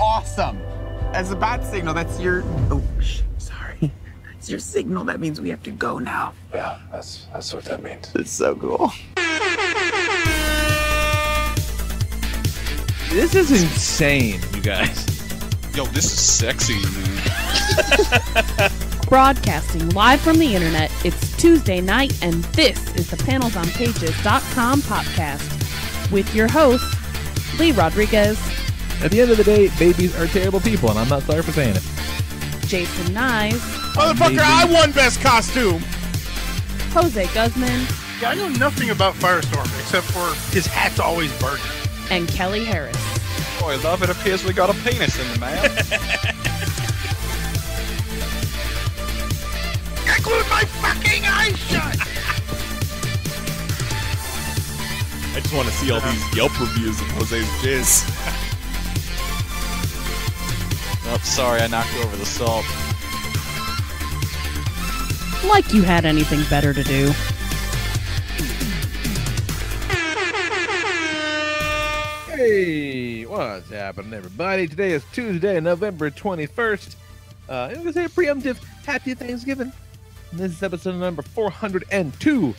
awesome. As a bat signal, that's your... Oh, sorry. That's your signal. That means we have to go now. Yeah, that's what that means. It's so cool. This is insane, you guys. Yo, this is sexy, man. Broadcasting live from the internet, it's Tuesday night, and this is the PanelsOnPages.com podcast with your host, Lee Rodriguez. At the end of the day, babies are terrible people, and I'm not sorry for saying it. Jason Nyes. Motherfucker, I won best costume. Jose Guzman. Yeah, I know nothing about Firestorm except for his hat's always burning. And Kelly Harris. Boy, love, it appears we got a penis in the mail. I glued my fucking eyes shut! I just want to see all these Yelp reviews of Jose's jizz. Oh, sorry, I knocked over the salt. Like you had anything better to do. Hey, what's happening, everybody? Today is Tuesday, November 21st. I'm going to say a preemptive Happy Thanksgiving. And this is episode number 402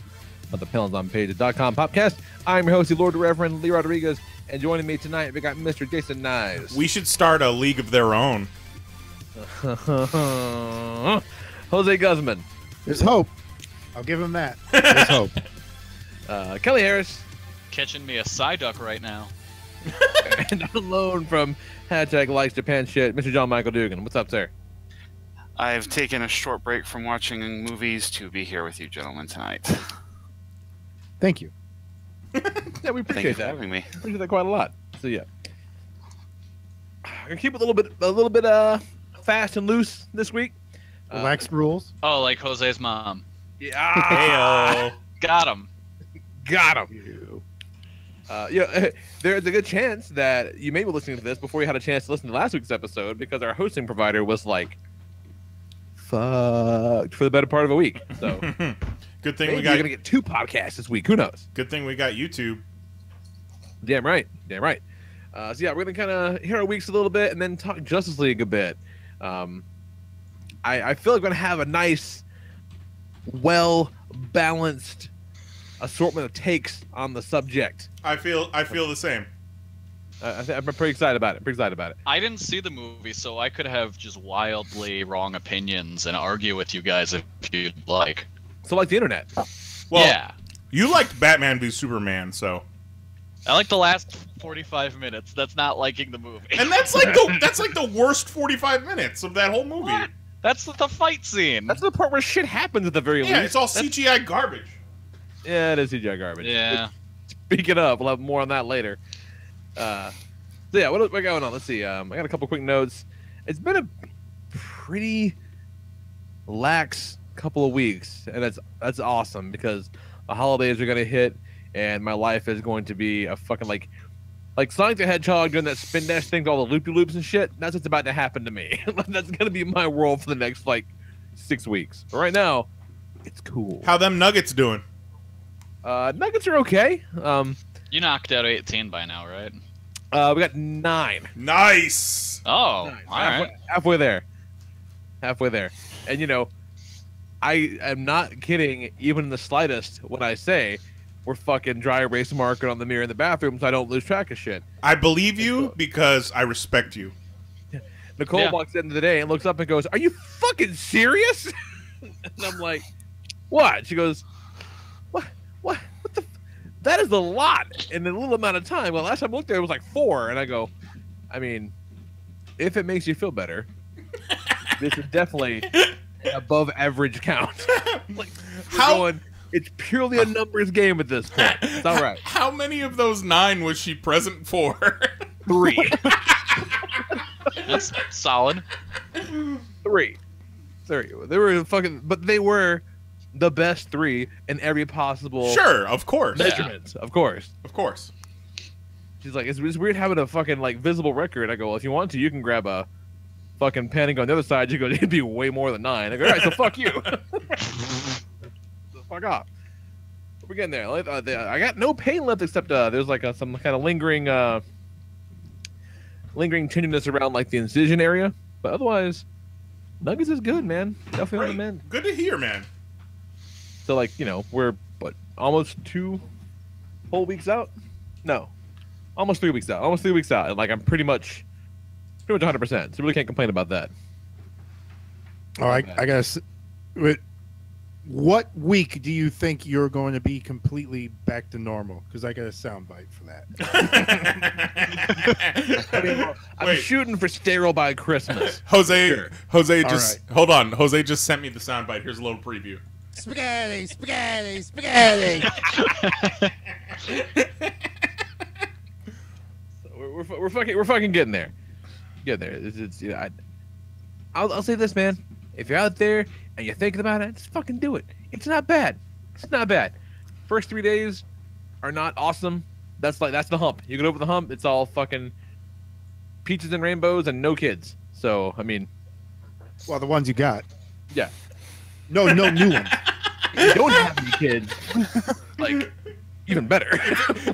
of the PanelsOnPages.com podcast. I'm your host, the Lord Reverend Lee Rodriguez, and joining me tonight, we got Mr. Jason Nyes. We should start a league of their own. Jose Guzman. There's hope. I'll give him that. There's hope. Kelly Harris. Catching me a Psyduck right now. And on loan from #likes Japan shit, Mr. John-Michael Duggan. What's up, sir? I've taken a short break from watching movies to be here with you gentlemen tonight. Thank you. Yeah, we Thank appreciate you for that. having me. Appreciate that quite a lot. So yeah, I'm gonna keep it a little bit fast and loose this week. Relaxed rules. Oh, like Jose's mom. Yeah, Heyo. Got him. got him. There's a good chance that you may be listening to this before you had a chance to listen to last week's episode because our hosting provider was like fucked for the better part of a week. So Good thing maybe we got. you're gonna get 2 podcasts this week. Who knows? Good thing we got YouTube. Damn right. Damn right. So yeah, we're gonna kind of hear our weeks a little bit and then talk Justice League a bit. I feel like we're gonna have a nice, well-balanced assortment of takes on the subject. I feel the same. I'm pretty excited about it. I didn't see the movie, so I could have just wildly wrong opinions and argue with you guys if you'd like. So like the internet. Well, yeah. You liked Batman v Superman, so. I like the last 45 minutes. That's not liking the movie. And that's like the worst 45 minutes of that whole movie. What? That's the fight scene. That's the part where shit happens at the very least. Yeah, it's all CGI garbage. Yeah, it is CGI garbage. Yeah. Speaking of, we'll have more on that later. So yeah, what's going on? Let's see. I got a couple quick notes. It's been a pretty lax couple of weeks, and that's awesome because the holidays are gonna hit, and my life is going to be a fucking like Sonic the Hedgehog doing that spin dash thing, all the loopy loops and shit. That's what's about to happen to me. That's gonna be my world for the next 6 weeks. But right now, it's cool. How them Nuggets doing? Nuggets are okay. You knocked out 18 by now, right? We got 9. Nice. Oh, 9. all right. Halfway there. And I am not kidding even in the slightest when I say we're fucking dry erase marking on the mirror in the bathroom so I don't lose track of shit. I believe you because I respect you. Nicole walks in today and looks up and goes, "Are you fucking serious?" And I'm like, "What?" She goes, What the that is a lot in a little amount of time. Well, last time I looked at it was like 4, and I go, I mean, if it makes you feel better, this is definitely an above average count. It's purely a numbers game at this point. It's all right. How many of those 9 was she present for? 3. That's solid. 3. They were fucking, but they were the best 3 in every possible Sure, of course. measurement. Of course. She's like, it's weird having a fucking visible record. I go, well, if you want to, you can grab a fucking pen and go on the other side. She goes, it'd be way more than 9. I go, all right, so fuck you. So fuck off. We're getting there. I got no pain left except there's some kind of lingering lingering tenderness around like the incision area, but otherwise, Nuggets is good, man. Definitely on the mend. Good to hear, man. So like, you know, we're almost 2 whole weeks out? No. Almost 3 weeks out. Almost 3 weeks out. And like I'm pretty much 100%. So really can't complain about that. Oh, I guess. What week do you think you're going to be completely back to normal? Because I got a soundbite for that. I mean, I'm shooting for sterile by Christmas. Jose All just hold on. Jose just sent me the soundbite. Here's a little preview. Spaghetti, spaghetti, spaghetti. So we're fucking getting there. Getting there. It's you know, I'll say this, man. If you're out there and you're thinking about it, just fucking do it. It's not bad. It's not bad. First 3 days are not awesome. That's the hump. You get over the hump, it's all fucking peaches and rainbows and no kids. So I mean, Well, the ones you got. yeah. No new ones. If you don't have any kids, like even better.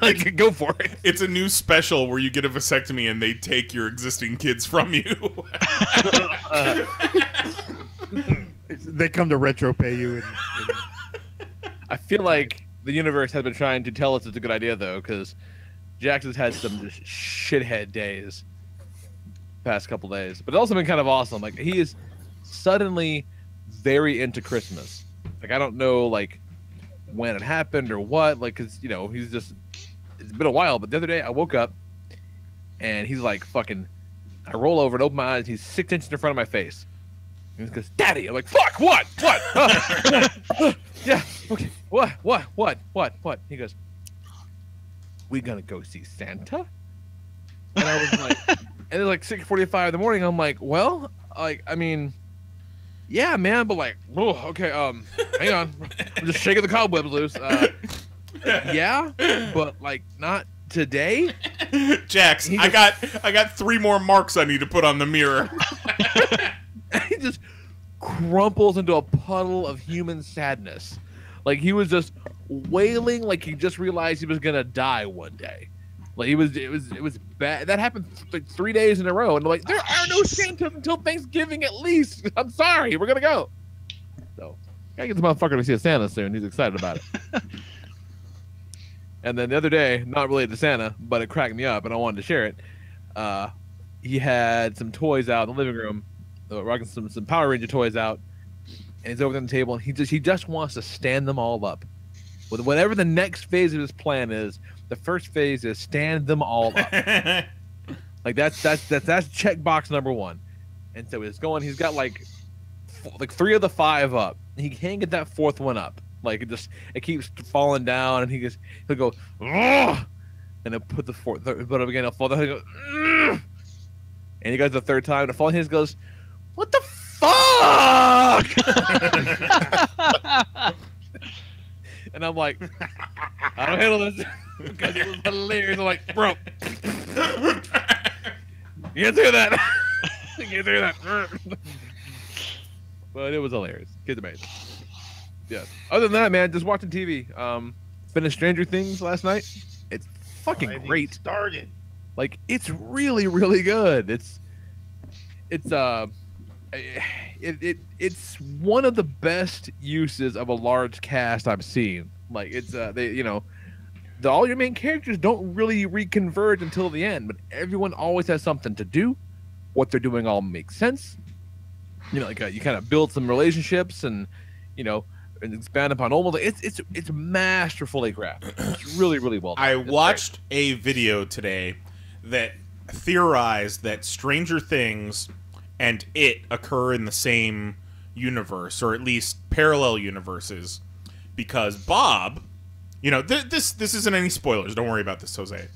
Like go for it. It's a new special where you get a vasectomy and they take your existing kids from you. They come to retro pay you. I feel like the universe has been trying to tell us it's a good idea though, because Jackson's had some just shithead days past couple days, but it's also been kind of awesome. Like he is suddenly very into Christmas. Like I don't know like when it happened or what, like because you know he's just, it's been a while. But the other day I woke up and he's like fucking, I roll over and open my eyes, he's 6 inches in front of my face and he goes, "Daddy." I'm like, "Fuck, what yeah, okay, what?" He goes, "We gonna go see Santa?" And I was like, and it's like 6:45 in the morning. I'm like, well, like, I mean, yeah, man, but like, oh, okay, hang on, I'm just shaking the cobwebs loose. Yeah, but like, not today. Jax, I got 3 more marks I need to put on the mirror. He just crumples into a puddle of human sadness. Like he was just wailing, like he just realized he was gonna die one day. Like it was bad. That happened like 3 days in a row, and I'm like, there are no Santas until Thanksgiving at least. I'm sorry, we're gonna go. So gotta get the motherfucker to see a Santa soon. He's excited about it. And then the other day, not related to Santa, but it cracked me up, and I wanted to share it. He had some toys out in the living room, rocking some Power Ranger toys out, and he's over on the table, and he just wants to stand them all up. With whatever the next phase of his plan is, the first phase is stand them all up. Like that's checkbox number 1. And so he's going. He's got like 3 of the 5 up. He can't get that 4th one up. Like it keeps falling down, and he'll go, "Ugh!" And he'll put the 4th, put it up again. He'll fall down. He'll go, "Ugh!" And he goes the 3rd time to fall. And he goes, "What the fuck?" And I'm like, I don't handle this because it was hilarious. I'm like, bro, you can't do that. You can't do that. But it was hilarious. Kid's amazing. Yeah. Other than that, man, just watching TV. Finished Stranger Things last night. It's fucking great. Started. Like it's really, really good. It's one of the best uses of a large cast I've seen. Like it's all your main characters don't really reconverge until the end, but everyone always has something to do. What they're doing all makes sense. You know, like you kind of build some relationships and and expand upon almost. It's masterfully crafted. It's really, really well done. I watched a video today that theorized that Stranger Things and it occur in the same universe, or at least parallel universes, because Bob, this isn't any spoilers. Don't worry about this, Jose.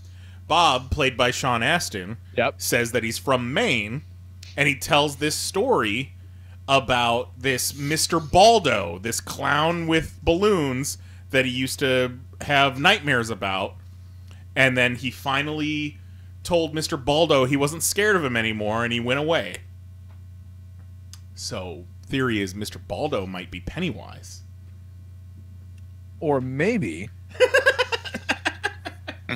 Bob, played by Sean Astin, says that he's from Maine, and he tells this story about this Mr. Baldo, this clown with balloons that he used to have nightmares about, and then he finally told Mr. Baldo he wasn't scared of him anymore, and he went away. So, theory is Mr. Baldo might be Pennywise. Or maybe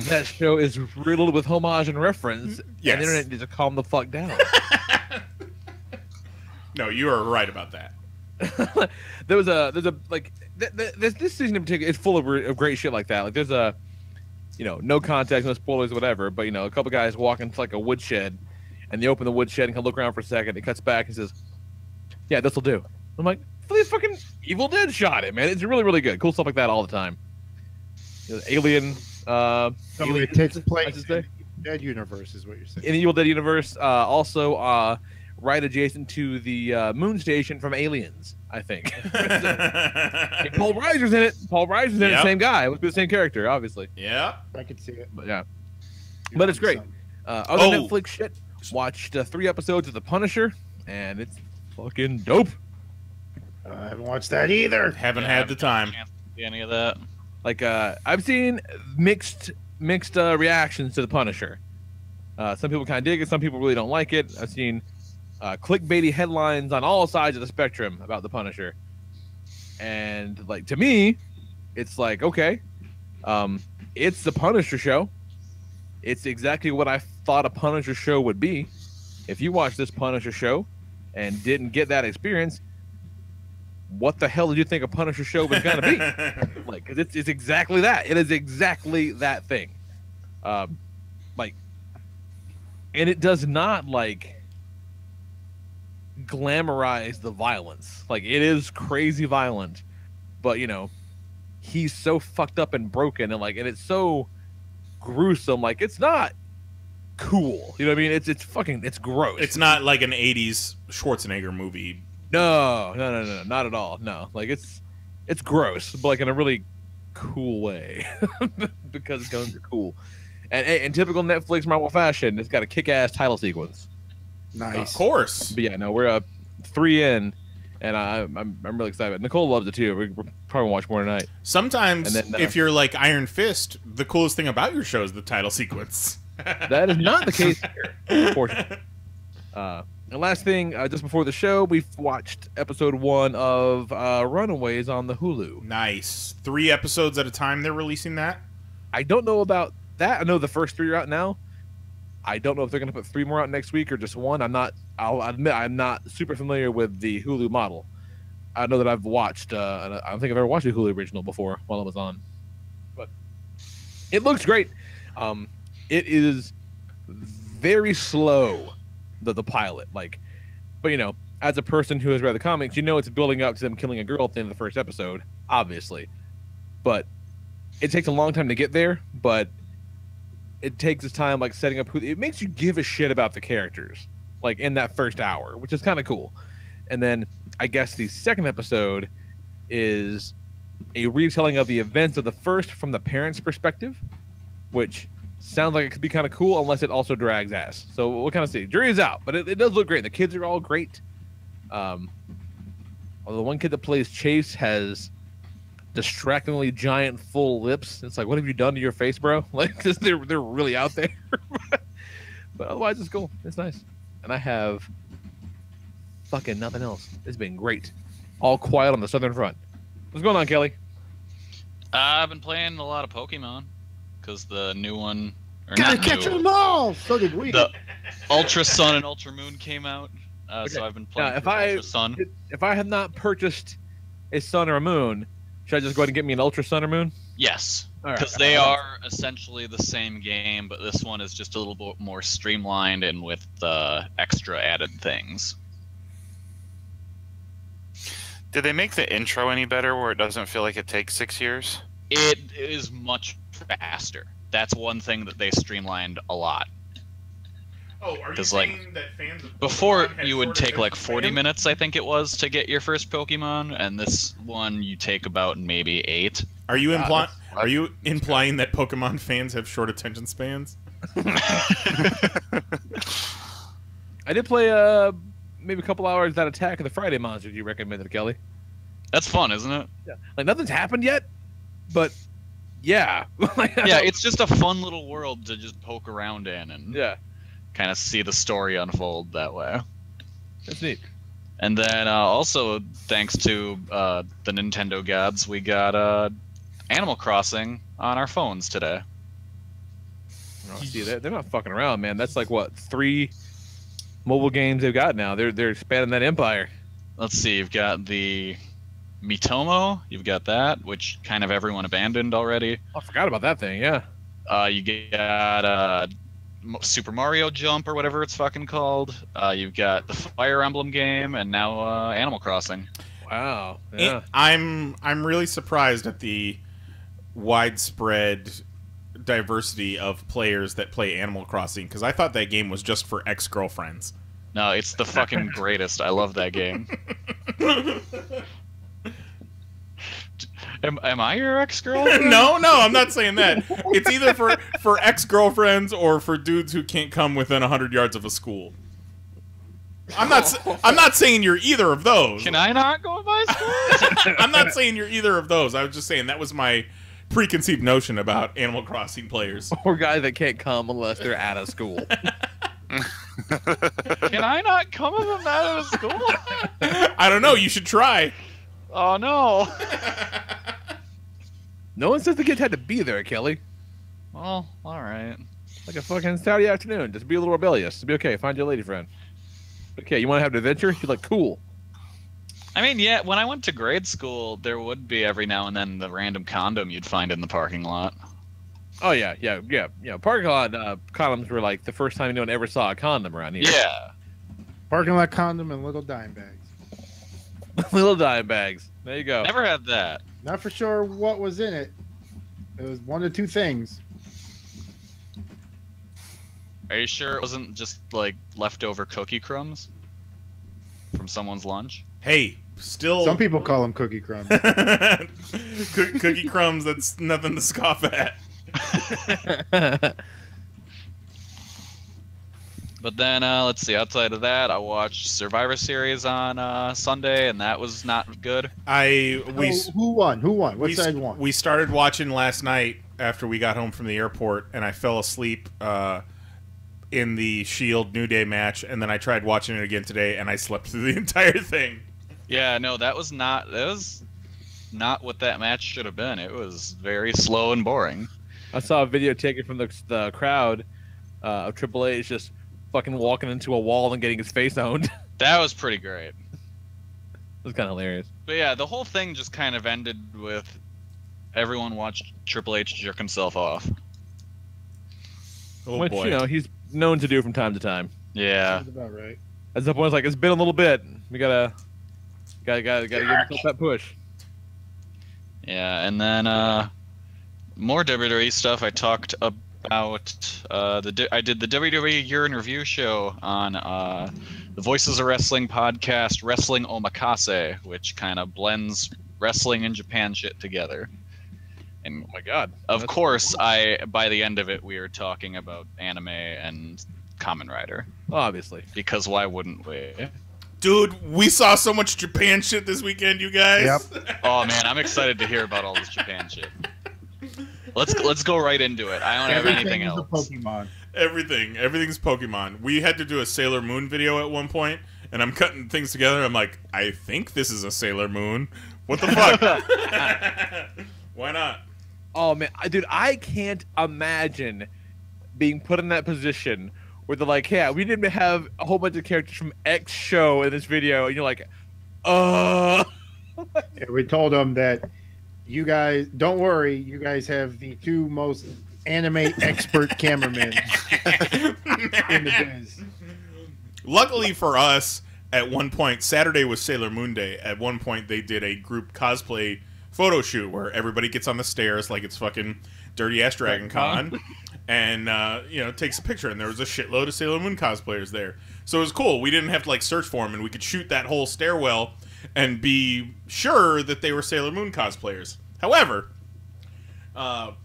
that show is riddled with homage and reference. Yes. And the internet needs to calm the fuck down. No, you are right about that. there's a this season in particular is full of great shit like that. Like there's a, no context, no spoilers, whatever. But a couple guys walk into like a woodshed, and they open the woodshed and can look around for a second. It cuts back and says, "Yeah, this will do." I'm like, "The fucking Evil Dead shot it, man." It's really, really good. Cool stuff like that all the time. Alien. It takes place I should say. in the Dead universe, is what you're saying. In the Evil Dead universe, also right adjacent to the moon station from Aliens, I think. Paul Reiser's in it. Paul Reiser's in it, same guy. It would be the same character, obviously. Yeah. I could see it. But yeah. But it's great. Other Netflix shit, watched 3 episodes of The Punisher, and it's fucking dope. I haven't watched that either. Haven't had the time. Can't see any of that. Like, I've seen mixed reactions to The Punisher. Some people kind of dig it. Some people really don't like it. I've seen clickbaity headlines on all sides of the spectrum about The Punisher. And, like, to me, it's like, okay, it's The Punisher show. It's exactly what I thought a Punisher show would be. If you watch this Punisher show and didn't get that experience, what the hell did you think a Punisher show was going to be? Like, 'cause it's exactly that. It is exactly that thing. Like, and it does not, like, glamorize the violence. Like, it is crazy violent, but, he's so fucked up and broken, and, like, and it's so gruesome. Like, it's not cool. You know what I mean? It's gross. It's not like an 80s Schwarzenegger movie. No, not at all. No, like it's gross, but like in a really cool way, because guns are cool. And in typical Netflix Marvel fashion, it's got a kick-ass title sequence. Nice. Of course. But yeah, no, we're 3 in, and I'm really excited. Nicole loves it too. We're probably gonna watch more tonight. Sometimes, And then, if you're like Iron Fist, the coolest thing about your show is the title sequence. That is not the case here, unfortunately. And last thing, just before the show, we watched episode 1 of Runaways on the Hulu. Nice. 3 episodes at a time they're releasing that? I don't know about that. I know the first 3 are out now. I don't know if they're going to put 3 more out next week or just 1. I'll admit I'm not super familiar with the Hulu model. I know that I've watched, I don't think I've ever watched a Hulu original before while it was on. But it looks great. It is very slow. The pilot, like, but as a person who has read the comics, it's building up to them killing a girl at the end of the first episode, obviously, but it takes a long time to get there. But it takes its time, like setting up it makes you give a shit about the characters, like in that first hour, which is kind of cool. And then I guess the second episode is a retelling of the events of the first from the parents' perspective, which sounds like it could be kind of cool, unless it also drags ass. So we'll kind of see. Jury's out, but it does look great. The kids are all great. Although the one kid that plays Chase has distractingly giant full lips. It's like, what have you done to your face, bro? Like, cause they're really out there. But otherwise, it's cool. It's nice. And I have fucking nothing else. It's been great. All quiet on the Southern Front. What's going on, Kelly? I've been playing a lot of Pokemon. Because the new one, or Gotta not catch new, them all. So did we. the Ultra Sun and Ultra Moon came out, so I've been playing Ultra Sun. If I have not purchased a Sun or a Moon, should I just go ahead and get me an Ultra Sun or Moon? Yes, All because right. they are essentially the same game, but this one is just a little bit more streamlined and with extra added things. Did they make the intro any better where it doesn't feel like it takes 6 years? It is much faster. That's one thing that they streamlined a lot. Oh, are you Because, saying that fans of Before, Pokemon had you would shorter take like attention 40 spans? minutes, I think it was, to get your first Pokemon, and this one you take about maybe 8. Are you implying that Pokemon fans have short attention spans? I did play maybe a couple hours that Attack of the Friday Monsters you recommended, Kelly. That's fun, isn't it? Yeah. Like, nothing's happened yet, but yeah. Yeah, it's just a fun little world to just poke around in and yeah, kind of see the story unfold that way. that's neat. And then also, thanks to the Nintendo gods, we got Animal Crossing on our phones today. Oh, see, they're not fucking around, man. That's like what 3 mobile games they've got now. They're expanding that empire. Let's see. You've got the Mitomo. You've got that, which kind of everyone abandoned already. I forgot about that thing. Yeah. You got Super Mario Jump or whatever it's fucking called. You've got the Fire Emblem game, and now Animal Crossing. Wow. Yeah. I'm really surprised at the widespread diversity of players that play Animal Crossing, because I thought that game was just for ex-girlfriends. No, it's the fucking greatest. I love that game. Am I your ex-girlfriend? No, I'm not saying that. It's either for ex-girlfriends or for dudes who can't come within 100 yards of a school. I'm not saying you're either of those. Can I not go to my school? I'm not saying you're either of those. I was just saying that was my preconceived notion about Animal Crossing players. Or guys that can't come unless they're out of school. Can I not come if I'm out of school? I don't know. You should try. Oh, no. No one says the kids had to be there, Kelly. Well, all right. Like a fucking Saturday afternoon. Just be a little rebellious. It'll be okay. Find your lady friend. Okay, you want to have an adventure? You're like, cool. I mean, yeah, when I went to grade school, there would be every now and then the random condom you'd find in the parking lot. Oh, yeah. Parking lot condoms were like the first time anyone ever saw a condom around here. Yeah. Parking lot condom and little dime bags. Little dime bags. There you go. Never had that. Not for sure what was in it. It was one of 2 things. Are you sure it wasn't just like leftover cookie crumbs from someone's lunch? Hey, still... Some people call them cookie crumbs. Cookie crumbs, that's nothing to scoff at. But then, let's see, outside of that, I watched Survivor Series on Sunday, and that was not good. Who won? What side won? We started watching last night after we got home from the airport, and I fell asleep in the Shield New Day match, and then I tried watching it again today, and I slept through the entire thing. Yeah, no, that was not what that match should have been. It was very slow and boring. I saw a video taken from the crowd of Triple H just fucking walking into a wall and getting his face owned. That was pretty great. It was kind of hilarious. But yeah, the whole thing just kind of ended with everyone watched Triple H jerk himself off. Oh, which, boy. you know, he's known to do from time to time. Yeah. That's about right. At the point, it's like, it's been a little bit. We gotta give himself that push. Yeah, and then more WWE stuff. I talked about I did the WWE Year in Review show on the Voices of Wrestling podcast, Wrestling Omakase, which kind of blends wrestling and Japan shit together. And oh my god! Of course, by the end of it, we were talking about anime and Kamen Rider. Obviously, because why wouldn't we? Dude, we saw so much Japan shit this weekend, you guys. Yep. Oh man, I'm excited to hear about all this Japan shit. Let's go right into it. I don't have anything else. Pokemon. Everything's Pokemon. We had to do a Sailor Moon video at one point, and I'm cutting things together. I'm like, I think this is a Sailor Moon. What the fuck? Why not? Oh man, dude, I can't imagine being put in that position where they're like, yeah, we didn't have a whole bunch of characters from X show in this video, and you're like, Yeah, we told them that you guys, don't worry, you guys have the 2 most anime expert cameramen in the biz. Luckily for us, at one point, Saturday was Sailor Moon Day. At one point, they did a group cosplay photo shoot where everybody gets on the stairs like it's fucking Dirty Ass Dragon Con, and takes a picture. And there was a shitload of Sailor Moon cosplayers there, so it was cool. We didn't have to like search for them, and we could shoot that whole stairwell and be sure that they were Sailor Moon cosplayers. However, Anime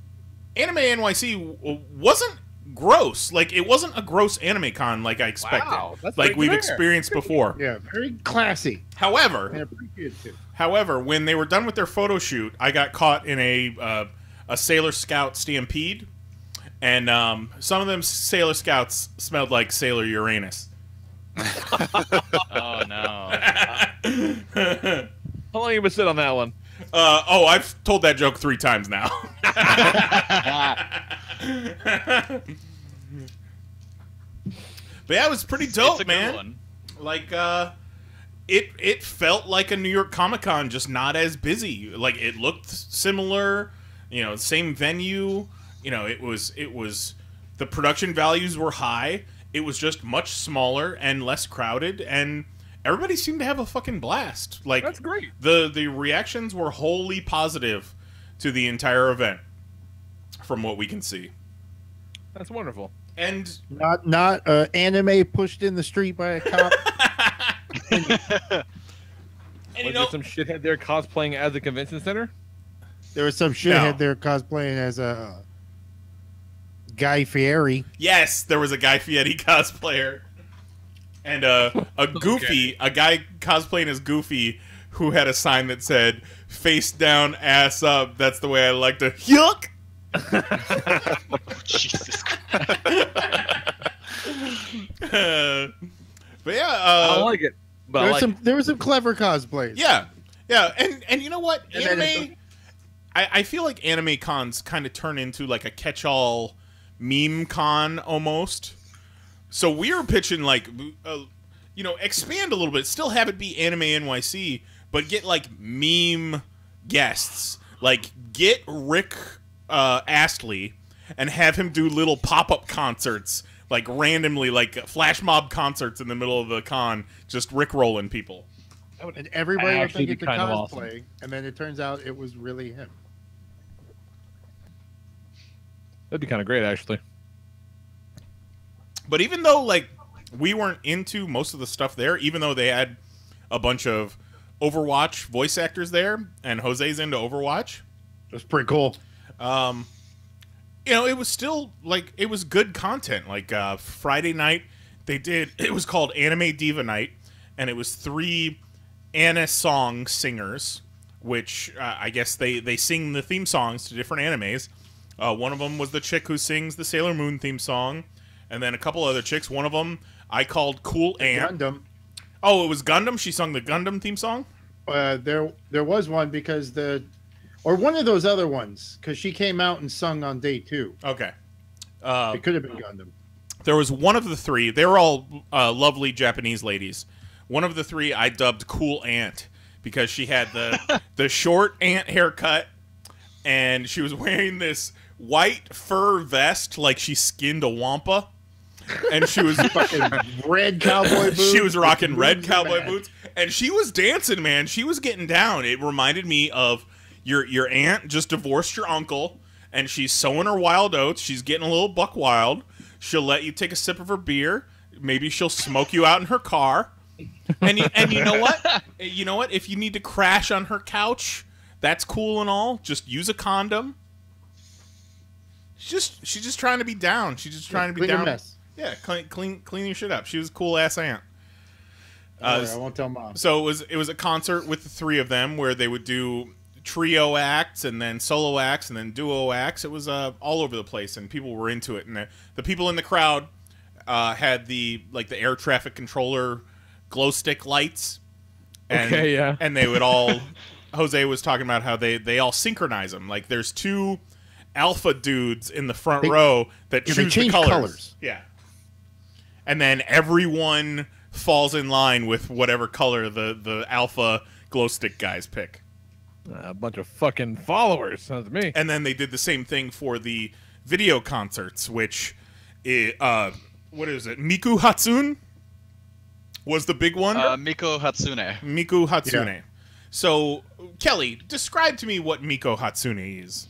NYC wasn't gross. Like, it wasn't a gross anime con like I expected. Wow, that's like pretty we've rare. experienced before. Yeah, very classy. However, And appreciative. when they were done with their photo shoot, I got caught in a Sailor Scout stampede, and some of them Sailor Scouts smelled like Sailor Uranus. Oh no! How long you been sitting on that one? I've told that joke 3 times now. But yeah, it was pretty dope, It's a good man. one. Like, it felt like a New York Comic-Con, just not as busy. Like, it looked similar, you know, same venue. You know, it was the production values were high. It was just much smaller and less crowded, and everybody seemed to have a fucking blast. Like, That's great. The reactions were wholly positive to the entire event, from what we can see. That's wonderful. And Not anime pushed in the street by a cop. and you Was know, there some shithead there cosplaying as a convention center? There was some shithead there cosplaying as a Guy Fieri. yes, there was a Guy Fieri cosplayer, and a Goofy, a guy cosplaying as Goofy, who had a sign that said "Face down, ass up." That's the way I like to yuck. Jesus Christ. But yeah, I like it. But There were some clever cosplays. yeah, and you know what? And then Anime. I feel like anime cons kind of turn into like a catch-all meme con almost. So we were pitching like, you know, expand a little bit, still have it be Anime NYC, but get like meme guests. Like get Rick Astley and have him do little pop-up concerts, like randomly, like flash mob concerts in the middle of the con, just Rick-rolling people. And everybody would actually think be it's a kind of cosplay, awesome. and then it turns out it was really him. that'd be kind of great, actually. But even though, like, we weren't into most of the stuff there, even though they had a bunch of Overwatch voice actors there, and Jose's into Overwatch, It was pretty cool. you know, it was still, like, it was good content. Like, Friday night, it was called Anime Diva Night, and it was 3 Anna song singers, which I guess they sing the theme songs to different animes. One of them was the chick who sings the Sailor Moon theme song, and then a couple other chicks. One of them I called Cool Ant. Gundam. Oh, it was Gundam? She sung the Gundam theme song? There was one because or one of those other ones, because she came out and sung on day 2. Okay. It could have been Gundam. There was one of the 3. They were all lovely Japanese ladies. One of the 3 I dubbed Cool Ant because she had the short ant haircut, and she was wearing this white fur vest like she skinned a wampa. And she was fucking red cowboy boots. She was rocking red cowboy boots, and she was dancing, man. She was getting down. It reminded me of your aunt just divorced your uncle, and she's sowing her wild oats. She's getting a little buck wild. She'll let you take a sip of her beer. Maybe she'll smoke you out in her car. And you know what? You know what? If you need to crash on her couch, that's cool and all. Just use a condom. She's just trying to be down. She's just trying to be clean your down. mess. Yeah, clean your shit up. She was a cool ass aunt. Don't worry, I won't tell Mom. So it was a concert with the 3 of them where they would do trio acts and then solo acts and then duo acts. It was all over the place, and people were into it. And the people in the crowd had the air traffic controller glow stick lights. And, Okay, yeah. And they would all. Jose was talking about how they all synchronize them. Like there's 2 alpha dudes in the front row that choose the change colors. Yeah. And then everyone falls in line with whatever color the alpha glow stick guys pick. A bunch of fucking followers, sounds to me. And then they did the same thing for the video concerts, which, what is it? Miku Hatsune was the big one? Miko Hatsune. Miku Hatsune. Yeah. So, Kelly, describe to me what Miko Hatsune is.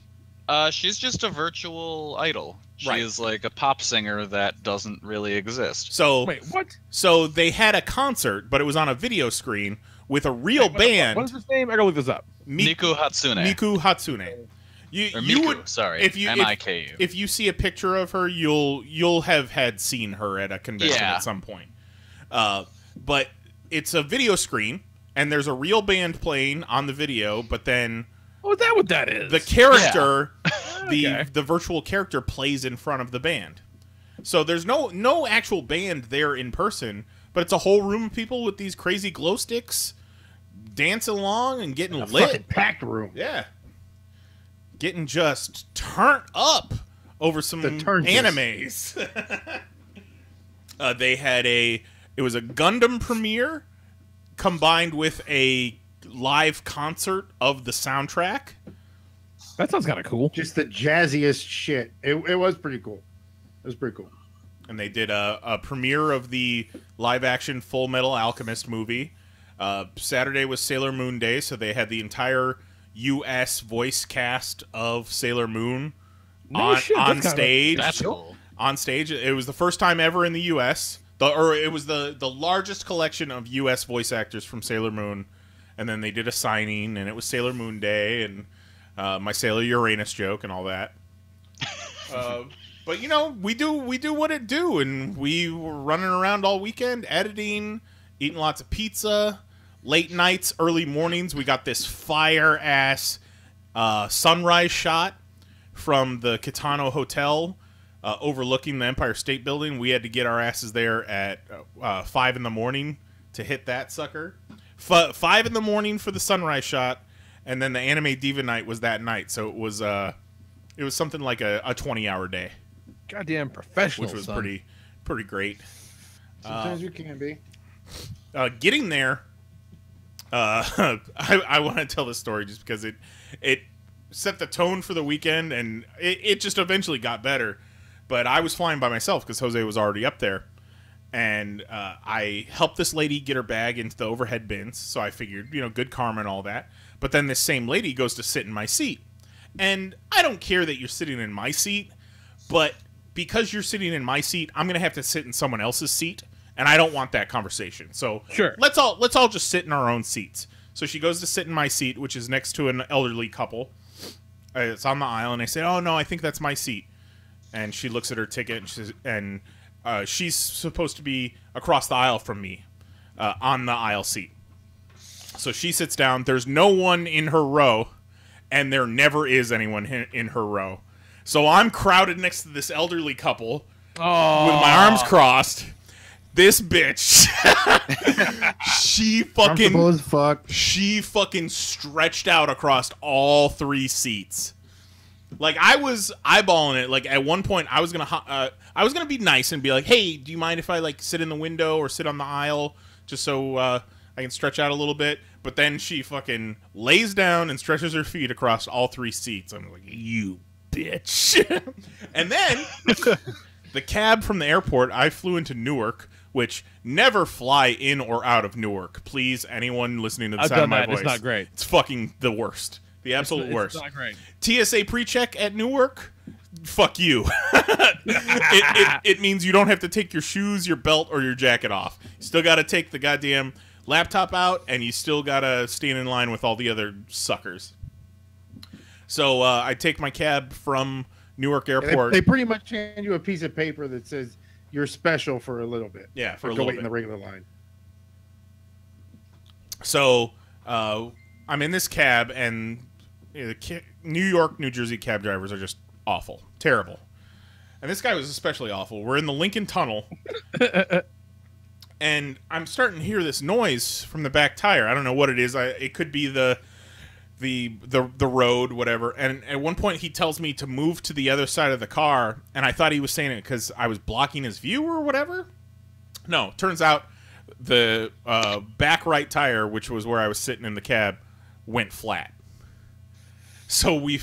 She's just a virtual idol. She Right. is like a pop singer that doesn't really exist. So, Wait, what? So they had a concert, but it was on a video screen with a real band. What is his name? I gotta look this up. Miku Hatsune. Miku Hatsune. Or You Miku, would, sorry. if you M-I-K-U. if you see a picture of her, you'll have had seen her at a convention Yeah. at some point. But it's a video screen, and there's a real band playing on the video. But then Oh, is that what that is? the character, Okay. the virtual character, plays in front of the band. So there's no actual band there in person, but it's a whole room of people with these crazy glow sticks dancing along and getting Fucking lit. packed room. Yeah. Getting just turned up over some animes. They had it was a Gundam premiere combined with a live concert of the soundtrack. That sounds kind of cool. Just the jazziest shit. It was pretty cool. It was pretty cool. And they did a premiere of the live-action Full Metal Alchemist movie. Saturday was Sailor Moon Day, so they had the entire U.S. voice cast of Sailor Moon on stage. That's cool. On stage. It was the first time ever in the U.S. It was the largest collection of U.S. voice actors from Sailor Moon. And then they did a signing, and it was Sailor Moon Day, and my Sailor Uranus joke and all that. But, you know, we do what it do, and we were running around all weekend, editing, eating lots of pizza, late nights, early mornings. We got this fire-ass sunrise shot from the Kitano Hotel overlooking the Empire State Building. We had to get our asses there at 5 in the morning to hit that sucker. 5 in the morning for the sunrise shot, and then the Anime Diva night was that night. So it was something like a 20-hour day. Goddamn professional, which was son. pretty great. Sometimes you can be. Getting there, I want to tell this story just because it set the tone for the weekend, and it just eventually got better. But I was flying by myself because Jose was already up there. And I helped this lady get her bag into the overhead bins, so I figured, you know, good karma and all that. But then this same lady goes to sit in my seat. And I don't care that you're sitting in my seat, but because you're sitting in my seat, I'm going to have to sit in someone else's seat, and I don't want that conversation. So sure, let's all just sit in our own seats. So she goes to sit in my seat, which is next to an elderly couple. It's on the aisle, and I say, "Oh, no, I think that's my seat." And she looks at her ticket, and she's supposed to be across the aisle from me on the aisle seat. So she sits down. There's no one in her row, and there never is anyone in her row. So I'm crowded next to this elderly couple with my arms crossed. This bitch, she fucking stretched out across all 3 seats. Like, I was eyeballing it. Like, at one point, I was gonna be nice and be like, "Hey, do you mind if I like sit in the window or sit on the aisle just so I can stretch out a little bit?" But then she fucking lays down and stretches her feet across all 3 seats. I'm like, "You bitch!" And then the cab from the airport. I flew into Newark, which never fly in or out of Newark. Please, anyone listening to the sound of my voice, it's not great. It's fucking the worst. The absolute worst. It's not great. TSA pre-check at Newark? Fuck you. it means you don't have to take your shoes, your belt, or your jacket off. You still got to take the goddamn laptop out, and you still got to stand in line with all the other suckers. So I take my cab from Newark Airport. They pretty much hand you a piece of paper that says you're special for a little bit. Yeah, for a go little wait bit. in the regular line. So I'm in this cab, and New York, New Jersey cab drivers are just awful. Terrible. And this guy was especially awful. We're in the Lincoln Tunnel, and I'm starting to hear this noise from the back tire. I don't know what it is. It could be the road, whatever. And at one point, he tells me to move to the other side of the car, and I thought he was saying it because I was blocking his view or whatever. No, turns out the back right tire, which was where I was sitting in the cab, went flat. So we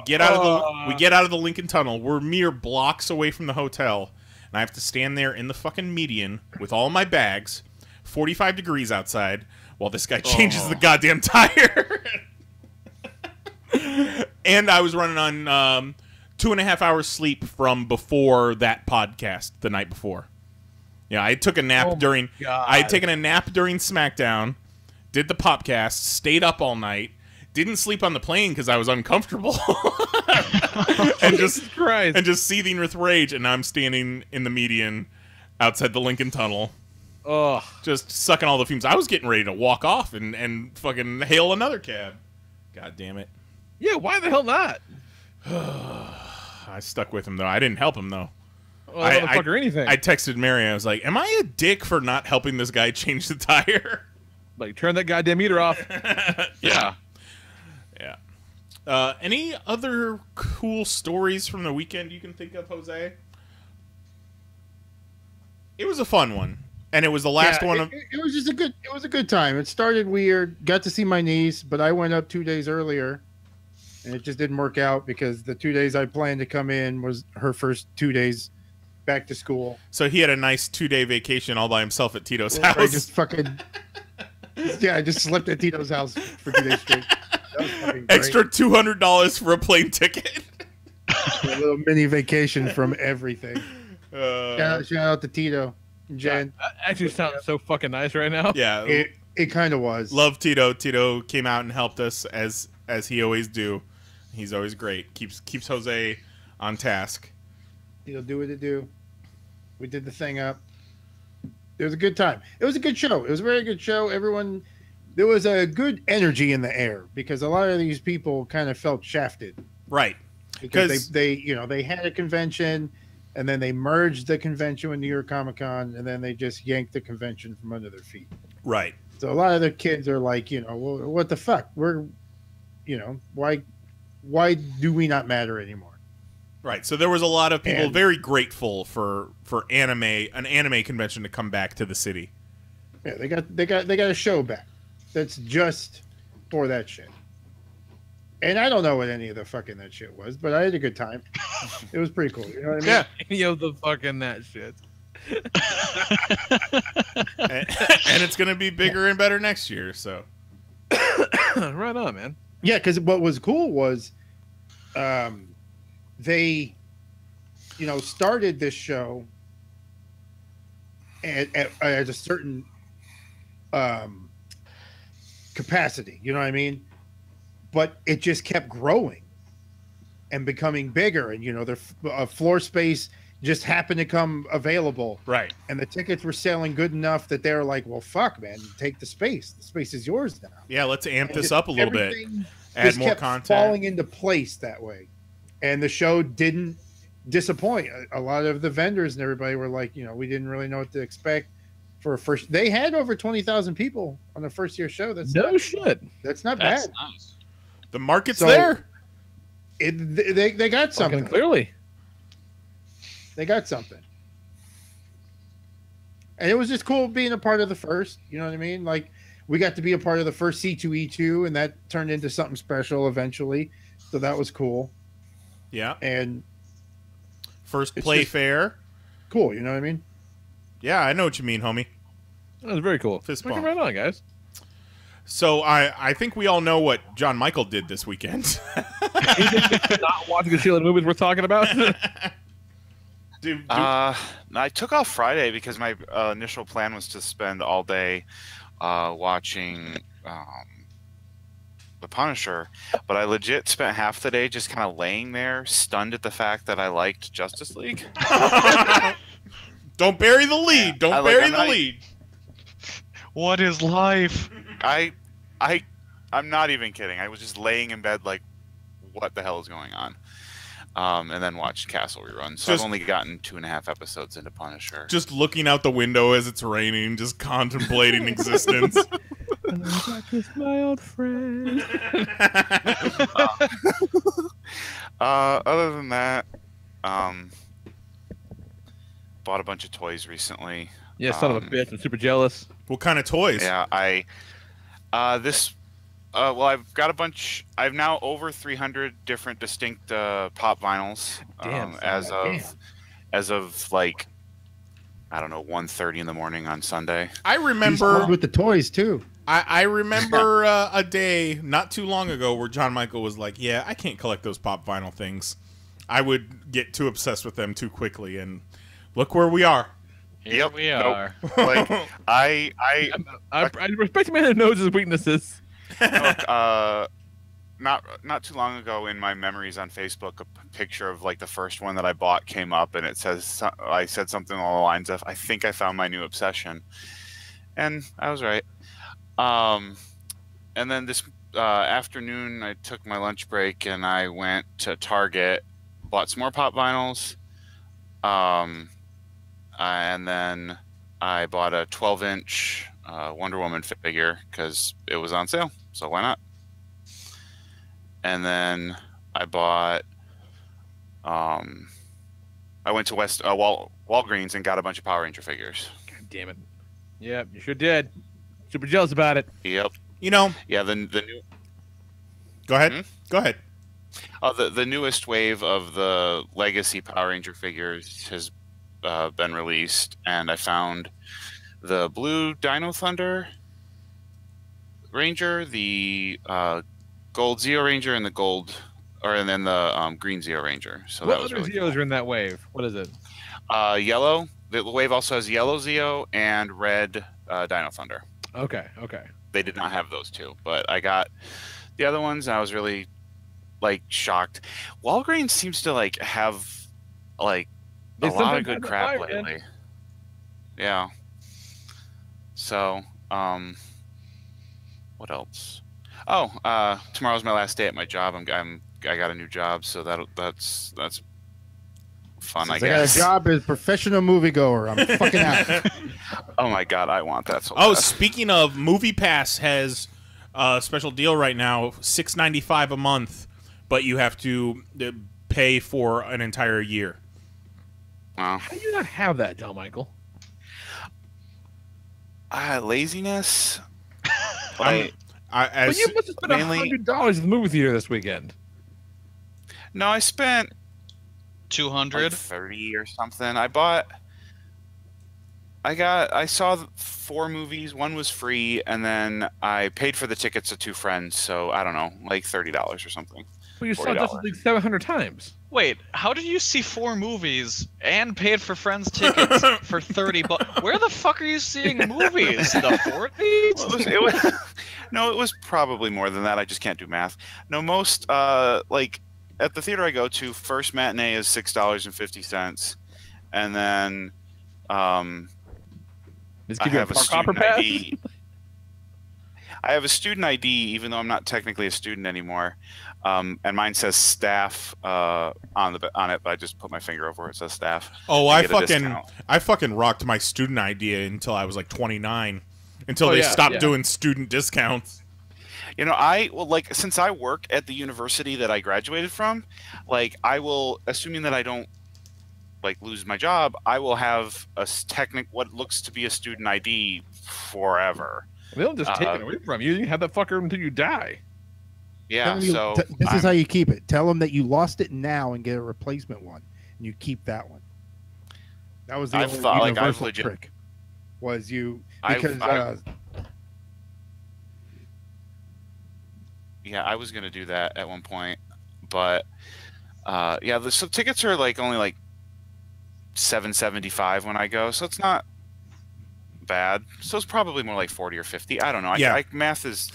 get out of the Lincoln Tunnel. We're mere blocks away from the hotel, and I have to stand there in the fucking median with all my bags, 45 degrees outside, while this guy changes the goddamn tire. And I was running on 2.5 hours sleep from before that podcast the night before. Yeah, I took a nap during. I had taken a nap during SmackDown, did the podcast, stayed up all night. Didn't sleep on the plane because I was uncomfortable and just seething with rage. And now I'm standing in the median outside the Lincoln Tunnel, just sucking all the fumes. I was getting ready to walk off and fucking hail another cab. God damn it! Yeah, why the hell not? I stuck with him though. I didn't help him though. Well, motherfucker, anything. I texted Mary. I was like, "Am I a dick for not helping this guy change the tire?" Like, turn that goddamn meter off. Yeah. Yeah. Any other cool stories from the weekend you can think of, Jose? It was a fun one, and it was the last one. It was just a good time. It started weird. Got to see my niece, but I went up 2 days earlier, and it just didn't work out because the 2 days I planned to come in was her first 2 days back to school. So he had a nice 2-day vacation all by himself at Tito's house. I just fucking I just slept at Tito's house for 2 days straight. That was fucking great. Extra $200 for a plane ticket. A little mini vacation from everything. Shout out to Tito and Jen. That actually sounds so fucking nice right now. Yeah, it kind of was. Love Tito. Tito came out and helped us as he always do. He's always great. Keeps Jose on task. Tito do what it do. We did the thing up. It was a good time. It was a good show. It was a very good show. There was a good energy in the air because a lot of these people kind of felt shafted. Right. Because they had a convention and then they merged the convention with New York Comic Con and then they just yanked the convention from under their feet. Right. So a lot of the kids are like, well, what the fuck? Why do we not matter anymore? Right. So there was a lot of people very grateful for an anime convention to come back to the city. Yeah, they got a show back that's just for that shit. And I don't know what any of the fucking that shit was, but I had a good time. It was pretty cool. You know what I mean? Yeah. Any of the fucking that shit. and it's going to be bigger and better next year, so. Right on, man. Yeah, because what was cool was they, started this show at a certain capacity, you know what I mean? But it just kept growing and becoming bigger, and their floor space just happened to come available, right? And the tickets were selling good enough that they were like, "Well, fuck, man, take the space. The space is yours now." Yeah, let's amp this up a little bit. Add more content. Falling into place that way, and the show didn't disappoint. A lot of the vendors and everybody were like, we didn't really know what to expect for a first. They had over 20,000 people on a first year show. That's no shit. That's not That's bad. nice. The market's there. They got something. Fucking clearly. They got something. And it was just cool being a part of the first, you know what I mean? Like, we got to be a part of the first C2E2, and that turned into something special eventually. So that was cool. Yeah. And first play fair. Cool, you know what I mean? Yeah, I know what you mean, homie. That was very cool. Fist Fucking bump. right on, guys. So I think we all know what John-Michael did this weekend. Not watching the Sheila movies we're talking about. I took off Friday because my initial plan was to spend all day watching The Punisher, but I legit spent half the day just kind of laying there, stunned at the fact that I liked Justice League. Don't bury the lead. Don't bury the lead. What is life? I'm not even kidding. I was just laying in bed like, what the hell is going on? And then watched Castle reruns. So I've only gotten 2.5 episodes into Punisher. Just looking out the window as it's raining, just contemplating existence. And I'm back with my old friend. Other than that, bought a bunch of toys recently. Yeah, son of a bitch. I'm super jealous. What kind of toys? Yeah, I've got a bunch. I have now over 300 different distinct pop vinyls. As of like, I don't know, 1:30 in the morning on Sunday. I remember with the toys too. I remember a day not too long ago where John-Michael was like, "Yeah, I can't collect those pop vinyl things. I would get too obsessed with them too quickly." And look where we are. Here we are. Like I respect a man who knows his weaknesses. Look, not too long ago in my memories on Facebook, a picture of like the first one that I bought came up, and it says I said something along the lines of, "I think I found my new obsession," and I was right. And then this afternoon, I took my lunch break and I went to Target, bought some more pop vinyls, and then I bought a 12-inch Wonder Woman figure because it was on sale. So why not? and then I bought. I went to Walgreens and got a bunch of Power Ranger figures. God damn it! Yep, you sure did. Super jealous about it. Yep. You know. Yeah. The new. Go ahead. Go ahead. The newest wave of the Legacy Power Ranger figures has been released, and I found the blue Dino Thunder Ranger, the gold Zeo Ranger, and and then the green Zeo Ranger. So what that was other really Zeos cool. are in that wave? What is it? Yellow. The wave also has yellow Zeo and red Dino Thunder. Okay. Okay. They did not have those two, but I got the other ones, and I was really shocked. Walgreens seems to have a lot of good crap lately. Yeah. So, what else? Oh, tomorrow's my last day at my job. I got a new job, so that's fun. I guess. I got a job as professional moviegoer. I'm fucking out. Oh my god, I want that so Oh, bad. speaking of, MoviePass has a special deal right now, $6.95 a month, but you have to pay for an entire year. Wow. How do you not have that, John-Michael? Laziness. But you must have spent $100 at the movie theater this weekend. No, I spent 200, 30 or something. I saw 4 movies. One was free, and then I paid for the tickets of 2 friends. So I don't know, $30 or something. Well, you saw $40. Justice League 700 times. Wait, how did you see 4 movies and paid for friends' tickets for $30? Where the fuck are you seeing movies? The 40s? No, it was probably more than that. I just can't do math. No, most at the theater I go to, first matinee is $6.50, and then I have a student ID. I have a student ID, even though I'm not technically a student anymore. And mine says staff on it, but I just put my finger over where it says staff. Oh, I fucking rocked my student ID until I was 29, until they stopped doing student discounts. You know, since I work at the university that I graduated from, I will, assuming that I don't lose my job, I will have what looks to be a student ID forever. They don't just take it away from you. You can have that fucker until you die. Yeah, this is how you keep it. Tell them that you lost it now and get a replacement one, and you keep that one. That was the only universal trick. Was you because yeah, I was gonna do that at one point, but the tickets are only $7.75 when I go, so it's not bad. So it's probably more like 40 or 50. I don't know. Yeah. Math is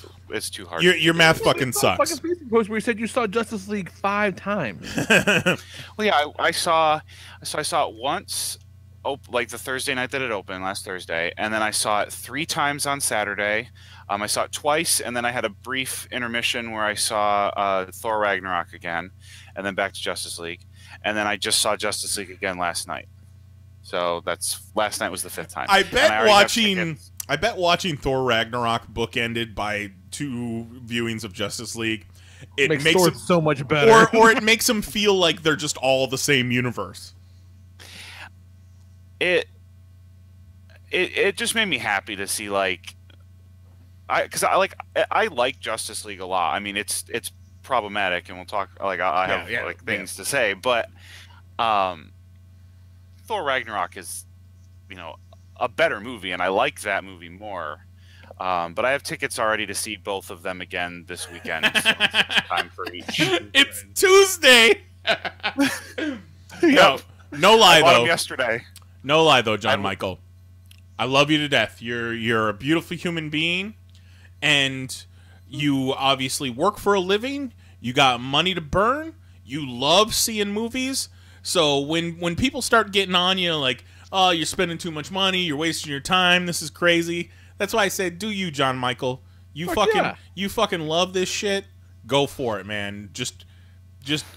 too hard. Your math fucking sucks. Fucking Facebook post where you said you saw Justice League 5 times. Well, yeah, I saw it once, the Thursday night that it opened last Thursday, and then I saw it 3 times on Saturday. I saw it twice, and then I had a brief intermission where I saw Thor Ragnarok again, and then back to Justice League, and then I just saw Justice League again last night. So last night was the 5th time. I bet watching Thor Ragnarok bookended by 2 viewings of Justice League, it makes it so much better. Or it makes them feel like they're just all the same universe. It just made me happy to see because I like Justice League a lot. I mean, it's problematic, and we'll talk. I have things to say, but Thor Ragnarok is, a better movie, and I like that movie more. But I have tickets already to see both of them again this weekend. So it's time for each. It's Tuesday. No lie though. Yesterday. No lie though, John-Michael. I love you to death. You're a beautiful human being, and you obviously work for a living. You got money to burn. You love seeing movies. So when people start getting on you oh, you're spending too much money, you're wasting your time, this is crazy. That's why I said, do you, John-Michael? You fucking love this shit. Go for it, man. Just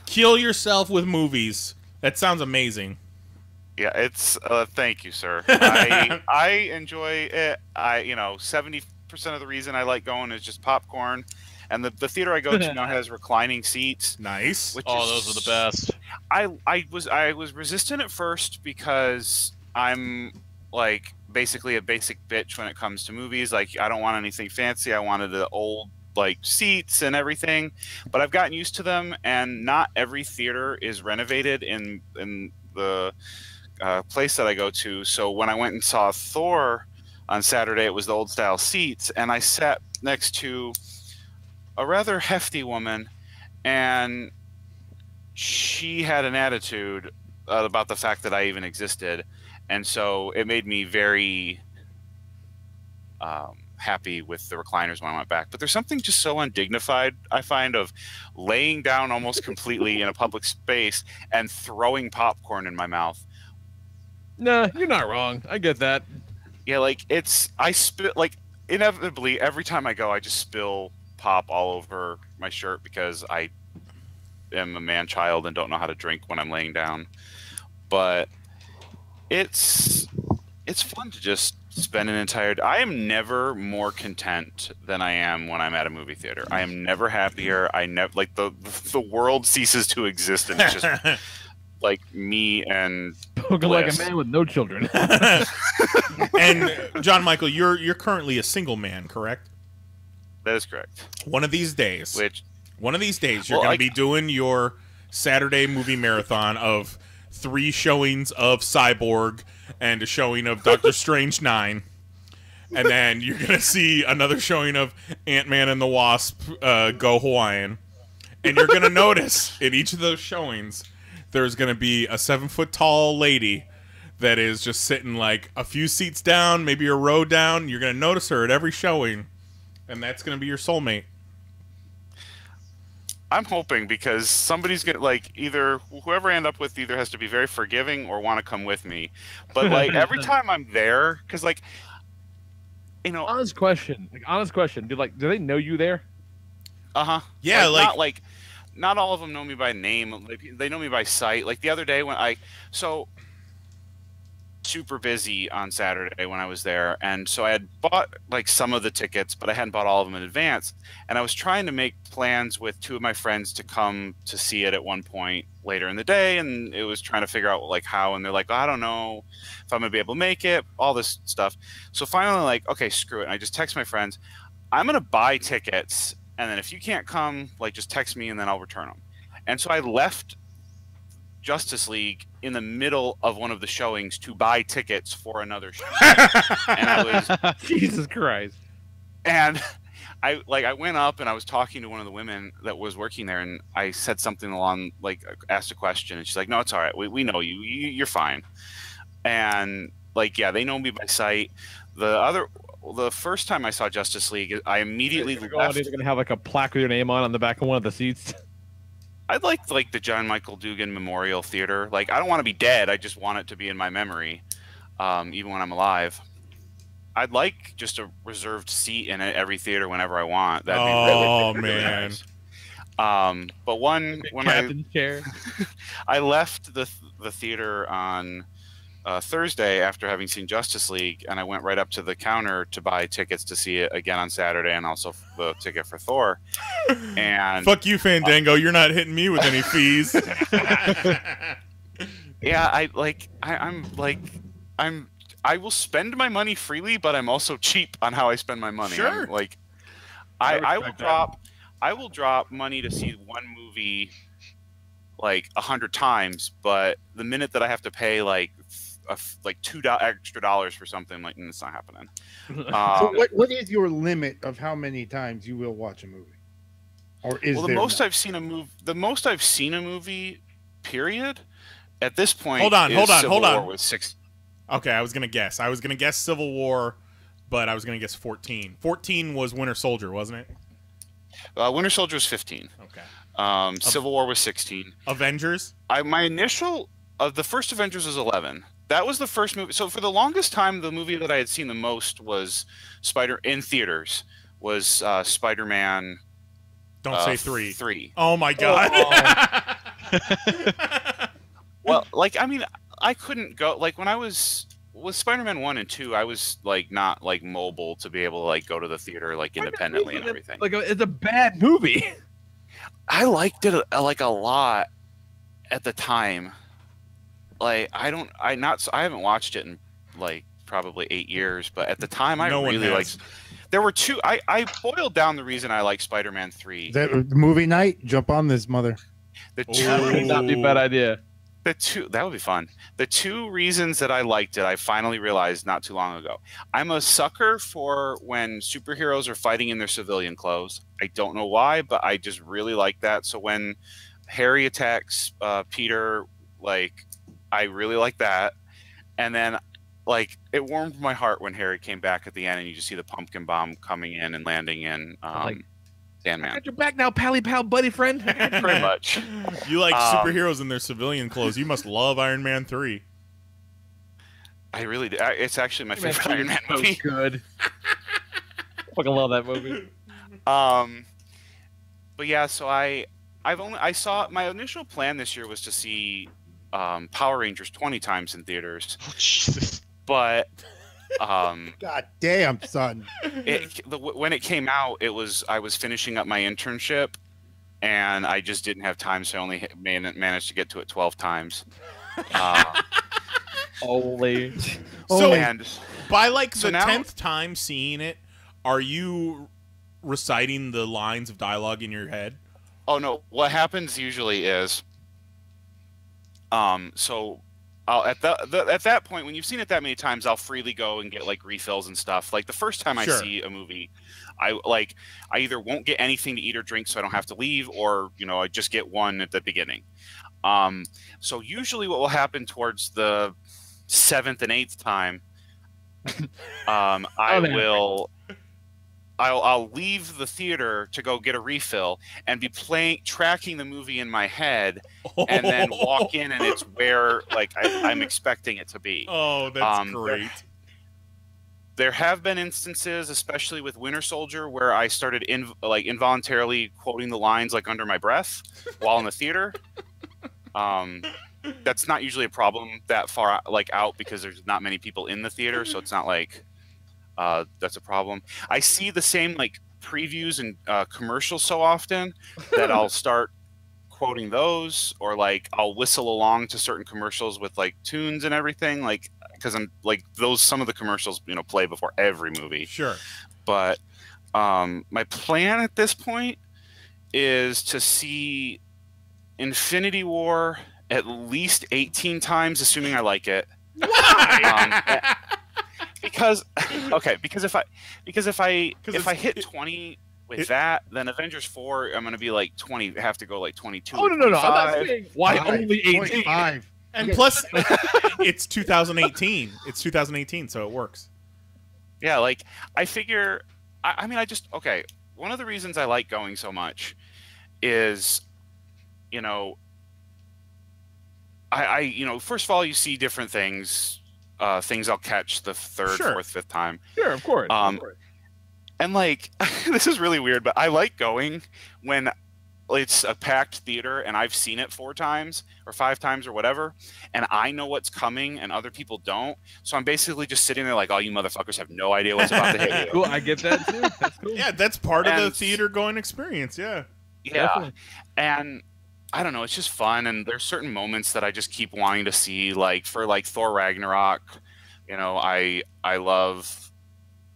kill yourself with movies. That sounds amazing. Yeah, it's thank you, sir. I enjoy it. 70% of the reason I like going is just popcorn, And the theater I go to now has reclining seats. Nice. Which those are the best. I was resistant at first because I'm like basically a basic bitch when it comes to movies. Like I don't want anything fancy. I wanted the old like seats and everything, but I've gotten used to them. And not every theater is renovated in the place that I go to. So when I went and saw Thor on Saturday, it was the old style seats, and I sat next to a rather hefty woman, and she had an attitude about the fact that I even existed, and so it made me very happy with the recliners when I went back. But there's something just so undignified, I find, of laying down almost completely in a public space and throwing popcorn in my mouth. Nah, you're not wrong. I get that. Yeah, like I spit like inevitably every time I go, I just spill pop all over my shirt because I am a man-child and don't know how to drink when I'm laying down. But it's fun to just spend an entire. I am never more content than I am when I'm at a movie theater. I am never happier. I never like the world ceases to exist and it's just like me and spoken like a man with no children. And John-Michael, you're currently a single man, correct? That is correct. One of these days, you're Well, going to be doing your Saturday movie marathon of 3 showings of Cyborg and a showing of Doctor Strange 9. And then you're going to see another showing of Ant-Man and the Wasp Go Hawaiian. And you're going to notice in each of those showings, there's going to be a 7-foot-tall lady that is just sitting like a few seats down, maybe a row down. You're going to notice her at every showing, and that's going to be your soulmate. I'm hoping, because somebody's gonna like either whoever I end up with either has to be very forgiving or want to come with me. But like every time I'm there, because like honest question, do they know you there? Yeah, not all of them know me by name. Like, they know me by sight. Like the other day when super busy on Saturday when I was there, and so I had bought like some of the tickets, but I hadn't bought all of them in advance, and I was trying to make plans with 2 of my friends to come to see it at one point later in the day, and it was trying to figure out like how, and they're like, I don't know if I'm gonna be able to make it, all this stuff. So finally, like, okay, screw it, and I just text my friends, I'm gonna buy tickets, and then if you can't come, like, just text me and then I'll return them. And so I left Justice League in the middle of one of the showings to buy tickets for another show. And I was Jesus Christ. And I went up and I was talking to one of the women that was working there, and I said something along, like, asked a question, and she's like, no, it's all right. We know you. You're fine. And like, yeah, they know me by sight. The first time I saw Justice League, I immediately left. They're gonna have like a plaque with your name on the back of one of the seats. I'd like the John-Michael Duggan Memorial Theater. Like, I don't want to be dead. I just want it to be in my memory, even when I'm alive. I'd like just a reserved seat in every theater whenever I want. That'd be really nice. But when I left the theater on Thursday after having seen Justice League, and I went right up to the counter to buy tickets to see it again on Saturday, and also the ticket for Thor. And fuck you, Fandango! You're not hitting me with any fees. Yeah, I will spend my money freely, but I'm also cheap on how I spend my money. Sure. I will drop money to see one movie like 100 times, but the minute that I have to pay like $2 extra for something, like, it's not happening. So what is your limit of how many times you will watch a movie? Or is the most I've seen a movie, period, at this point. Hold on. War with 6. Okay, I was gonna guess. Civil War, but I was gonna guess 14. 14 was Winter Soldier, wasn't it? Winter Soldier was 15. Okay. Civil War was 16. Avengers? The first Avengers was 11. That was the first movie. So for the longest time, the movie that I had seen the most was in theaters was Spider-Man. Don't say 3. 3. Oh my god. Well, like, I mean, I couldn't go. Like, when I was with Spider-Man 1 and 2, I was like not like mobile to be able to like go to the theater like independently and everything. Like it's a bad movie. I liked it like a lot at the time. Like I haven't watched it in like probably 8 years, but at the time I really liked. There were two. I boiled down the reason I like Spider-Man 3. Is that movie night? Jump on this mother. The two That would not be a bad idea. That would be fun. The two reasons that I liked it, I finally realized not too long ago. I'm a sucker for when superheroes are fighting in their civilian clothes. I don't know why, but I just really like that. So when Harry attacks Peter, like I really like that. And then like it warmed my heart when Harry came back at the end and you just see the pumpkin bomb coming in and landing in Sandman. I got your back now, pally pal, buddy friend. Pretty much. You like superheroes in their civilian clothes. You must love Iron Man 3. I really do. It's actually my favorite Iron Man movie. Good. Fucking love that movie. But yeah, so I saw my initial plan this year was to see Power Rangers 20 times in theaters. Oh, Jesus. But God damn, son. When it came out, I was finishing up my internship, and I just didn't have time, so I only managed to get to it 12 times. Holy. So by like the now, 10th time seeing it, are you reciting the lines of dialogue in your head? Oh no! What happens usually is, so I'll, at that point, when you've seen it that many times, I'll freely go and get like refills and stuff. Like the first time I see a movie, I either won't get anything to eat or drink, so I don't have to leave, or I just get one at the beginning. So usually, what will happen towards the 7th and 8th time, I'll leave the theater to go get a refill and be tracking the movie in my head, and then walk in, and it's where I'm expecting it to be. Oh, that's great. There have been instances, especially with Winter Soldier, where I started involuntarily quoting the lines like under my breath while in the theater. That's not usually a problem that far out because there's not many people in the theater, so it's not like that's a problem. I see the same previews and commercials so often that I'll start quoting those, or I'll whistle along to certain commercials with tunes and everything, because I'm some of the commercials play before every movie. Sure. But my plan at this point is to see Infinity War at least 18 times, assuming I like it. Because if I hit 20 with that, then Avengers 4 I'm gonna be 20, have to go 22. Oh no! I'm not saying why only 18. 25. And plus, it's 2018. It's 2018, so it works. Yeah, I figure. One of the reasons I like going so much is, first of all, you see different things. Things I'll catch the third, fourth, fifth time. Sure, of course. And this is really weird, but I like going when it's a packed theater and I've seen it 4 times or 5 times or whatever, and I know what's coming and other people don't. So I'm basically just sitting there all you motherfuckers have no idea what's about to hit you. Cool, I get that too. That's cool. Yeah, that's part of the theater going experience. Yeah. Yeah. Definitely. And I don't know, it's just fun, and there's certain moments that I just keep wanting to see, for Thor Ragnarok. I love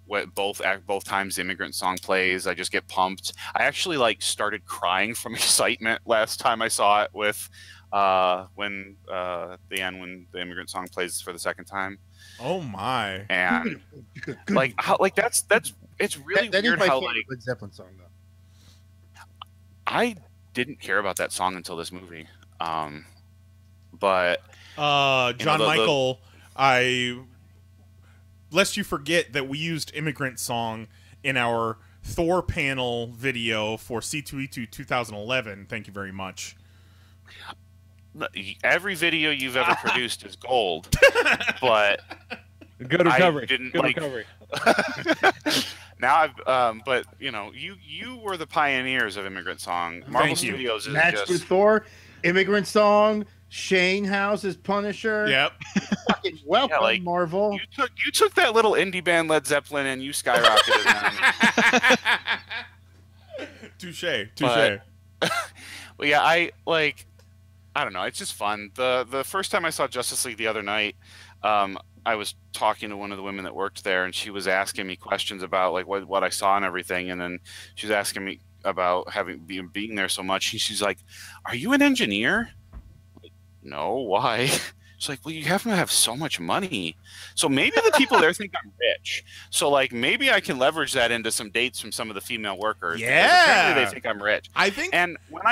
what both times the Immigrant Song plays. I just get pumped. I actually started crying from excitement last time I saw it with when the Immigrant Song plays for the second time. Oh my! And that's it's really that weird is my how favorite Led Zeppelin song though. I didn't hear about that song until this movie. But John-Michael, lest you forget that we used Immigrant Song in our Thor panel video for C2E2 2011. Thank you very much. Every video you've ever produced is gold, but good recovery. I didn't good recovery. Now but you were the pioneers of Immigrant Song. Marvel Studios is Matched just with Thor, Immigrant Song, Shane House as Punisher. Yep. Fucking welcome, Yeah, like, Marvel. You took that little indie band Led Zeppelin and you skyrocketed them. Touche. Well, yeah, I don't know. It's just fun. The first time I saw Justice League the other night, I was talking to one of the women that worked there, and she was asking me questions about like what I saw and everything, and then she was asking me about being there so much. And she's like, "Are you an engineer?" Like, no, why? She's like, "Well, you have to have so much money, so maybe the people there think I'm rich. So like maybe I can leverage that into some dates from some of the female workers. Yeah, because apparently they think I'm rich. I think, and when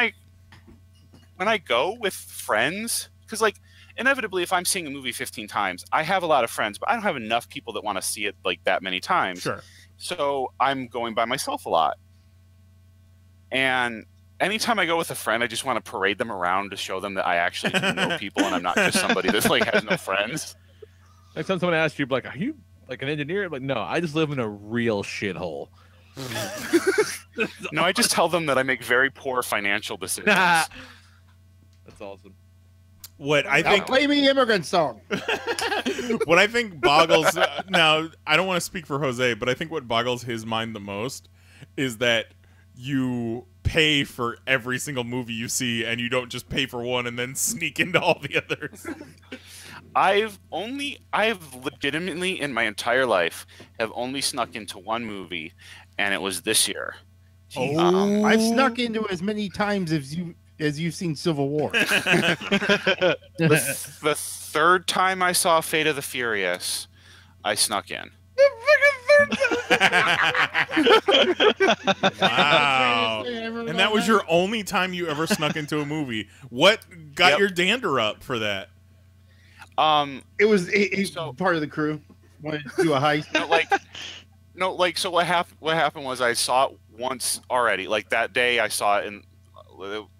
I go with friends, because like inevitably if I'm seeing a movie 15 times, I have a lot of friends, but I don't have enough people that want to see it like that many times. Sure. So I'm going by myself a lot. And anytime I go with a friend, I just want to parade them around to show them that I actually do know people and I'm not just somebody that like has no friends. Next time someone asks you, like, are you like an engineer? Like, no, I just live in a real shithole. No, I just tell them that I make very poor financial decisions. That's awesome. What I Now think, play me immigrant song. what I think boggles. Now, I don't want to speak for Jose, but I think what boggles his mind the most is that you pay for every single movie you see, and you don't just pay for one and then sneak into all the others. I've legitimately in my entire life have only snuck into one movie, and it was this year. I've snuck into as many times as you've seen Civil War. The third time I saw Fate of the Furious, I snuck in. Wow. And that was your only time you ever snuck into a movie. What got your dander up for that? It was part of the crew wanted to do a heist. So what happened was I saw it once already. Like that day I saw it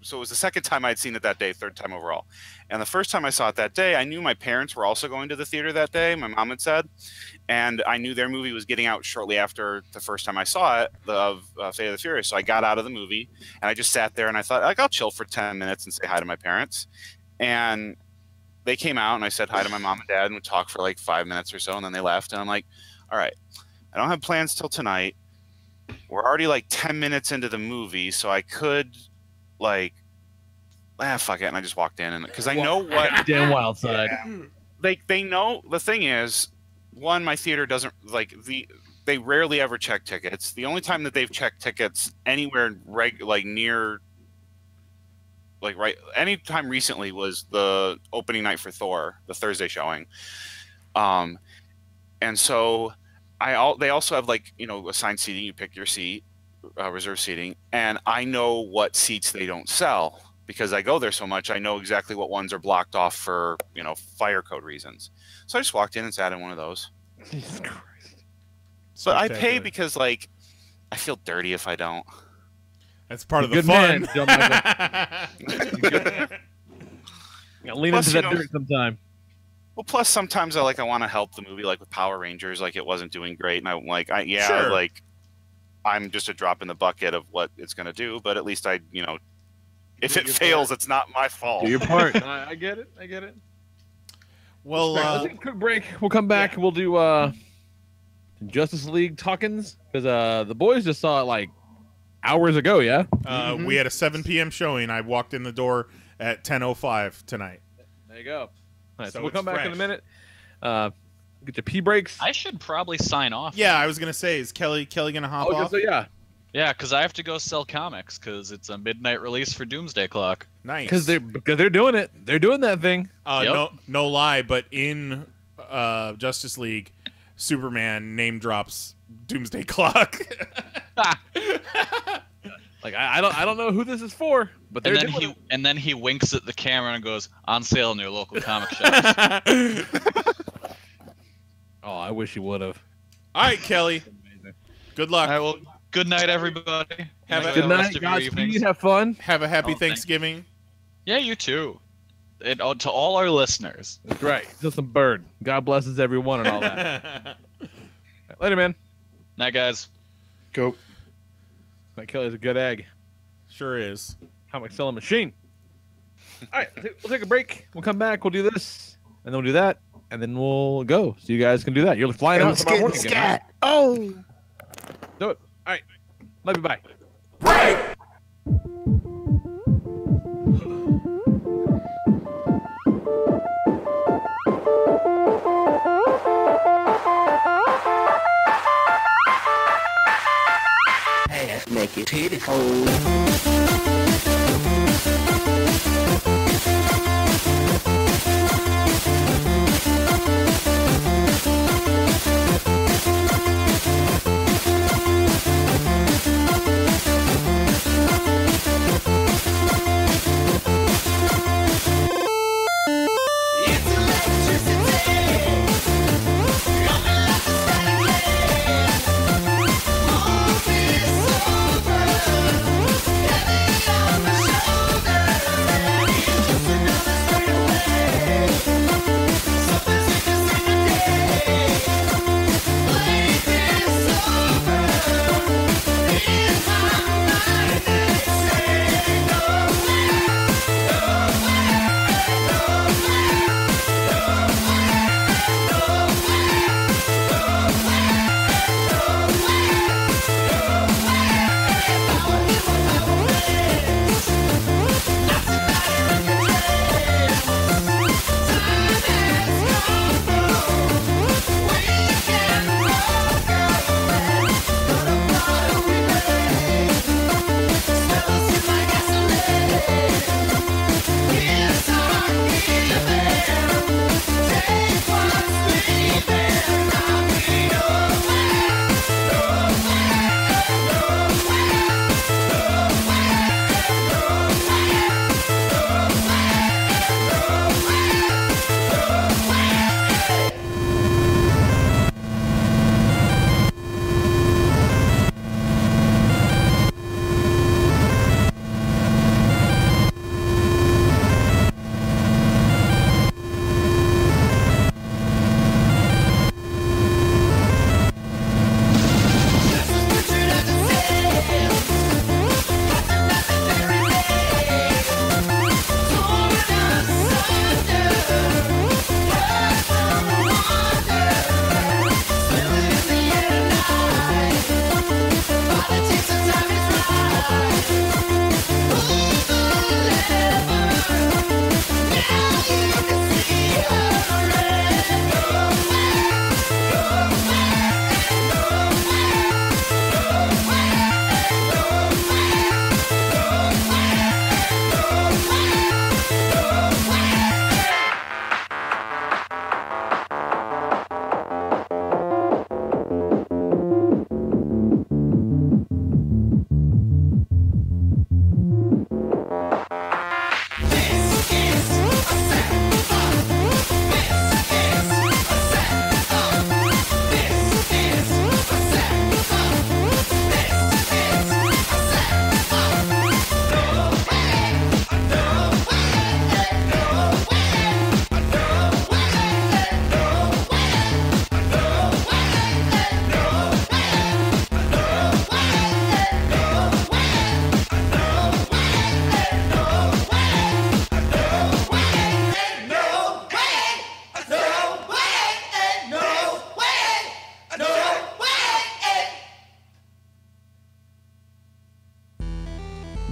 so it was the second time I'd seen it that day, third time overall. And the first time I saw it that day, I knew my parents were also going to the theater that day, my mom had said. And I knew their movie was getting out shortly after the first time I saw it, of Fate of the Furious. So I got out of the movie, and I just sat there, and I thought, like, I'll chill for 10 minutes and say hi to my parents. And they came out, and I said hi to my mom and dad, and we talked for like 5 minutes or so, and then they left. And I'm like, all right, I don't have plans till tonight. We're already like 10 minutes into the movie, so I could... like, fuck it, and I just walked in, and because I know what Dan Wild side. They know. The thing is, one, my theater doesn't like they rarely ever check tickets. The only time that they've checked tickets anywhere near any time recently was the opening night for Thor, the Thursday showing. And so they also have assigned seating. You pick your seat. Reserve seating, and I know what seats they don't sell because I go there so much. I know exactly what ones are blocked off for fire code reasons. So I just walked in and sat in one of those. Jesus Christ! But I pay because I feel dirty if I don't. That's part of the fun. Man, John-Michael. Lean into that dirt sometime. Well, plus sometimes I want to help the movie, like with Power Rangers, like it wasn't doing great, and Sure. I'm just a drop in the bucket of what it's going to do, but at least if it fails, it's not my fault. Do your part. I get it. Well, let's take a quick break. We'll come back. Yeah. We'll do Justice League talkins because the boys just saw it like hours ago. Yeah. We had a 7 p.m. showing. I walked in the door at 10:05 tonight. There you go. All right, so So we'll come it's back in a fresh. minute. Get your pee breaks. I should probably sign off. Yeah, I was gonna say, is Kelly gonna hop off? So yeah. Yeah, because I have to go sell comics because it's a midnight release for Doomsday Clock. Nice. Because they're doing it. They're doing that thing. Yep. No lie, but in Justice League, Superman name drops Doomsday Clock. I don't know who this is for, but they're And then doing it. and then he winks at the camera and goes, "On sale in your local comic shops." Oh, I wish he would have. All right, Kelly. Good luck. All right, well, good night, everybody. Have a Enjoy Good the night, rest of your evenings. Godspeed. Have fun. Have a happy Oh, thank Thanksgiving. Yeah, you too. And to all our listeners. That's right. Still some bird. God blesses everyone and all that. Later, man. Night, guys. Go. That Kelly's a good egg. Sure is. Comic selling machine. All right, we'll take a break. We'll come back. We'll do this, and then we'll do that, and then we'll go. So you guys can do that. You're flying out tomorrow morning again. Right? Oh, Do it. All right. Love you. Bye. make it beautiful.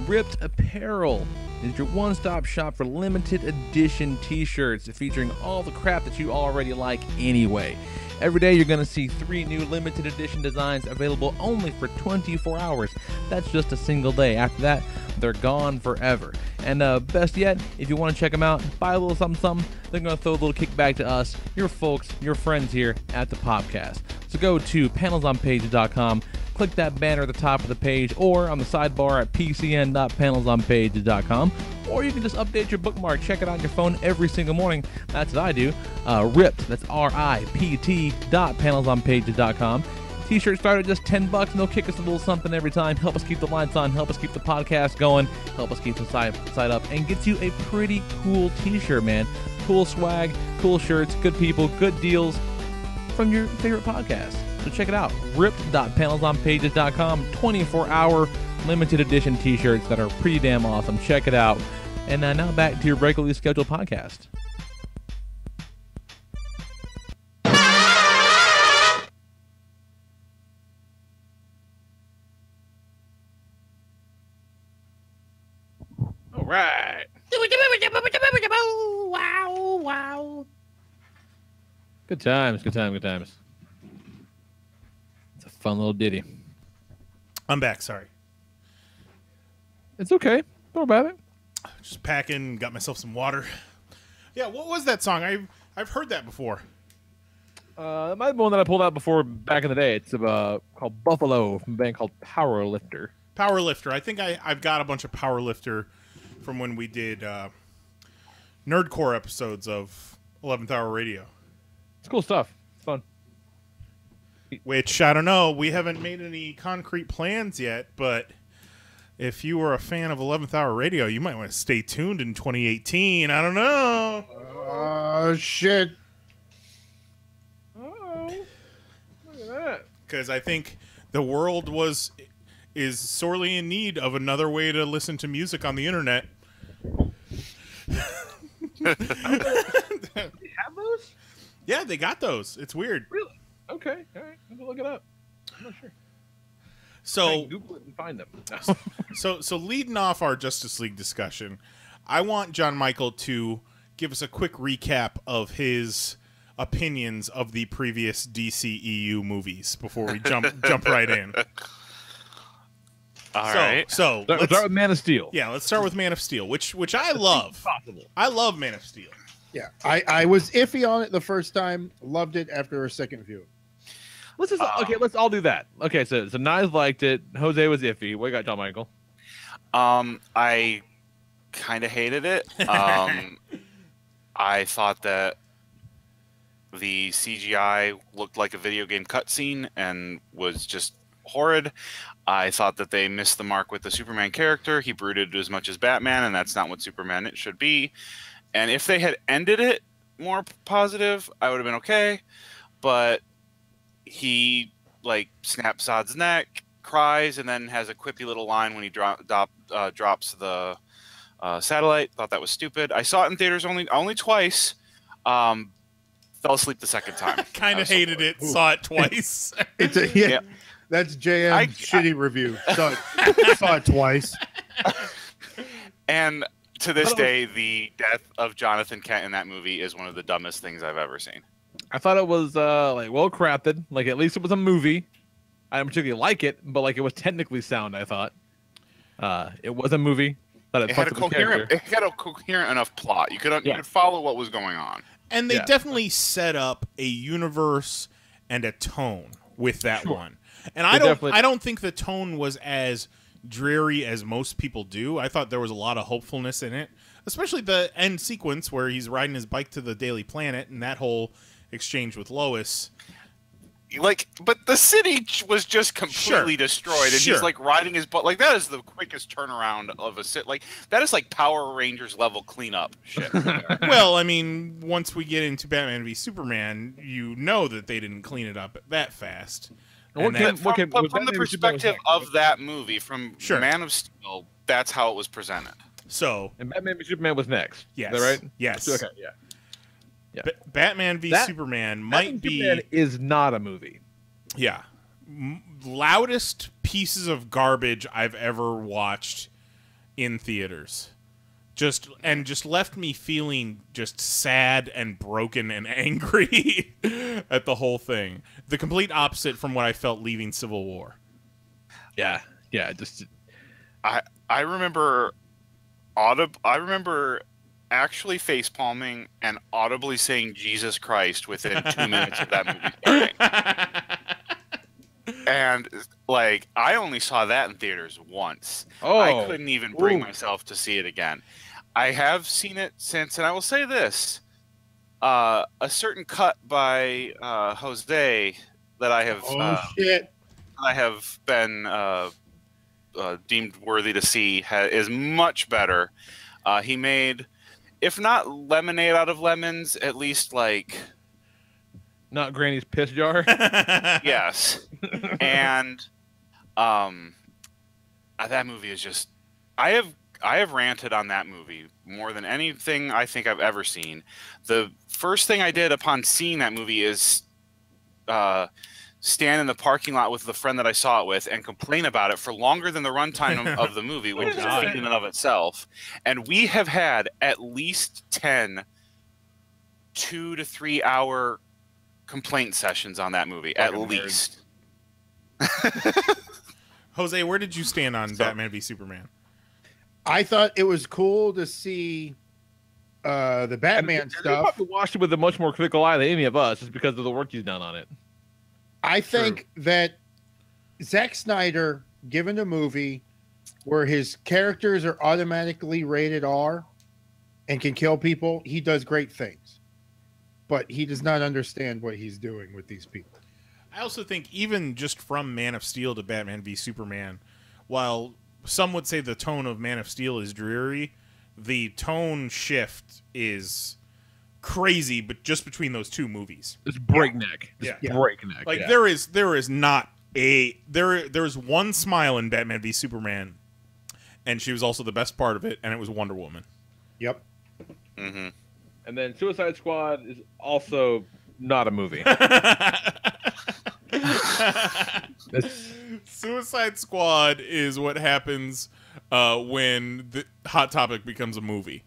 Ripped Apparel is your one-stop shop for limited edition t-shirts featuring all the crap that you already like anyway. Every day you're going to see 3 new limited edition designs available only for 24 hours. That's just a single day. After that, they're gone forever. And best yet, if you want to check them out, buy a little something, they're going to throw a little kickback to us, your folks, your friends here at the Popcast. So go to PanelsOnPages.com, click that banner at the top of the page, or on the sidebar at pcn.panelsonpages.com, or you can just update your bookmark, check it out on your phone every single morning. That's what I do. Ripped, that's RIPT.panelsonpages.com. T-shirts start at just $10 and they'll kick us a little something every time. Help us keep the lights on, help us keep the podcast going, help us keep the site up, and get you a pretty cool t-shirt, man. Cool swag, cool shirts, good people, good deals from your favorite podcast. So check it out. Ripped.panelsonpages.com. 24-hour limited edition t-shirts that are pretty damn awesome. Check it out. And now back to your regularly scheduled podcast. All right. Wow, wow. Good times, good times, good times. It's a fun little ditty. I'm back. Sorry. It's okay. Don't worry about it. Just packing. Got myself some water. Yeah. What was that song? I've heard that before. That might be one that I pulled out before back in the day. It's called Buffalo from a band called Powerlifter. Powerlifter. I think I've got a bunch of Powerlifter from when we did Nerdcore episodes of 11th Hour Radio. It's cool stuff. It's fun. Which, I don't know, we haven't made any concrete plans yet, but if you were a fan of 11th Hour Radio, you might want to stay tuned in 2018. I don't know. Oh, shit. Oh, look at that. Because I think the world is sorely in need of another way to listen to music on the internet. You have those? Yeah, they got those. It's weird. Really? Okay. All right. I'm gonna look it up. I'm not sure. So Google it and find them. so leading off our Justice League discussion, I want John-Michael to give us a quick recap of his opinions of the previous DCEU movies before we jump right in. All right. So let's start with Man of Steel. Yeah, let's start with Man of Steel, which I love. Possible. I love Man of Steel. Yeah, I was iffy on it the first time. Loved it after a second view. Let's just let's all do that. Okay, so Nyes liked it. Jose was iffy. What you got, John Michael? I kind of hated it. I thought that the CGI looked like a video game cutscene and was just horrid. I thought that they missed the mark with the Superman character. He brooded as much as Batman, and that's not what Superman it should be. And if they had ended it more positive, I would have been okay. But he snaps Zod's neck, cries, and then has a quippy little line when he drops the satellite. Thought that was stupid. I saw it in theaters only twice. Fell asleep the second time. Kind of hated it. Saw it twice. It's yeah. That's JM's shitty review. Saw it twice. And to this day, the death of Jonathan Kent in that movie is one of the dumbest things I've ever seen. I thought it was well crafted. Like at least it was a movie. I didn't particularly like it, but it was technically sound. I thought it was a movie. It had a coherent enough plot. You could follow what was going on. And they definitely set up a universe and a tone with that one. And I don't think the tone was as dreary as most people do. I thought there was a lot of hopefulness in it, especially the end sequence where he's riding his bike to the Daily Planet and that whole exchange with Lois. But the city was just completely destroyed, and he's riding his bike. That is the quickest turnaround of a city. That is Power Rangers level cleanup shit. Well, I mean, once we get into Batman v Superman, you know that they didn't clean it up that fast. From the perspective of that movie, from Man of Steel, that's how it was presented. And Batman v Superman was next. Yes. Is that right? Yes. Okay. Yeah. Batman v Superman might be. Superman is not a movie. Yeah. Loudest pieces of garbage I've ever watched in theaters. Just left me feeling just sad and broken and angry at the whole thing. The complete opposite from what I felt leaving Civil War. Yeah. I remember actually facepalming and audibly saying Jesus Christ within 2 minutes of that movie starting. And I only saw that in theaters once. I couldn't even bring myself to see it again. I have seen it since, and I will say this: a certain cut by Jose that I have I have been deemed worthy to see is much better. He made, if not lemonade out of lemons, at least not Granny's piss jar. Yes. And that movie is just, I I have ranted on that movie more than anything I think I've ever seen. The first thing I did upon seeing that movie is stand in the parking lot with the friend that I saw it with and complain about it for longer than the runtime of the movie, which is a feat in and of itself. And we have had at least 10 2 to 3 hour complaint sessions on that movie, at least. Jose, where did you stand on Batman v Superman? I thought it was cool to see the Batman stuff. You probably watched it with a much more critical eye than any of us, just because of the work he's done on it. I think that Zack Snyder, given a movie where his characters are automatically rated R and can kill people, he does great things. But he does not understand what he's doing with these people. I also think even just from Man of Steel to Batman v Superman, while some would say the tone of Man of Steel is dreary, the tone shift is crazy, but just between those two movies. It's breakneck. Yeah. Breakneck. Like there is not there's one smile in Batman v Superman, and she was also the best part of it, and it was Wonder Woman. Yep. Mm-hmm. And then Suicide Squad is also not a movie. Suicide Squad is what happens when the Hot Topic becomes a movie.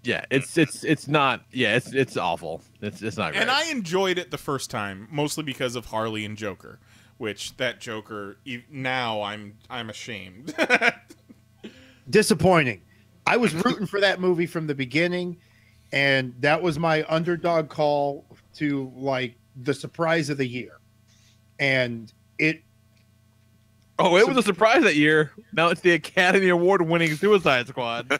Yeah, it's not. Yeah, it's awful. It's not great. And I enjoyed it the first time, mostly because of Harley and Joker, which that Joker now I'm ashamed. Disappointing. I was rooting for that movie from the beginning, and that was my underdog call to like the surprise of the year. And it was a surprise that year. Now it's the Academy Award winning Suicide Squad.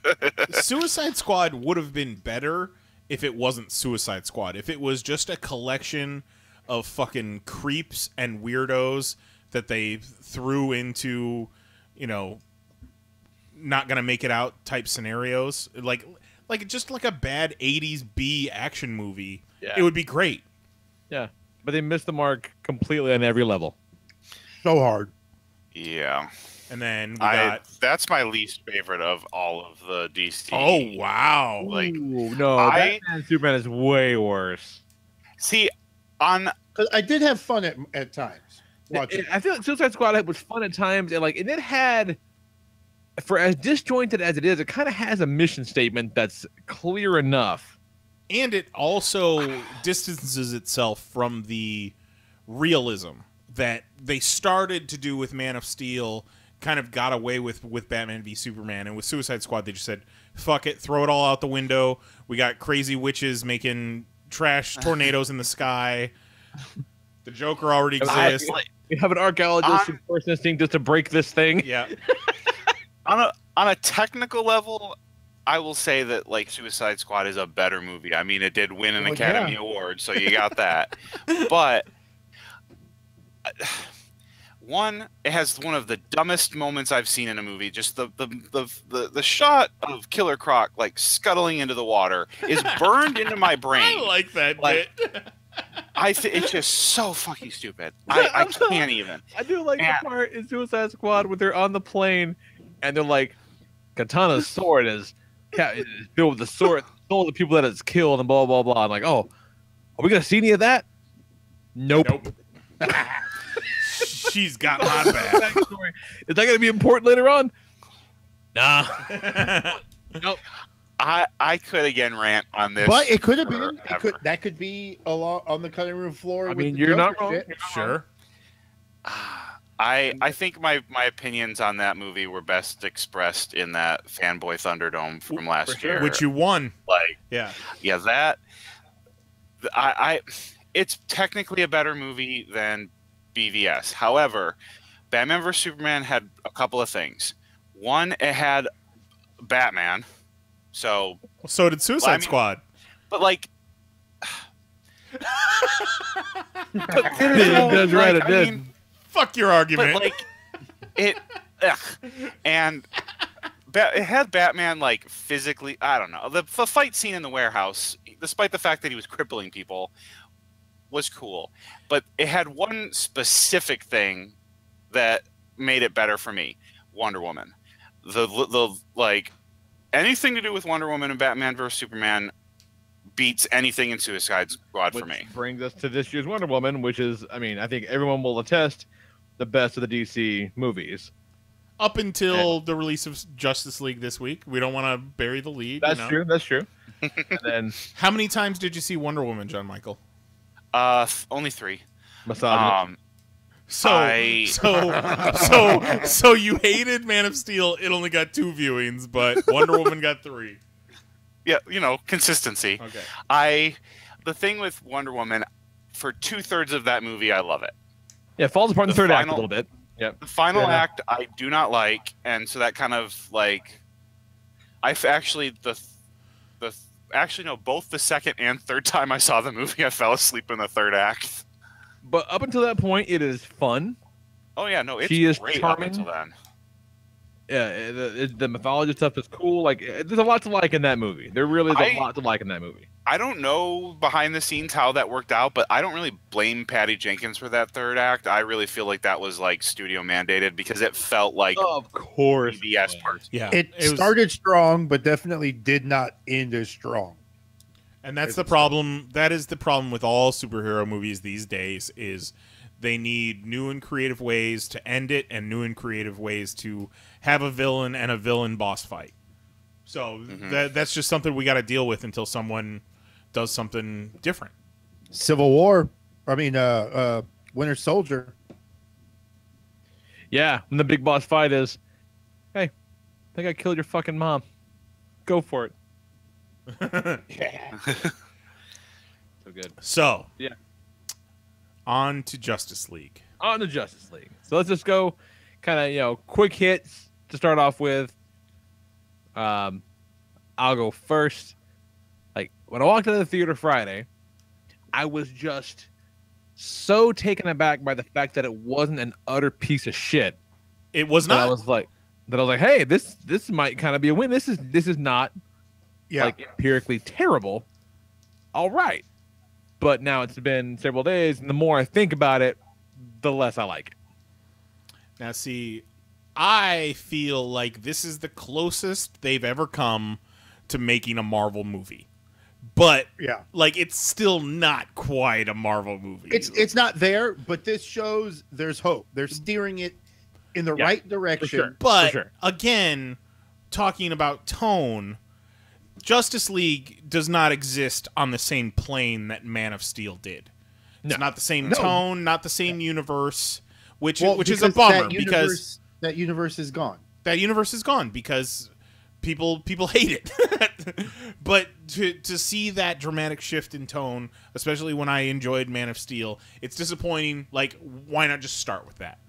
Suicide Squad would have been better if it wasn't Suicide Squad. If it was just a collection of fucking creeps and weirdos that they threw into, not gonna make it out type scenarios, like just like a bad 80s B action movie, it would be great. Yeah, but they missed the mark completely on every level. So hard. Yeah. And then that's my least favorite of all of the DC. Oh wow! Like Batman Superman is way worse. See, because I did have fun at times. I feel like Suicide Squad was fun at times, and it had, for as disjointed as it is, it kind of has a mission statement that's clear enough. And it also distances itself from the realism that they started to do with Man of Steel, kind of got away with Batman v Superman, and with Suicide Squad they just said, fuck it, throw it all out the window. We got crazy witches making trash tornadoes in the sky. The Joker already exists. We have an archaeologist with first instinct just to break this thing. Yeah. on a technical level, I will say that Suicide Squad is a better movie. I mean, it did win an Academy Award, so you got that. But one, it has one of the dumbest moments I've seen in a movie. Just the shot of Killer Croc scuttling into the water is burned into my brain. I like that bit. It's just so fucking stupid. I can't even. I do like the part in Suicide Squad where they're on the plane and they're like, Katana's sword is filled with the sword, all the people that it's killed, and blah blah blah. I'm like, oh, are we gonna see any of that? Nope. She's got my back. Is that gonna be important later on? Nah. Nope. I could again rant on this, but it could have been. That could be on the cutting room floor. I mean, you're not wrong. Sure. I think my opinions on that movie were best expressed in that Fanboy Thunderdome from last year, which you won. That it's technically a better movie than BVS. However, Batman vs Superman had a couple of things. One, it had Batman. So did Suicide Squad. But that's right, it did. Fuck your argument. But and it had Batman physically. I don't know, the fight scene in the warehouse, despite the fact that he was crippling people, was cool. But it had one specific thing that made it better for me: Wonder Woman. The anything to do with Wonder Woman and Batman vs Superman beats anything in Suicide Squad for me. Brings us to this year's Wonder Woman, which is, I mean, I think everyone will attest, the best of the DC movies. Up until the release of Justice League this week. We don't want to bury the lead. That's true. That's true. And then, how many times did you see Wonder Woman, John-Michael? Only 3. Massage. So you hated Man of Steel. It only got 2 viewings, but Wonder Woman got 3. Yeah, consistency. Okay. The thing with Wonder Woman, for 2/3 of that movie, I love it. Yeah, it falls apart in the third act a little bit. Yep. The final act I do not like, and so that kind of like, I've actually both the second and third time I saw the movie, I fell asleep in the third act. But up until that point, it is fun. Oh yeah, no, it's she is great charming. up until then. Yeah, the mythology stuff is cool. Like, there's a lot to like in that movie. There really is a lot to like in that movie. I don't know behind the scenes how that worked out, but I don't really blame Patty Jenkins for that third act. I really feel like that was like studio mandated because it felt like, of course, BBS parts. Yeah, it started strong, but definitely did not end as strong. And that's the problem. That is the problem with all superhero movies these days. Is they need new and creative ways to end it, and new and creative ways to have a villain and a villain boss fight. So that's just something we got to deal with until someone does something different. Civil War. I mean, Winter Soldier. Yeah, and the big boss fight is, hey, I think I killed your fucking mom. Go for it. Yeah. So good. So, yeah. On to Justice League. On to Justice League. So let's just go kind of, quick hits to start off with. I'll go first. Like, when I walked into the theater Friday, I was just so taken aback by the fact that it wasn't an utter piece of shit. It was not. I was like, hey, this might kind of be a win. This is not like empirically terrible. All right. But now it's been several days, and the more I think about it, the less I like it. Now, see, I feel like this is the closest they've ever come to making a Marvel movie. But, like, it's still not quite a Marvel movie. It's not there, but this shows there's hope. They're steering it in the right direction. Sure. But, again, talking about tone, Justice League does not exist on the same plane that Man of Steel did. It's not the same tone, not the same universe, which is a bummer because that universe is gone. That universe is gone because people hate it. But to see that dramatic shift in tone, especially when I enjoyed Man of Steel, it's disappointing. Like, why not just start with that?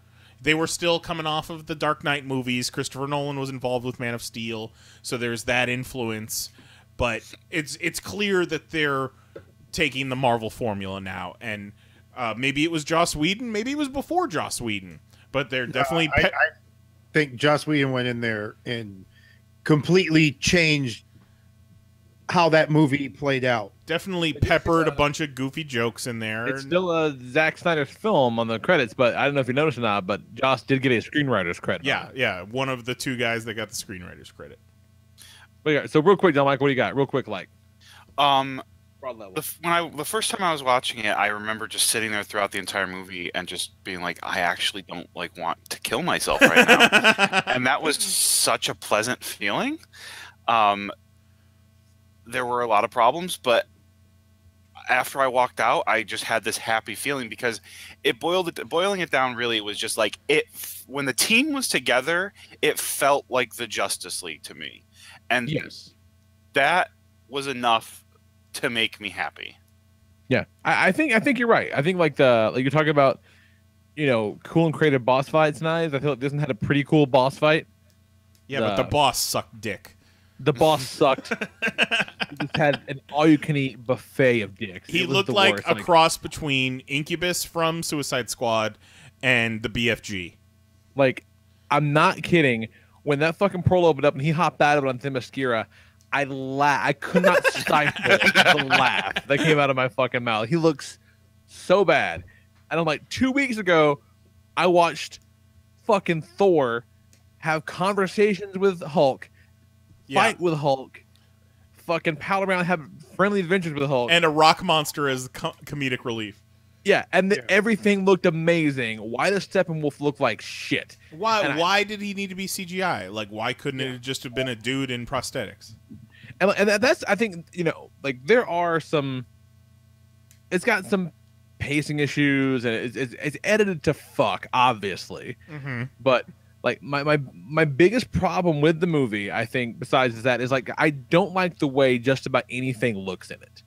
They were still coming off of the Dark Knight movies. Christopher Nolan was involved with Man of Steel, so there's that influence. But it's clear that they're taking the Marvel formula now, and maybe it was Joss Whedon, maybe it was before Joss Whedon, but they're definitely. I think Joss Whedon went in there and completely changed how that movie played out. Definitely peppered a bunch of goofy jokes in there. It's still a Zack Snyder's film on the credits, but I don't know if you noticed or not, but Joss did get a screenwriter's credit. Yeah, one of the 2 guys that got the screenwriter's credit. So real quick, John-Michael, what do you got? Real quick, like. The first time I was watching it, I remember just sitting there throughout the entire movie and just being like, I actually don't want to kill myself right now, and that was such a pleasant feeling. There were a lot of problems, but after I walked out, I just had this happy feeling because boiling it down, really, it was just like when the team was together, it felt like the Justice League to me. And that was enough to make me happy. Yeah, I think you're right. I think like you're talking about, cool and creative boss fights. Nice. I feel like this one had a pretty cool boss fight. Yeah, but the boss sucked dick. The boss sucked. He just had an all-you-can-eat buffet of dicks. He looked like a cross between Incubus from Suicide Squad and the BFG. Like, I'm not kidding. When that fucking portal opened up and he hopped out of it on Themyscira, I could not stifle the laugh that came out of my fucking mouth. He looks so bad. And I'm like, 2 weeks ago, I watched fucking Thor have conversations with Hulk. fight with Hulk, fucking pal around, have friendly adventures with Hulk, and a rock monster as comedic relief. Yeah, and everything looked amazing. Why does Steppenwolf look like shit? Why did he need to be CGI? Like, why couldn't it just have been a dude in prosthetics? And that's, I think, like there are some. It's got some pacing issues, and it's edited to fuck, obviously. Mm-hmm. But like my biggest problem with the movie, I think, besides that, is like I don't like the way just about anything looks in it.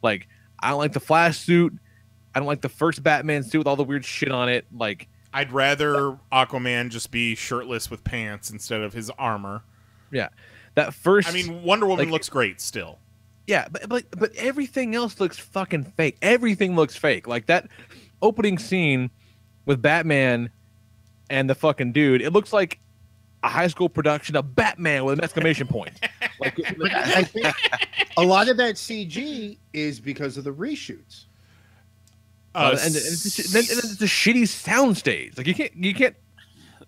Like, I don't like the Flash suit. I don't like the first Batman suit with all the weird shit on it. Like, I'd rather Aquaman just be shirtless with pants instead of his armor. Yeah, that first. I mean, Wonder Woman looks great still. Yeah, but everything else looks fucking fake. Everything looks fake. Like that opening scene with Batman and the fucking dude. It looks like a high school production of Batman with an exclamation point. Like, I think a lot of that CG is because of the reshoots. And it's a shitty soundstage. Like you can't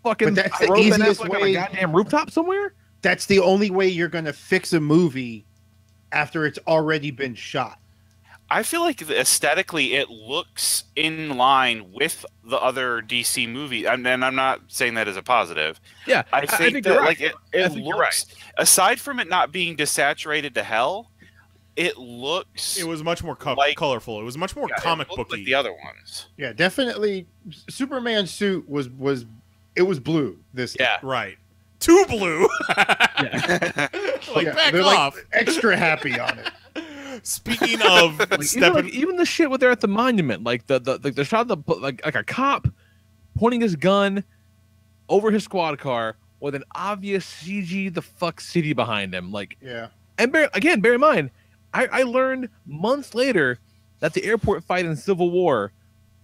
fucking. But that's the throw Ben easiest Affleck on way. a goddamn rooftop somewhere. That's the only way you're going to fix a movie after it's already been shot. I feel like aesthetically it looks in line with the other DC movies, and I'm not saying that as a positive. Yeah, I think that like it looks. Aside from it not being desaturated to hell, it looks. It was much more colorful. It was much more comic booky. Like the other ones. Yeah, definitely. Superman's suit was blue. This time. Right. Too blue. Yeah. Back they're off. like extra happy on it. Speaking of even the shit with there at the monument, like the shot of like a cop pointing his gun over his squad car with an obvious CG the fuck city behind him, like And bear in mind, I learned months later that the airport fight in Civil War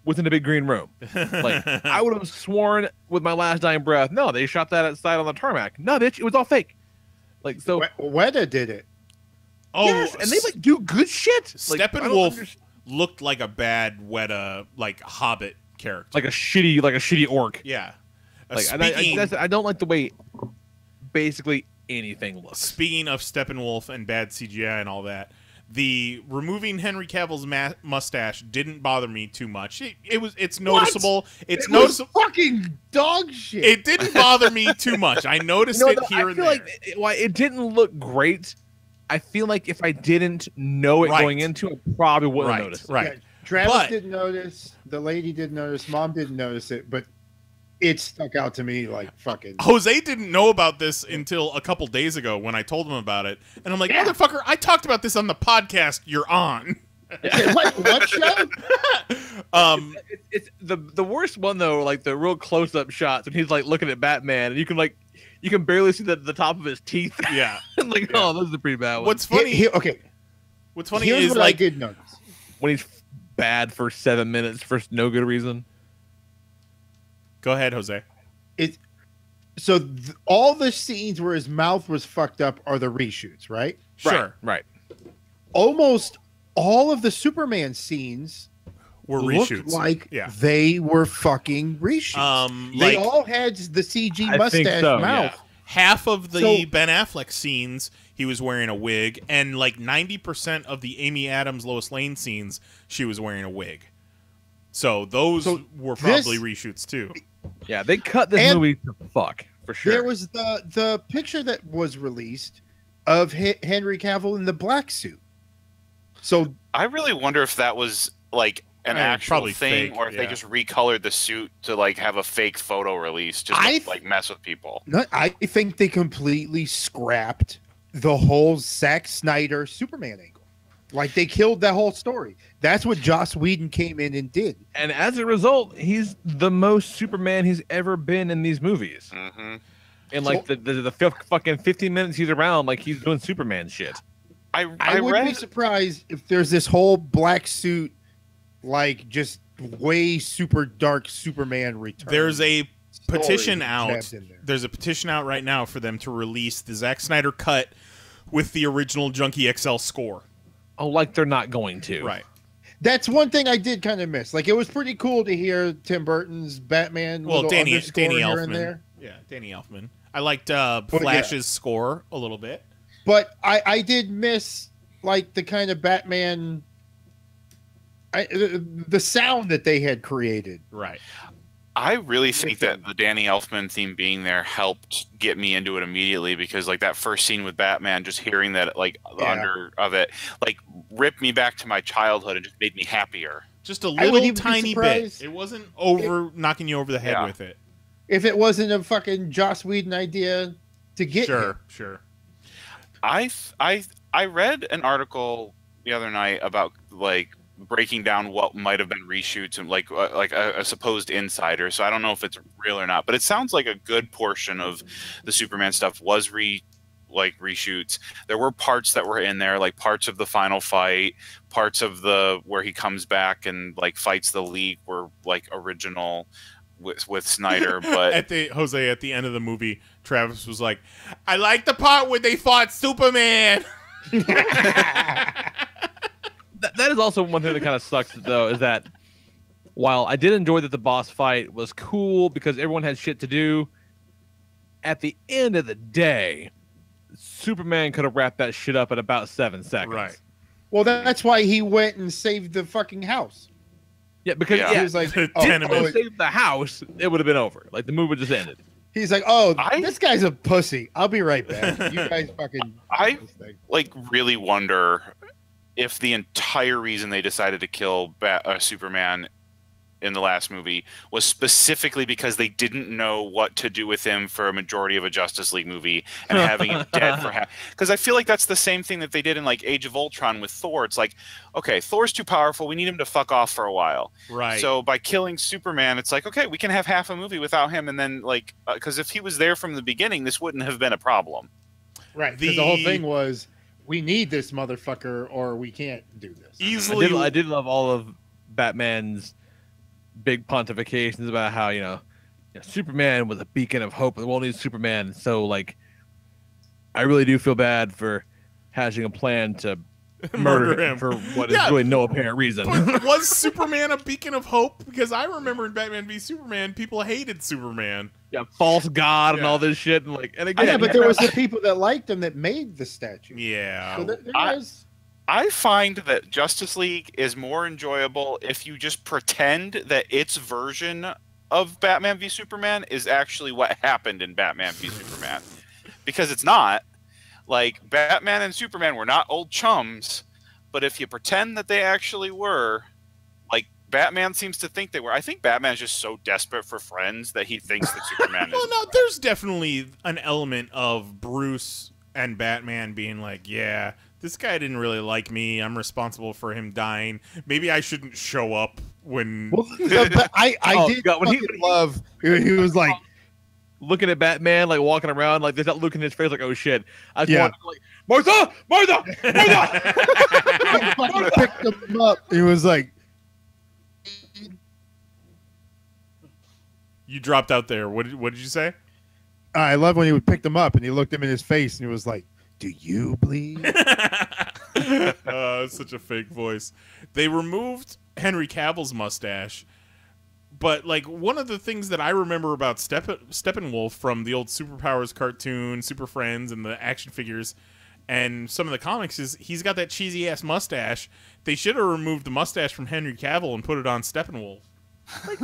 was in a big green room. Like I would have sworn with my last dying breath, no, they shot that outside on the tarmac. No, bitch, it was all fake. Like so, Weta did it. Oh, yes, and they like do good shit. Steppenwolf looked like a bad Weta Hobbit character, like a shitty orc. Yeah, I don't like the way basically anything looks. Speaking of Steppenwolf and bad CGI and all that, the removing Henry Cavill's mustache didn't bother me too much. It's noticeable. It's noticeable. Fucking dog shit. It didn't bother me too much. I noticed it here and there. I feel like it didn't look great. I feel like if I didn't know it going into it, I probably wouldn't have noticed. Right. Yeah, Travis didn't notice. The lady didn't notice. Mom didn't notice it, but it stuck out to me like fucking. Jose didn't know about this until a couple days ago when I told him about it, and I'm like, motherfucker, I talked about this on the podcast you're on. What show? It's the worst one though, like the real close up shots when he's like looking at Batman, and you can barely see the top of his teeth. Yeah, oh, this is a pretty bad one. What's funny? What's funny Here's is what I did notice when he's bad for 7 minutes for no good reason. Go ahead, Jose. All the scenes where his mouth was fucked up are the reshoots, right? Sure. Right. Almost all of the Superman scenes were looked reshoots. like they were fucking reshoots. They all had the CG mustache mouth. Yeah. Half of the Ben Affleck scenes, he was wearing a wig, and like 90% of the Amy Adams Lois Lane scenes, she was wearing a wig. So those were probably reshoots too. Yeah, they cut this movie to fuck for sure. There was the picture that was released of Henry Cavill in the black suit. So I really wonder if that was like an actual thing, fake, or if they just recolored the suit to like have a fake photo release, just to like mess with people. No, I think they completely scrapped the whole Zack Snyder Superman angle. Like they killed that whole story. That's what Joss Whedon came in and did. And as a result, he's the most Superman he's ever been in these movies. Mm-hmm. And like the fucking 15 minutes he's around, like he's doing Superman shit. I wouldn't be surprised if there's this whole black suit, like just way super dark Superman return. There's a petition out. There's a petition out right now for them to release the Zack Snyder cut with the original Junkie XL score. Oh, like they're not going to. Right. That's one thing I did kind of miss. Like it was pretty cool to hear Tim Burton's Batman. Well, Danny here and Elfman. there. Yeah, Danny Elfman. I liked Flash's score a little bit. But I did miss like the kind of Batman, the sound that they had created. Right. I really think that the Danny Elfman theme being there helped get me into it immediately, because like that first scene with Batman, just hearing that like under of it, like ripped me back to my childhood and just made me happier. Just a little tiny bit. It wasn't knocking you over the head with it. If it wasn't a fucking Joss Whedon idea to get him. Sure. I read an article the other night about like breaking down what might have been reshoots and like a supposed insider. So I don't know if it's real or not, but it sounds like a good portion of the Superman stuff was reshoots. There were parts that were in there, like parts of the final fight, parts of the where he comes back and like fights the League were like original with Snyder. But at the end of the movie, Travis was like, "I like the part where they fought Superman." That is also one thing that kind of sucks, though, is that while I did enjoy that the boss fight was cool because everyone had shit to do, at the end of the day, Superman could have wrapped that shit up in about 7 seconds. Right. Well, that's why he went and saved the fucking house. Yeah, because he was like, save the house, it would have been over. Like the movie just ended. He's like, this guy's a pussy. I'll be right back. You guys fucking. I like really wonder if the entire reason they decided to kill Superman in the last movie was specifically because they didn't know what to do with him for a majority of a Justice League movie and having him dead for half. Because I feel like that's the same thing that they did in like Age of Ultron with Thor. It's like, okay, Thor's too powerful. We need him to fuck off for a while. Right. So by killing Superman, it's like, okay, we can have half a movie without him. And then like, because if he was there from the beginning, this wouldn't have been a problem. Right. Because the whole thing was, we need this motherfucker or we can't do this. Easily. I did love all of Batman's big pontifications about how, Superman was a beacon of hope. The world needs Superman. So, like, I really do feel bad for hatching a plan to murder him for what is really no apparent reason. Was Superman a beacon of hope? Because I remember in Batman v Superman, people hated Superman. Yeah, false god and all this shit, and again. Yeah, but there was the people that liked him that made the statue. Yeah. So I find that Justice League is more enjoyable if you just pretend that its version of Batman v Superman is actually what happened in Batman v Superman. Because it's not. Like, Batman and Superman were not old chums, but if you pretend that they actually were, like, Batman seems to think they were. I think Batman's just so desperate for friends that he thinks that Superman is. Well, no, there's definitely an element of Bruce and Batman being like, yeah, this guy didn't really like me. I'm responsible for him dying. Maybe I shouldn't show up when... Well, I did love... He was like... looking at Batman, like walking around, like there's that look in his face, like, oh shit. I just wanted to, like, Martha! He picked him up. He was like, you dropped out there. What did you say? I love when he would pick them up and he looked him in his face and he was like, do you bleed? Such a fake voice. They removed Henry Cavill's mustache. But, like, one of the things that I remember about Steppenwolf from the old Superpowers cartoon, Super Friends, and the action figures, and some of the comics is he's got that cheesy-ass mustache. They should have removed the mustache from Henry Cavill and put it on Steppenwolf. Like,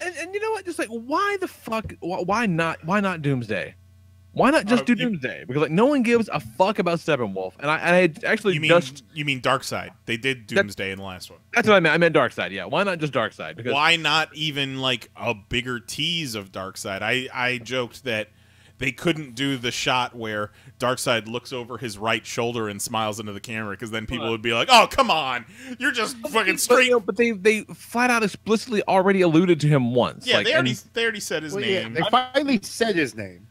and you know what? Just, like, why the fuck? Why not Doomsday? Why not just do Doomsday? Because, like, no one gives a fuck about Steppenwolf. And I actually you mean Darkseid? They did Doomsday in the last one. That's what I meant. I meant Darkseid. Yeah. Why not just Darkseid? Because why not even like a bigger tease of Darkseid? I joked that they couldn't do the shot where Darkseid looks over his right shoulder and smiles into the camera, because then people would be like, "Oh, come on, you're just fucking straight." But they flat out explicitly already alluded to him once. Yeah, like, they already said his name. Yeah, they finally said his name.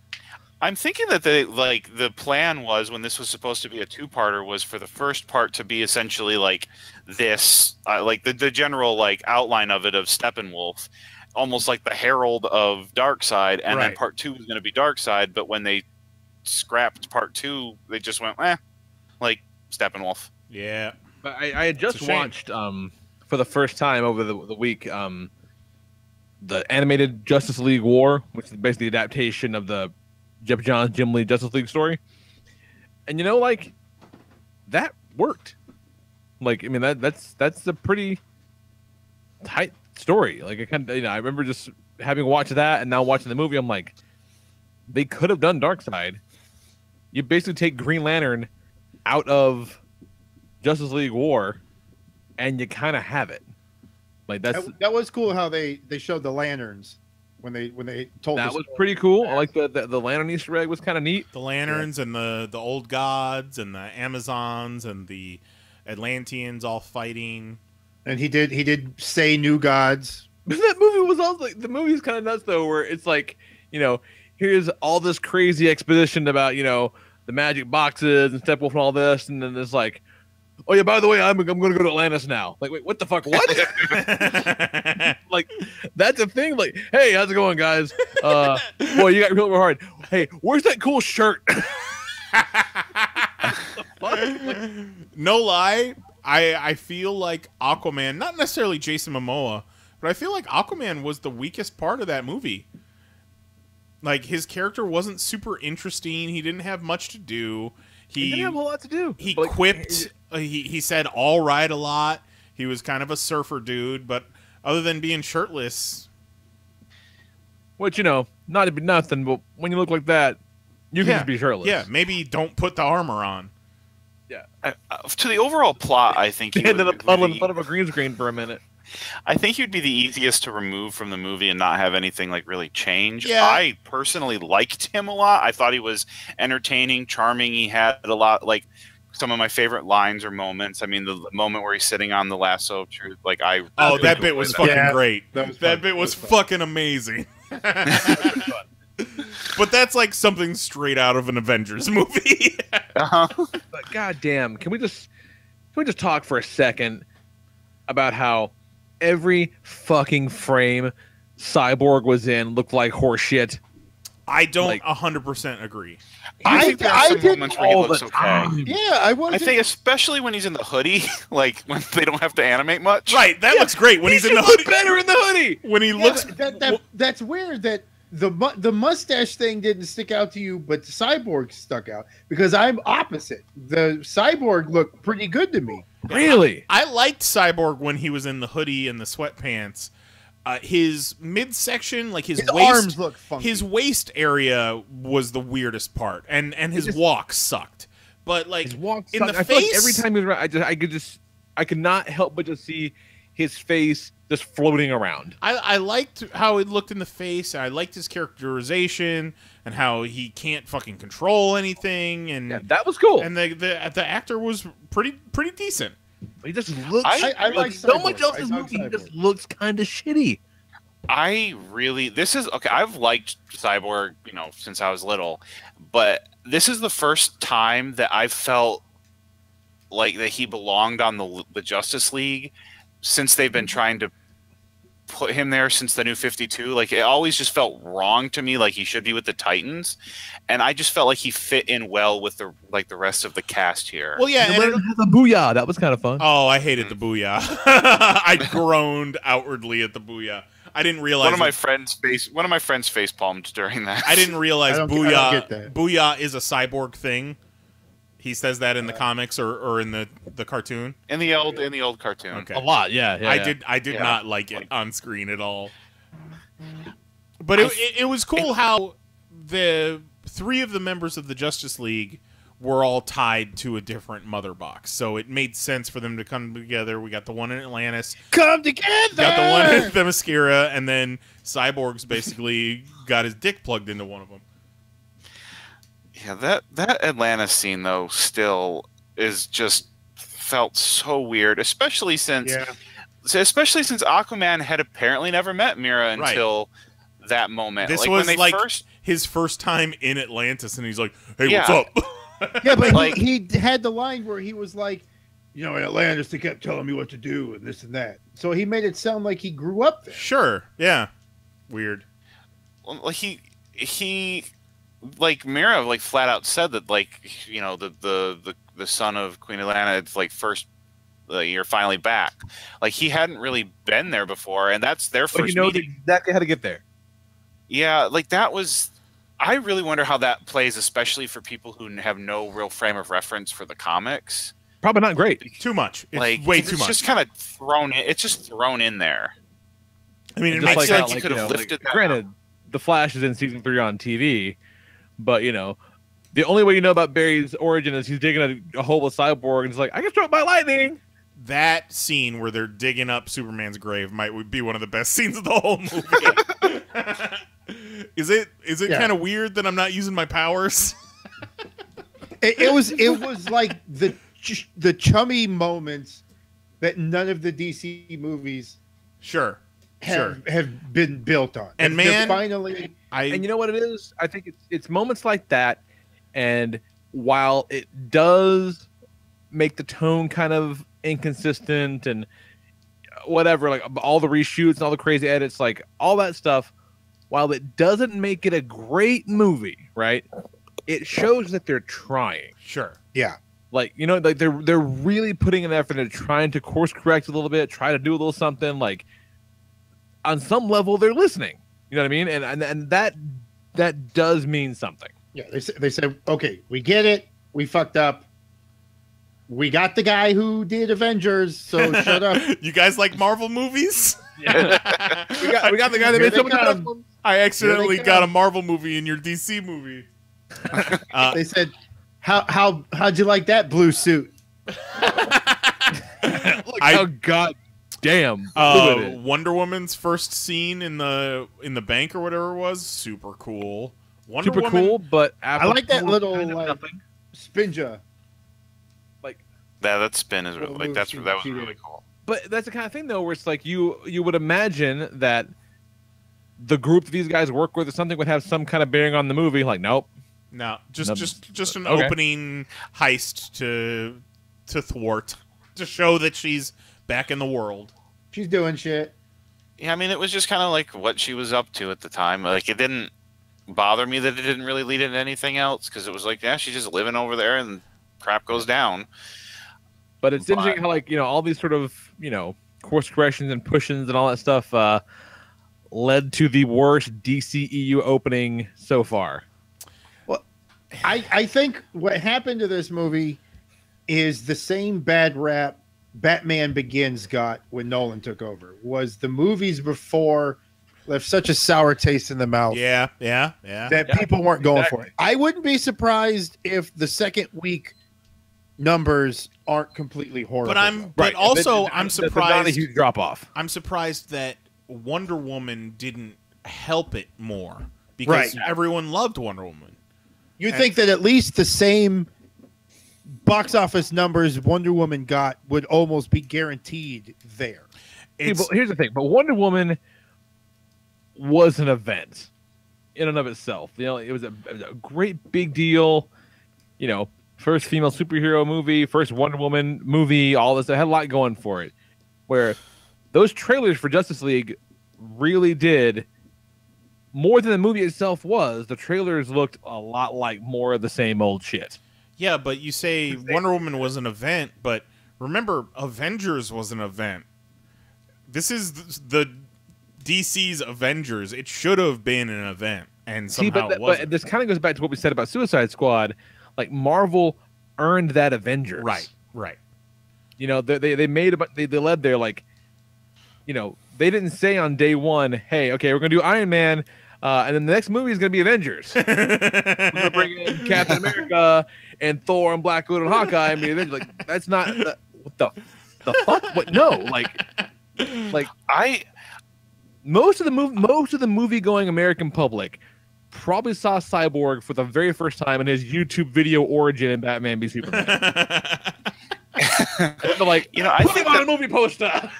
I'm thinking that the plan was, when this was supposed to be a two-parter, was for the first part to be essentially like this, like the general like outline of it of Steppenwolf, almost like the herald of Darkseid, and then part 2 was going to be Darkseid. But when they scrapped part 2, they just went like Steppenwolf. Yeah, but I had just watched for the first time over the week the animated Justice League War, which is basically the adaptation of the Jeff Johns, Jim Lee Justice League story. And like that worked. Like, I mean, that's a pretty tight story. Like, I remember just having watched that and now watching the movie, I'm like, they could have done Darkseid. You basically take Green Lantern out of Justice League War, and you kind of have it. Like that was cool how they showed the lanterns when they told that was pretty cool. I like the lantern Easter egg was kind of neat. The lanterns and the old gods and the Amazons and the Atlanteans all fighting. And he did say new gods. That movie was also like, the movie's kind of nuts though, where it's like, here's all this crazy exposition about, the magic boxes and Steppenwolf and all this, and then there's like, oh yeah, by the way, I'm going to go to Atlantis now. Like, wait, what the fuck? What? Like, that's a thing. Like, hey, how's it going, guys? Boy, you got real hard. Hey, where's that cool shirt? No lie, I feel like Aquaman, not necessarily Jason Momoa, but I feel like Aquaman was the weakest part of that movie. Like, his character wasn't super interesting. He didn't have much to do. He didn't have a whole lot to do. He quipped. He said all right a lot. He was kind of a surfer dude, but other than being shirtless, which not to be nothing, but when you look like that, you can just be shirtless. Yeah, maybe don't put the armor on. Yeah. To the overall plot, I think he ended up puddling in front of a green screen for a minute. I think he'd be the easiest to remove from the movie and not have anything like really change. Yeah. I personally liked him a lot. I thought he was entertaining, charming. He had a lot, like some of my favorite lines or moments. I mean, the moment where he's sitting on the lasso of truth, like that bit was fucking great. That bit was fucking amazing. But that's like something straight out of an Avengers movie. But goddamn, can we just talk for a second about how every fucking frame Cyborg was in looked like horse shit? I don't 100% agree. I think there are some moments where he looks okay. Yeah, I think especially when he's in the hoodie, like when they don't have to animate much. Right, that looks great when he's in the hoodie. Better in the hoodie. When he looks, that's weird that the mustache thing didn't stick out to you, but the Cyborg stuck out, because I'm opposite. The Cyborg looked pretty good to me. Really? I liked Cyborg when he was in the hoodie and the sweatpants. His midsection, like his waist, arms look funky. His waist area was the weirdest part, and his walk sucked. But like his walk in sucked. the I face, feel like every time he was around, I could not help but just see his face just floating around. I liked how it looked in the face. I liked his characterization and how he can't fucking control anything. And that was cool. And the actor was pretty decent. He just looks. I like so Cyborg. much else in this movie. He just looks kind of shitty. This is okay. I've liked Cyborg, since I was little, but this is the first time that I felt like that he belonged on the Justice League, since they've been trying to put him there since the New 52. Like, it always just felt wrong to me, like he should be with the Titans, and I just felt like he fit in well with the rest of the cast here. Well, yeah, and the booyah, that was kind of fun. Oh, I hated the booyah. I groaned outwardly at the booyah. I didn't realize one of my friends face palmed during that. I didn't realize I don't get that. Booyah is a Cyborg thing. He says that in the comics or in the cartoon. In the old cartoon. Okay. A lot, yeah. I did not like it on screen at all. But it was cool how the three of the members of the Justice League were all tied to a different mother box. So it made sense for them to come together. We got the one in Atlantis. Come together! Got the one in Themyscira, and then Cyborg's basically got his dick plugged into one of them. Yeah, that Atlantis scene, though, still is just felt so weird, especially since Aquaman had apparently never met Mira until that moment. This like, was when they his first time in Atlantis, and he's like, hey, what's up? Yeah, but he had the line where he was like, in Atlantis, they kept telling me what to do and this and that. So he made it sound like he grew up there. Sure, yeah. Weird. Well, he like Mira flat out said that the son of Queen Atlanna, it's like first you're finally back. Like, he hadn't really been there before, and that's their first meeting. Exactly how to get there. Yeah, like that was I really wonder how that plays, especially for people who have no real frame of reference for the comics. Probably not great. Too much. It's Like, way 'cause too it's much. just kind of thrown in. It's just thrown in there. I mean, it Just makes like sense. you could have lifted that granted, The Flash is in season 3 on TV, but you know, the only way you know about Barry's origin is he's digging a hole with Cyborg, and he's like, "I get struck by lightning." That scene where they're digging up Superman's grave might be one of the best scenes of the whole movie. Is it kind of weird that I'm not using my powers? It was like the chummy moments that none of the DC movies have been built on. And They're man, finally, And you know what it is? I think it's moments like that, and while it does make the tone kind of inconsistent and whatever, like all the reshoots and all the crazy edits, like all that stuff, while it doesn't make it a great movie, right? It shows that they're trying. Sure. Yeah. Like, you know, like they're really putting an effort into trying to course correct a little bit, try to do a little something. Like, on some level, they're listening. You know what I mean? And that does mean something. Yeah, they said, okay, we get it. We fucked up. We got the guy who did Avengers, so shut up. You guys like Marvel movies? Yeah. we got the guy that made so many best ones. I accidentally got a Marvel movie in your DC movie. They said, how'd you like that blue suit? How goddamn Wonder Woman's first scene in the bank or whatever it was, super cool. Super cool, but I like that little kind of like nothing. spinja. That spin is really, like that was she really did. cool. But that's the kind of thing, though, where it's like you would imagine that the group that these guys work with or something would have some kind of bearing on the movie. Like, nope. No, just an Okay. opening heist to thwart, to show that she's back in the world. She's doing shit. Yeah, I mean, it was just kind of like what she was up to at the time. Like, it didn't bother me that it didn't really lead into anything else, because it was like, yeah, she's just living over there and crap goes down. But it's interesting how, like, you know, all these sort of, you know, course corrections and push-ins and all that stuff led to the worst DCEU opening so far. Well, I think what happened to this movie is the same bad rap Batman Begins got when Nolan took over. Was the movies before left such a sour taste in the mouth. Yeah. That people weren't going for it. I wouldn't be surprised if the second week numbers aren't completely horrible. But also I'm surprised. Not a huge drop off. I'm surprised that Wonder Woman didn't help it more, because everyone loved Wonder Woman. You'd think that at least the same box office numbers Wonder Woman got would almost be guaranteed there. But here's the thing. But Wonder Woman was an event in and of itself. You know, it was a great big deal. You know, first female superhero movie, first Wonder Woman movie, all this. It had a lot going for it. Where those trailers for Justice League really did more than the movie itself was. The trailers looked a lot like more of the same old shit. Yeah, but you say Wonder Woman was an event, but remember, Avengers was an event. This is the DC's Avengers. It should have been an event, and somehow it wasn't. But this kind of goes back to what we said about Suicide Squad. Like, Marvel earned that Avengers. Right. You know, they led there, like, you know, they didn't say on day one, hey, okay, we're going to do Iron Man, and then the next movie is going to be Avengers. We're going to bring in Captain America and Thor and Black Widow and Hawkeye and be Avengers. Like, that's not, what the fuck? What? No, like most of the movie-going American public probably saw Cyborg for the very first time in his YouTube video origin in Batman v Superman. They're like, you know, I put think him on a movie poster.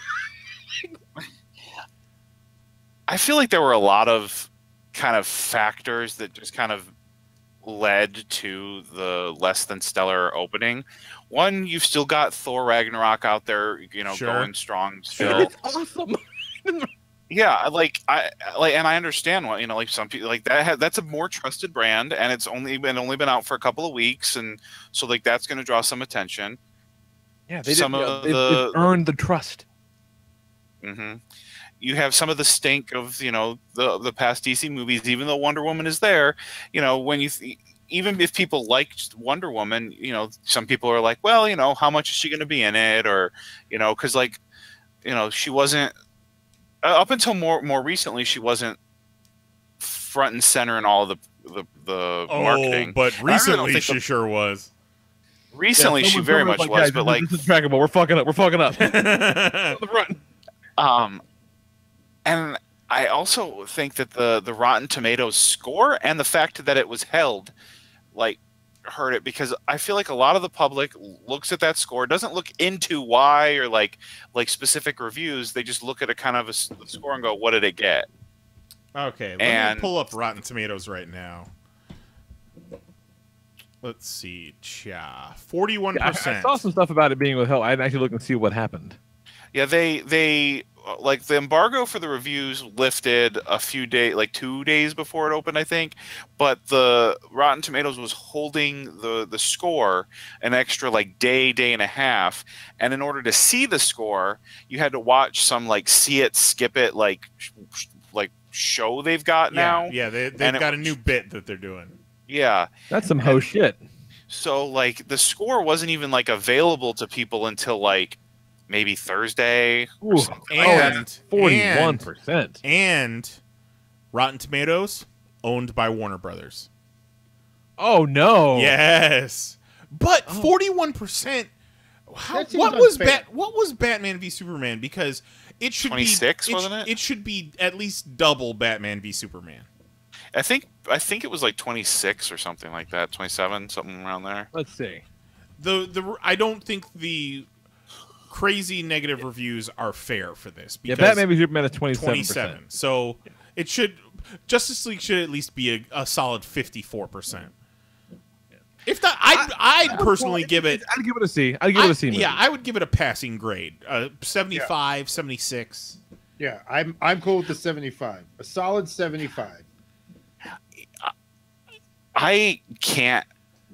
I feel like there were a lot of kind of factors that just kind of led to the less than stellar opening. One, you've still got Thor Ragnarok out there, you know, going strong still. It's awesome. Yeah, and I understand what, you know, like some people like that. That's a more trusted brand, and it's only been out for a couple of weeks, and so like that's going to draw some attention. Yeah, they've earned the trust. Mm-hmm. You have some of the stink of, you know, the past DC movies, even though Wonder Woman is there. You know, when you even if people liked Wonder Woman, you know, some people are like, well, you know, how much is she going to be in it, or, you know, because like, you know, she wasn't up until more recently, she wasn't front and center in all of the marketing. But recently she sure was. Recently, she very much was, but like, this is trackable. We're fucking up. We're fucking up. The front. And I also think that the Rotten Tomatoes score and the fact that it was held, like, hurt it, because I feel like a lot of the public looks at that score, doesn't look into why or like specific reviews. They just look at a kind of a score and go, "What did it get?" Okay, let me pull up Rotten Tomatoes right now. Let's see, 41%. I saw some stuff about it being withheld. I didn't actually look and see what happened. Yeah, they like the embargo for the reviews lifted a few days, like 2 days before it opened, I think. But the Rotten Tomatoes was holding the score an extra like day and a half. And in order to see the score, you had to watch some like see it, skip it, like show they've got now. Yeah, they've got a new bit that they're doing. Yeah, that's some ho shit. So like the score wasn't even like available to people until like maybe Thursday. Ooh, and 41%. And Rotten Tomatoes owned by Warner Brothers. Oh no! Yes, but 41%. What was Batman v Superman? Because it should 26, be wasn't it? It should be at least double Batman v Superman. I think it was like 26 or something like that, 27, something around there. Let's see. I don't think the crazy negative reviews are fair for this. Because Batman v Superman is 27%. So it should Justice League should at least be a solid 54%. If not, I'd personally give it. I'd give it a C. I'd give it a C. Yeah, I would give it a passing grade, 75, 76. Yeah, I'm cool with the 75. A solid 75. I can't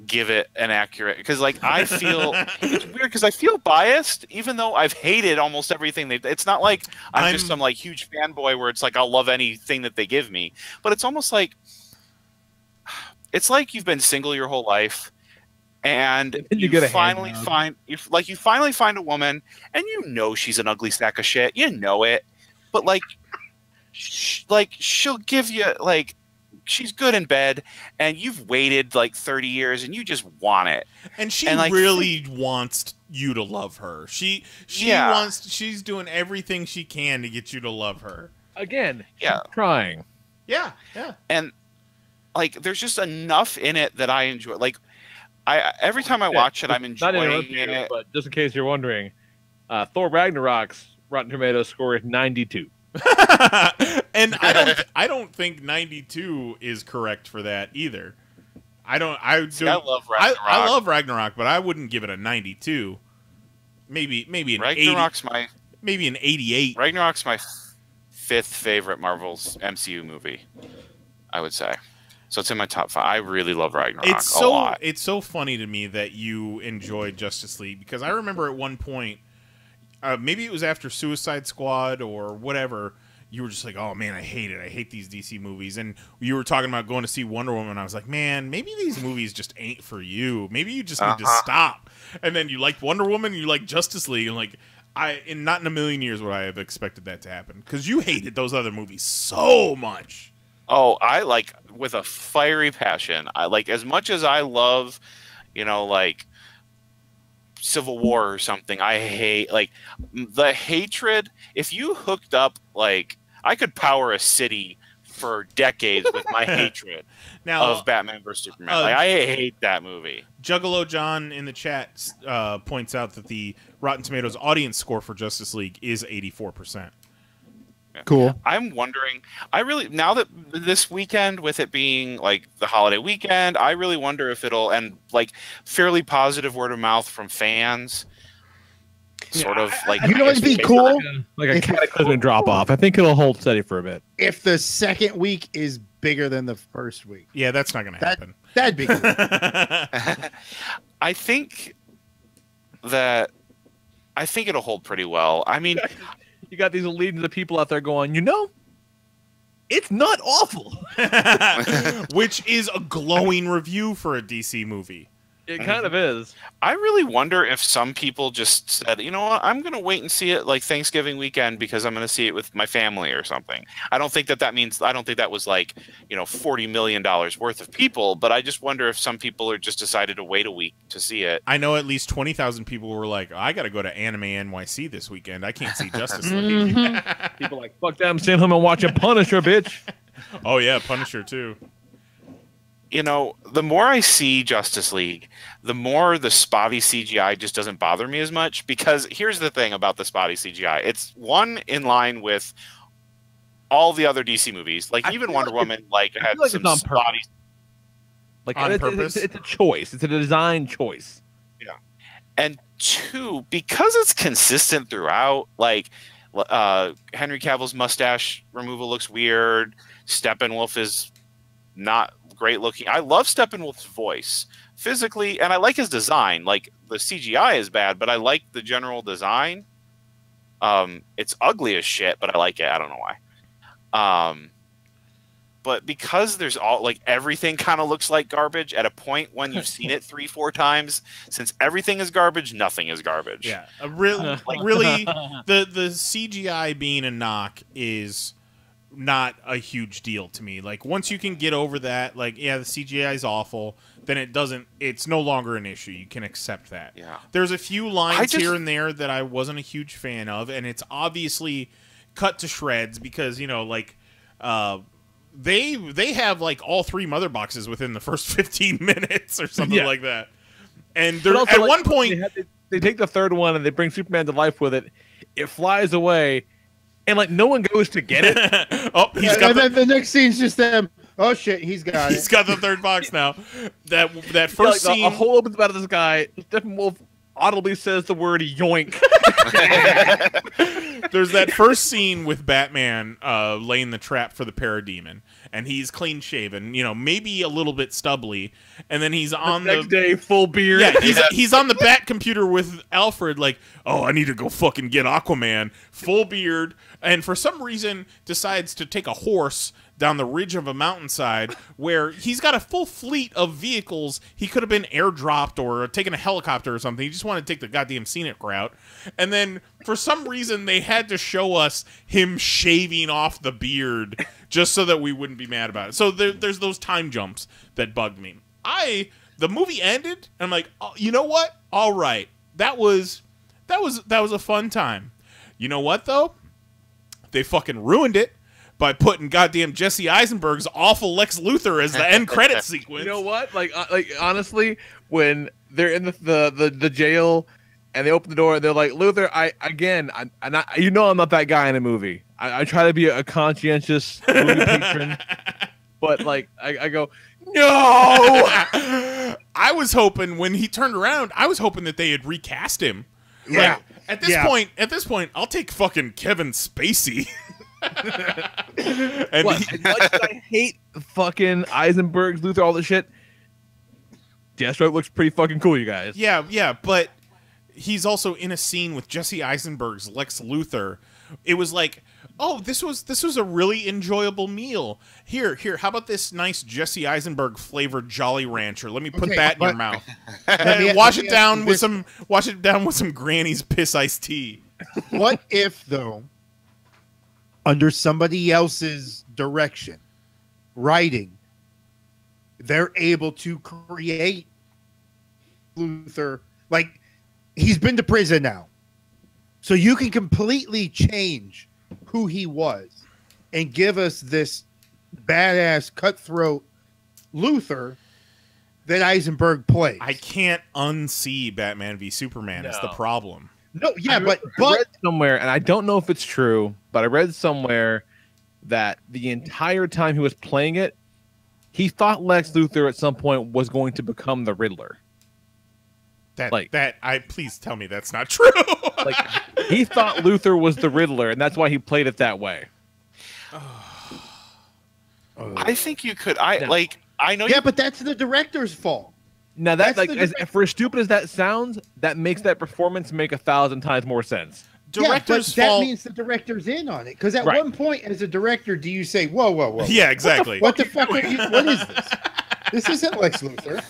give it an accurate, because like I feel it's weird because I feel biased, even though I've hated almost everything it's not like I'm just some like huge fanboy where it's like I'll love anything that they give me, but it's almost like it's like you've been single your whole life and you finally find you finally find a woman and you know she's an ugly sack of shit, you know it, but like she'll give you like she's good in bed, and you've waited like 30 years, and you just want it. And she really wants you to love her. She's doing everything she can to get you to love her. Again, trying. Yeah. And like, there's just enough in it that I enjoy. Like, every time I watch it, I'm enjoying it. But just in case you're wondering, Thor Ragnarok's Rotten Tomatoes score is 92. And I don't think 92 is correct for that either. I love Ragnarok. I love Ragnarok, but I wouldn't give it a 92. Maybe an Ragnarok's 80, maybe an 88. Ragnarok's my fifth favorite Marvel's MCU movie, I would say. So it's in my top 5. I really love Ragnarok a lot. It's so funny to me that you enjoyed Justice League, because I remember at one point, maybe it was after Suicide Squad or whatever, you were just like, oh man, I hate it. I hate these DC movies. And you were talking about going to see Wonder Woman, and I was like, man, maybe these movies just ain't for you. Maybe you just need to stop. And then you liked Wonder Woman, you liked Justice League, and like, not in a million years would I have expected that to happen, because you hated those other movies so much. Oh, I like with a fiery passion. I like, as much as I love, like Civil War or something, I hate like the hatred. If you hooked up, like, I could power a city for decades with my hatred of Batman vs Superman. Like, I hate that movie. Juggalo John in the chat points out that the Rotten Tomatoes audience score for Justice League is 84%. Cool. I'm wondering, now that this weekend, with it being like the holiday weekend, I really wonder if it'll, and like fairly positive word of mouth from fans, sort of like, you know what'd be cool? Like a cataclysmic drop off. I think it'll hold steady for a bit. If the second week is bigger than the first week. Yeah, that's not going to happen. That'd be cool. I think it'll hold pretty well. I mean, you got these legions of people out there going, it's not awful. Which is a glowing review for a DC movie. It kind of is. I really wonder if some people just said, you know what, I'm going to wait and see it like Thanksgiving weekend because I'm going to see it with my family or something. I don't think that means, I don't think that was like, $40 million worth of people, but I just wonder if some people are just decided to wait a week to see it. I know at least 20,000 people were like, I got to go to Anime NYC this weekend. I can't see Justice League. People like, fuck that, I'm staying home and watching Punisher, bitch. Oh, yeah, Punisher, too. The more I see Justice League, the more the spotty CGI just doesn't bother me as much, because here's the thing about the spotty CGI. It's in line with all the other DC movies. Like even Wonder Woman had some spotty. On purpose? It's a choice. It's a design choice. Yeah. And two, because it's consistent throughout, Henry Cavill's mustache removal looks weird. Steppenwolf is not great looking. I love Steppenwolf's voice physically, and I like his design. Like the CGI is bad, but I like the general design. It's ugly as shit, but I like it. I don't know why. But because there's everything kind of looks like garbage at a point when you've seen it 3-4 times, since everything is garbage, nothing is garbage. Yeah, really, the CGI being a knock is not a huge deal to me. Like once you can get over that, the CGI is awful, then it's no longer an issue. You can accept that. Yeah. There's a few lines here and there that I wasn't a huge fan of, and it's obviously cut to shreds because, they have all 3 mother boxes within the first 15 minutes or something like that. And at one point they take the third one and they bring Superman to life with it. It flies away. And no one goes to get it. Oh, he's got the next scene's just them. Oh shit, he's got it. He's got the third box now. That first scene, a hole opens out of this guy. Steppenwolf audibly says the word yoink. There's that first scene with Batman laying the trap for the Parademon, and he's clean shaven, maybe a little bit stubbly, and then he's on the next day full beard. Yeah, he's on the Bat computer with Alfred, I need to go fucking get Aquaman, full beard, and for some reason decides to take a horse down the ridge of a mountainside where he's got a full fleet of vehicles. He could have been airdropped or taken a helicopter or something. He just wanted to take the goddamn scenic route. And then for some reason they had to show us him shaving off the beard just so that we wouldn't be mad about it. So there's those time jumps that bugged me. The movie ended and I'm like, oh, you know what? All right. That was a fun time. You know what though? They fucking ruined it by putting goddamn Jesse Eisenberg's awful Lex Luthor as the end credit sequence. You know what? Honestly, when they're in the jail and they open the door and they're like, Luthor, I'm not that guy in a movie. I try to be a conscientious movie patron, but I go, no. I was hoping when he turned around, I was hoping that they had recast him. Yeah. At this point, I'll take fucking Kevin Spacey. As much as I hate fucking Eisenberg's Luthor, all this shit, Deathstroke looks pretty fucking cool, you guys. Yeah, but he's also in a scene with Jesse Eisenberg's Lex Luthor. It was like, oh, this was a really enjoyable meal. Here, how about this nice Jesse Eisenberg flavored Jolly Rancher? Let me put that in your mouth. Wash it down with some Granny's piss iced tea. What if though, under somebody else's direction, writing, they're able to create Luthor, he's been to prison now, so you can completely change who he was and give us this badass cutthroat Luthor that Eisenberg plays. I can't unsee Batman v Superman as the problem. No, yeah, I read somewhere, and I don't know if it's true, but I read somewhere that the entire time he was playing it, he thought Lex Luthor at some point was going to become the Riddler. Please tell me that's not true. He thought Luthor was the Riddler, and that's why he played it that way. I think you could. I know. Yeah, but that's the director's fault. Now for as stupid as that sounds, that makes that performance make 1,000 times more sense. director's that fault. means the director's in on it. Because at Right. one point, as a director, do you say, whoa. Yeah, exactly. What the fuck are you? What is this? This isn't Lex Luthor.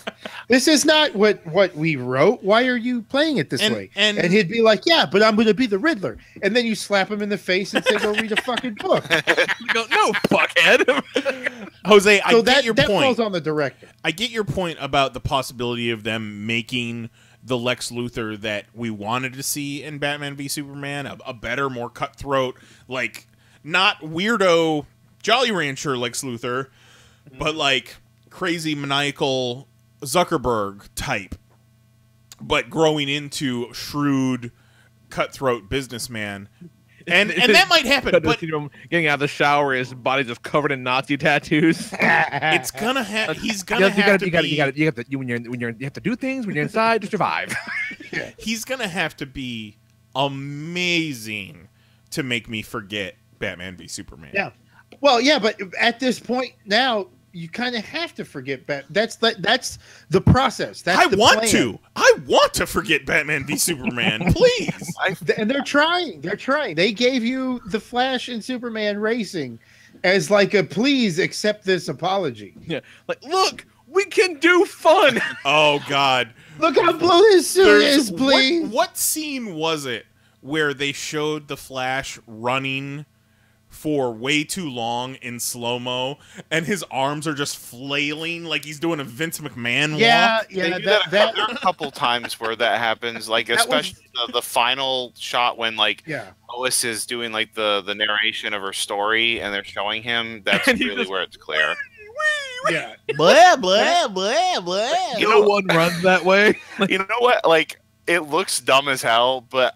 This is not what we wrote. Why are you playing it this way? And he'd be like, yeah, but I'm going to be the Riddler. And then you slap him in the face and say, go read a fucking book. You go, no, fuckhead. Jose, I So get your that point. falls on the director. I get your point about the possibility of them making the Lex Luthor that we wanted to see in Batman v Superman a better, more cutthroat, like not weirdo Jolly Rancher Lex Luthor, but like crazy maniacal Zuckerberg type, but growing into shrewd cutthroat businessman. And that might happen, but getting out of the shower, his body's just covered in Nazi tattoos. it's gonna have. He's gonna have to be. You have to do things when you're inside to survive. He's gonna have to be amazing to make me forget Batman v Superman. Yeah. Well, yeah, but at this point now, you kind of have to forget That's the process. That's I the want plan. to. I want to forget Batman v Superman, please. And they're trying. They're trying. They gave you the Flash and Superman racing as like a please accept this apology. Yeah, like look, we can do fun. Oh God! Look how blue this suit is, please. What scene was it where they showed the Flash running for way too long in slow-mo, and his arms are just flailing like he's doing a Vince McMahon walk? Yeah, They do that a couple times where that happens, like especially the final shot when like Lois is doing like the narration of her story and they're showing him. That's really where it's clear. Yeah. Blah blah blah blah. No one runs that way. You know what? Like it looks dumb as hell, but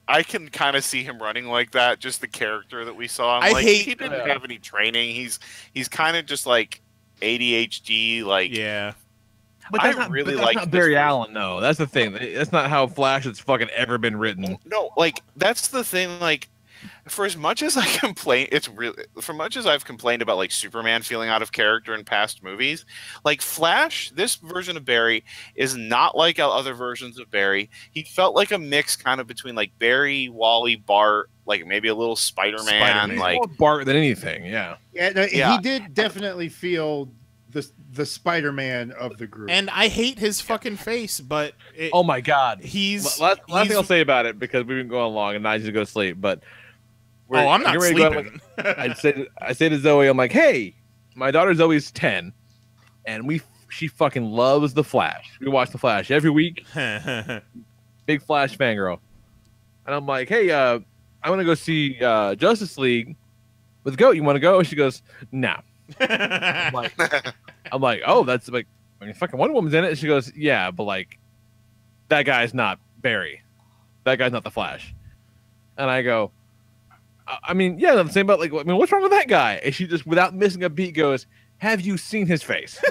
I can kind of see him running like that. Just the character that we saw. I like, hate- he didn't have any training. He's kind of just like ADHD. Like Yeah. But I that's not, really but that's like not this Barry version. Allen, though. That's the thing. That's not how Flash has fucking ever been written. No, like that's the thing. Like for as much as I complain, for much as I've complained about like Superman feeling out of character in past movies, like Flash, this version of Barry is not like other versions of Barry. He felt like a mix kind of between like Barry, Wally, Bart, like maybe a little Spider-Man. Like More Bart than anything. Yeah. Yeah, no, Yeah. he did definitely feel the Spider-Man of the group. And I hate his fucking face, but Oh my God. he's Last thing I'll say about it, because we've been going long and I need to go to sleep. But I'm not getting ready to go out, sleeping. I say to Zoe, I'm like, hey, my daughter Zoe's 10, and she fucking loves the Flash. We watch the Flash every week. Big Flash fangirl. And I'm like, hey, I want to go see Justice League with Goat. You want to go? And she goes, no. I'm like, oh, that's like, I mean, fucking Wonder Woman's in it. And she goes, yeah, but like, that guy's not Barry. That guy's not the Flash. And I go, I mean, yeah, I'm saying about like, I mean, what's wrong with that guy? And she just, without missing a beat, goes, have you seen his face?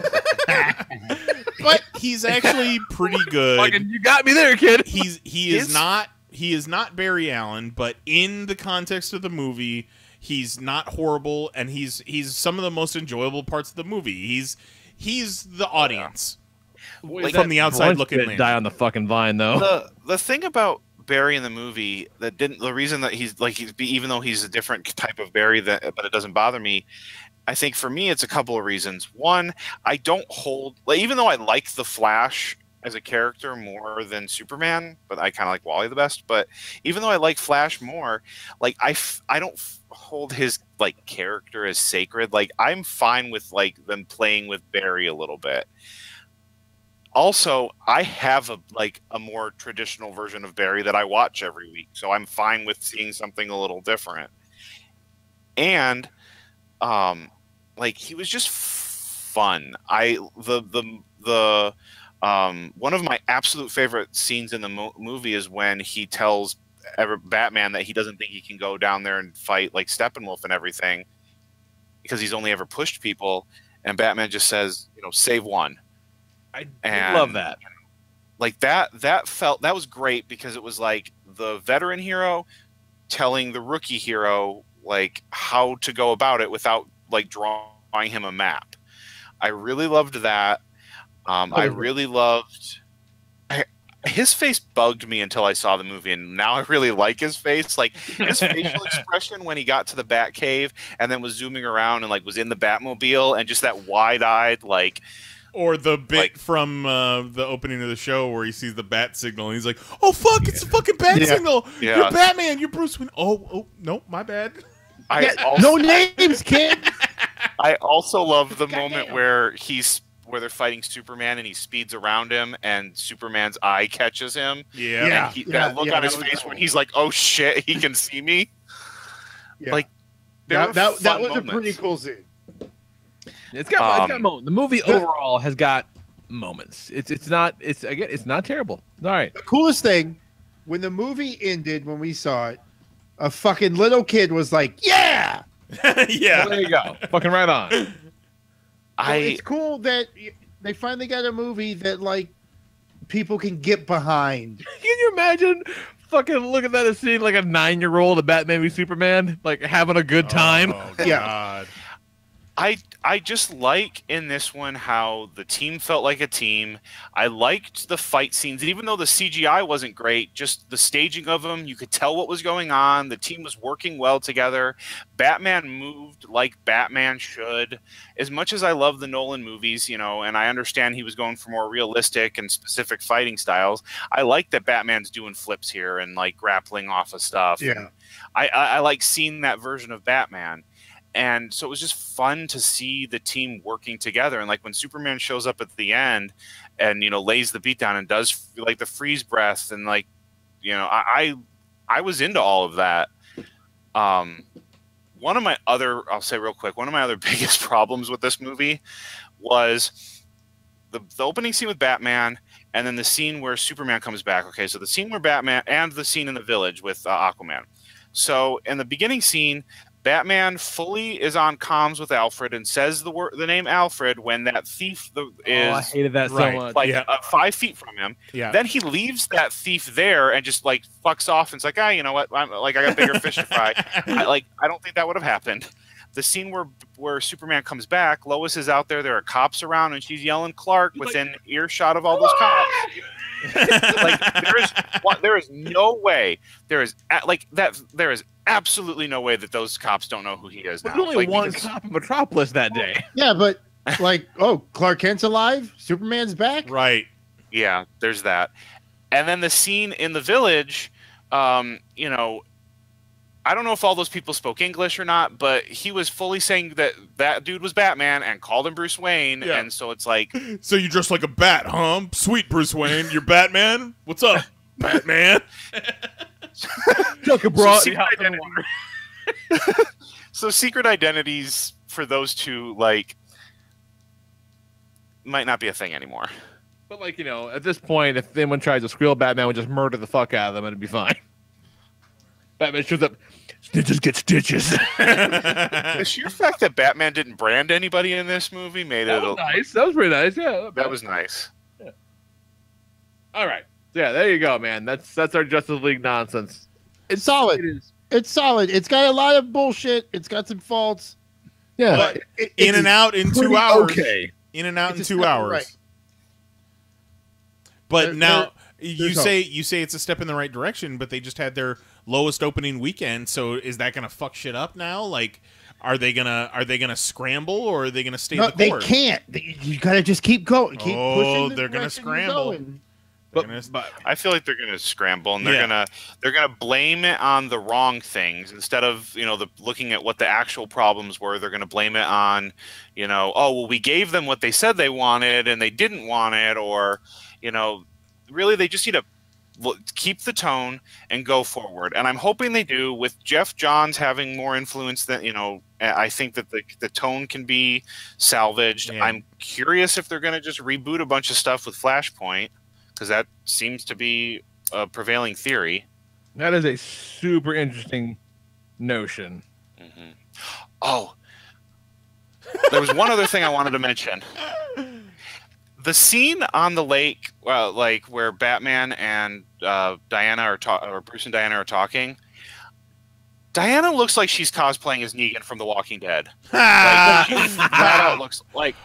But he's actually pretty good. Fucking, you got me there, kid. He is not Barry Allen, but in the context of the movie, he's not horrible, and he's some of the most enjoyable parts of the movie. He's the audience from the outside looking in. Die on the fucking vine, though. the thing about Barry in the movie the reason that he's even though he's a different type of Barry but it doesn't bother me. I think for me it's a couple of reasons. One, I don't hold even though I like the Flash as a character more than Superman, but I kind of like Wally the best. But even though I like Flash more, like I don't hold his like character as sacred. Like I'm fine with like them playing with Barry a little bit. Also, I have a more traditional version of Barry that I watch every week, so I'm fine with seeing something a little different. And like he was just fun. One of my absolute favorite scenes in the movie is when he tells Batman that he doesn't think he can go down there and fight like Steppenwolf and everything because he's only ever pushed people, and Batman just says, save one. I love that. Like that was great because it was like the veteran hero telling the rookie hero like how to go about it without like drawing him a map. I really loved that. I really loved his face bugged me until I saw the movie, and now I really like his face. Like his facial expression when he got to the Batcave and then was zooming around and like was in the Batmobile, and just that wide-eyed like. Or the bit from the opening of the show where he sees the bat signal and he's like, "Oh fuck, it's a fucking bat signal! Yeah. You're Batman, you're Bruce Wayne." Oh no, my bad. No names, kid. I also love the moment where they're fighting Superman and he speeds around him and Superman's eye catches him. Yeah. And that look on his face when he's like, "Oh shit, he can see me." Yeah. Like that was moments. a pretty cool scene. It's got moments. The movie overall has got moments. It's not terrible. It's all right. The coolest thing, when the movie ended, when we saw it, a fucking little kid was like, "Yeah!" Yeah. Well, there you go. Fucking right on. So it's cool that they finally got a movie that like people can get behind. Can you imagine fucking looking at a scene like a 9-year-old, a Batman v Superman, like having a good time? Oh, God. I just like in this one how the team felt like a team. I liked the fight scenes, even though the CGI wasn't great. Just the staging of them, you could tell what was going on. The team was working well together. Batman moved like Batman should. As much as I love the Nolan movies, you know, and I understand he was going for more realistic and specific fighting styles, I like that Batman's doing flips here and like grappling off of stuff. Yeah, I like seeing that version of Batman. And so it was just fun to see the team working together. And like when Superman shows up at the end and, you know, lays the beat down and does like the freeze breath and like, you know, I was into all of that. One of my other, I'll say real quick, one of my other biggest problems with this movie was the opening scene with Batman and then the scene where Superman comes back. Okay, so the scene where Batman and the scene in the village with Aquaman. So in the beginning scene, Batman fully is on comms with Alfred and says the name Alfred when that thief is. Oh, I hated that so much. Like 5 feet from him. Yeah. Then he leaves that thief there and just like fucks off and it's like, you know what? I got bigger fish to fry. I don't think that would have happened. The scene where Superman comes back, Lois is out there. There are cops around, and she's yelling Clark within earshot of all those cops. Like there is no way there is absolutely no way that those cops don't know who he is now. There's only one cop in Metropolis that day. Yeah, but like, oh, Clark Kent's alive. Superman's back. Right. Yeah, there's that. And then the scene in the village, you know, I don't know if all those people spoke English or not, but he was fully saying that dude was Batman and called him Bruce Wayne. Yeah. And so it's like, so you dress like a bat, huh? Sweet Bruce Wayne, you're Batman. What's up, Batman? Took a broad. So secret identities for those two, like, might not be a thing anymore. But like, you know, at this point, if anyone tries to squeal, Batman would just murder the fuck out of them and it'd be fine. Batman shows up, snitches get stitches. The sheer fact that Batman didn't brand anybody in this movie made it nice. That was pretty nice. Yeah, that was nice. Yeah. All right. Yeah, there you go, man. That's our Justice League nonsense. It's solid. It's solid. It's got a lot of bullshit. It's got some faults. Yeah, but in and out in 2 hours. Okay. In and out in 2 hours. Right. But now you say it's a step in the right direction, but they just had their lowest opening weekend. So is that going to fuck shit up now? Like, are they gonna scramble or are they gonna stay the course? They can't. You gotta just keep going. Keep pushing. They're gonna scramble. But I feel like they're going to scramble and they're gonna blame it on the wrong things instead of, you know, looking at what the actual problems were. They're going to blame it on, you know, oh well, we gave them what they said they wanted and they didn't want it, or, you know, really they just need to keep the tone and go forward. And I'm hoping they do, with Jeff Johns having more influence than, you know, I think that the tone can be salvaged. Yeah. I'm curious if they're going to just reboot a bunch of stuff with Flashpoint, because that seems to be a prevailing theory. That is a super interesting notion. Mm-hmm. Oh, there was one other thing I wanted to mention. The scene on the lake, like where Batman and Diana or Bruce and Diana are talking. Diana looks like she's cosplaying as Negan from The Walking Dead. Like, looks like.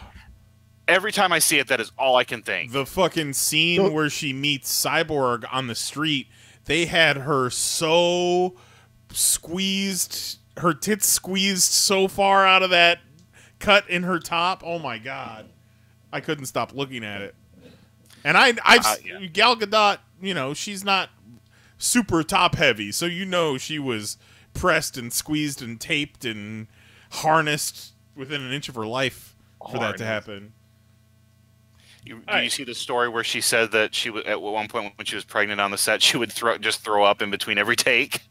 Every time I see it, that is all I can think. The fucking scene where she meets Cyborg on the street, they had her so squeezed, her tits squeezed so far out of that cut in her top. Oh my god. I couldn't stop looking at it. And Gal Gadot, you know, she's not super top heavy, so you know she was pressed and squeezed and taped and harnessed within an inch of her life for that to happen. Do you see the story where she said that she would, at one point when she was pregnant on the set, she would just throw up in between every take?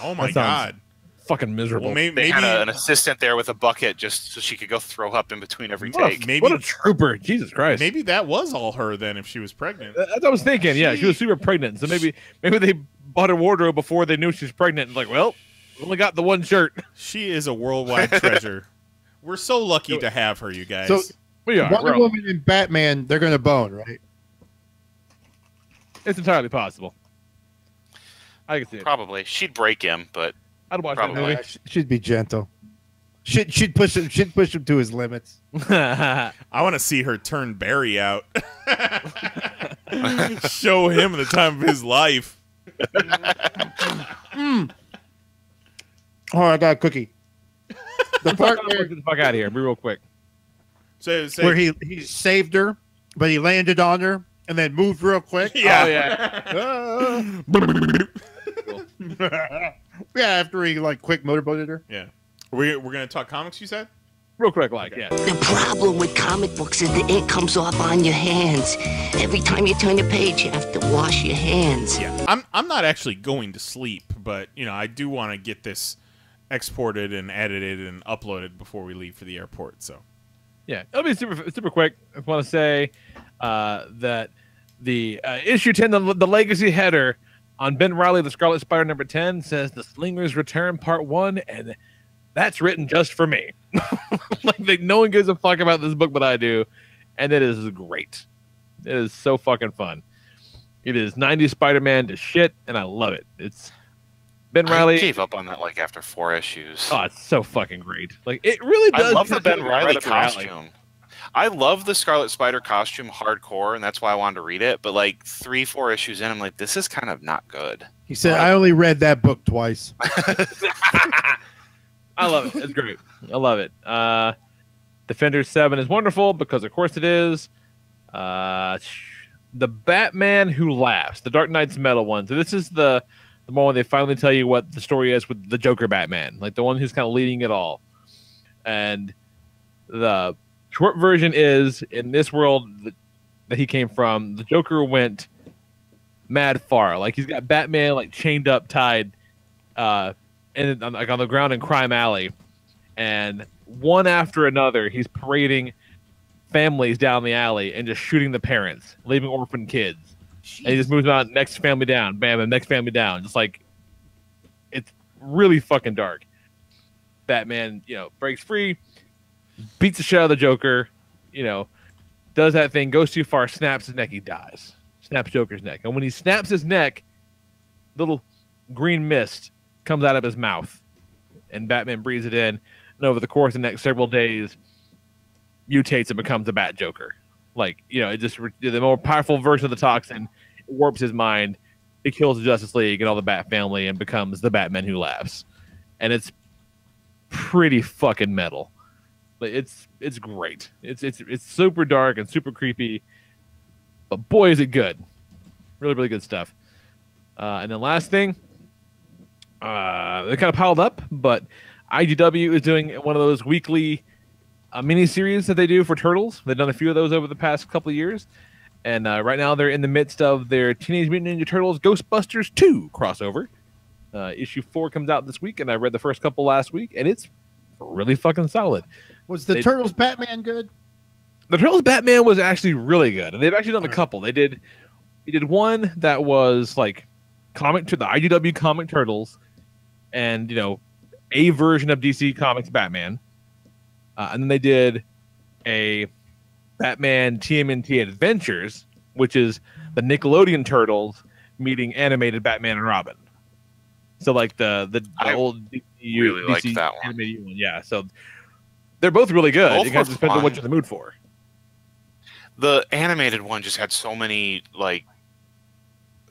Oh my god. Fucking miserable. Well, They had an assistant there with a bucket just so she could go throw up in between every take. What a trooper. Jesus Christ. Maybe that was all her then if she was pregnant. That's what I was thinking. Yeah, she was super pregnant. So maybe they bought her wardrobe before they knew she was pregnant. And like, well, we only got the one shirt. She is a worldwide treasure. We're so lucky to have her, you guys. So we are. Wonder Woman and Batman, they're going to bone, right? It's entirely possible. I can see it. Probably. She'd break him, but I'd watch probably. that movie. She'd be gentle. She'd push him to his limits. I want to see her turn Barry out. Show him the time of his life. Oh, I got a cookie. The part where, get the fuck out of here. Be real quick. Where he saved her, but he landed on her and then moved real quick. Yeah. Oh, yeah. Yeah, after he like quick motorboated her. Yeah. We're gonna talk comics, you said? Real quick, yeah. The problem with comic books is the ink comes off on your hands. Every time you turn the page, you have to wash your hands. Yeah. I'm not actually going to sleep, but you know, I do want to get this exported and edited and uploaded before we leave for the airport. So yeah, it'll be super quick. I want to say that the issue 10, the legacy header on Ben Reilly, the Scarlet Spider number 10 says The Slingers Return Part 1, and that's written just for me. Like no one gives a fuck about this book, but I do, and it is great. It is so fucking fun. It is 90s Spider-Man to shit, and I love it. It's Ben Reilly. I gave up on that like after 4 issues. Oh, it's so fucking great. Like it really does. I love the Ben Reilly right costume. I love the Scarlet Spider costume hardcore, and that's why I wanted to read it. But like 3-4 issues in, I'm like, this is kind of not good. He said, "I only read that book twice." I love it. It's great. I love it. Defenders 7 is wonderful because, of course, it is. The Batman Who Laughs, the Dark Knight's Metal one. So this is the moment they finally tell you what the story is with the Joker Batman, like the one who's kind of leading it all. And the short version is, in this world that he came from, the Joker went mad far. Like he's got Batman like chained up, tied, and like on the ground in Crime Alley, and one after another, he's parading families down the alley and just shooting the parents, leaving orphan kids. Jeez. And he just moves on, next family down, bam, and next family down. Just like, it's really fucking dark. Batman, you know, breaks free, beats the shit out of the Joker, you know, does that thing, goes too far, snaps his neck, he dies. Snaps Joker's neck. And when he snaps his neck, little green mist comes out of his mouth. And Batman breathes it in. And over the course of the next several days, mutates and becomes a Bat Joker. Like, you know, it just the more powerful version of the toxin, it warps his mind, it kills the Justice League and all the Bat family and becomes the Batman Who Laughs. And it's pretty fucking metal. But it's great. It's super dark and super creepy. But boy, is it good. Really, really good stuff. And then last thing, they kind of piled up, but IDW is doing one of those weekly mini-series that they do for Turtles. They've done a few of those over the past couple of years. And right now they're in the midst of their Teenage Mutant Ninja Turtles Ghostbusters 2 crossover. Issue 4 comes out this week, and I read the first couple last week, and it's really fucking solid. Was the Turtles Batman good? The Turtles Batman was actually really good, and they've actually done a couple. They did one that was like comic to the IDW Comic Turtles, and you know, a version of DC Comics Batman, and then they did a Batman TMNT Adventures, which is the Nickelodeon Turtles meeting animated Batman and Robin. So like the old DC, really liked DC that one. animated one, yeah. So they're both really good. Both it kind of were depends on fun. what you're in the mood for. the animated one just had so many like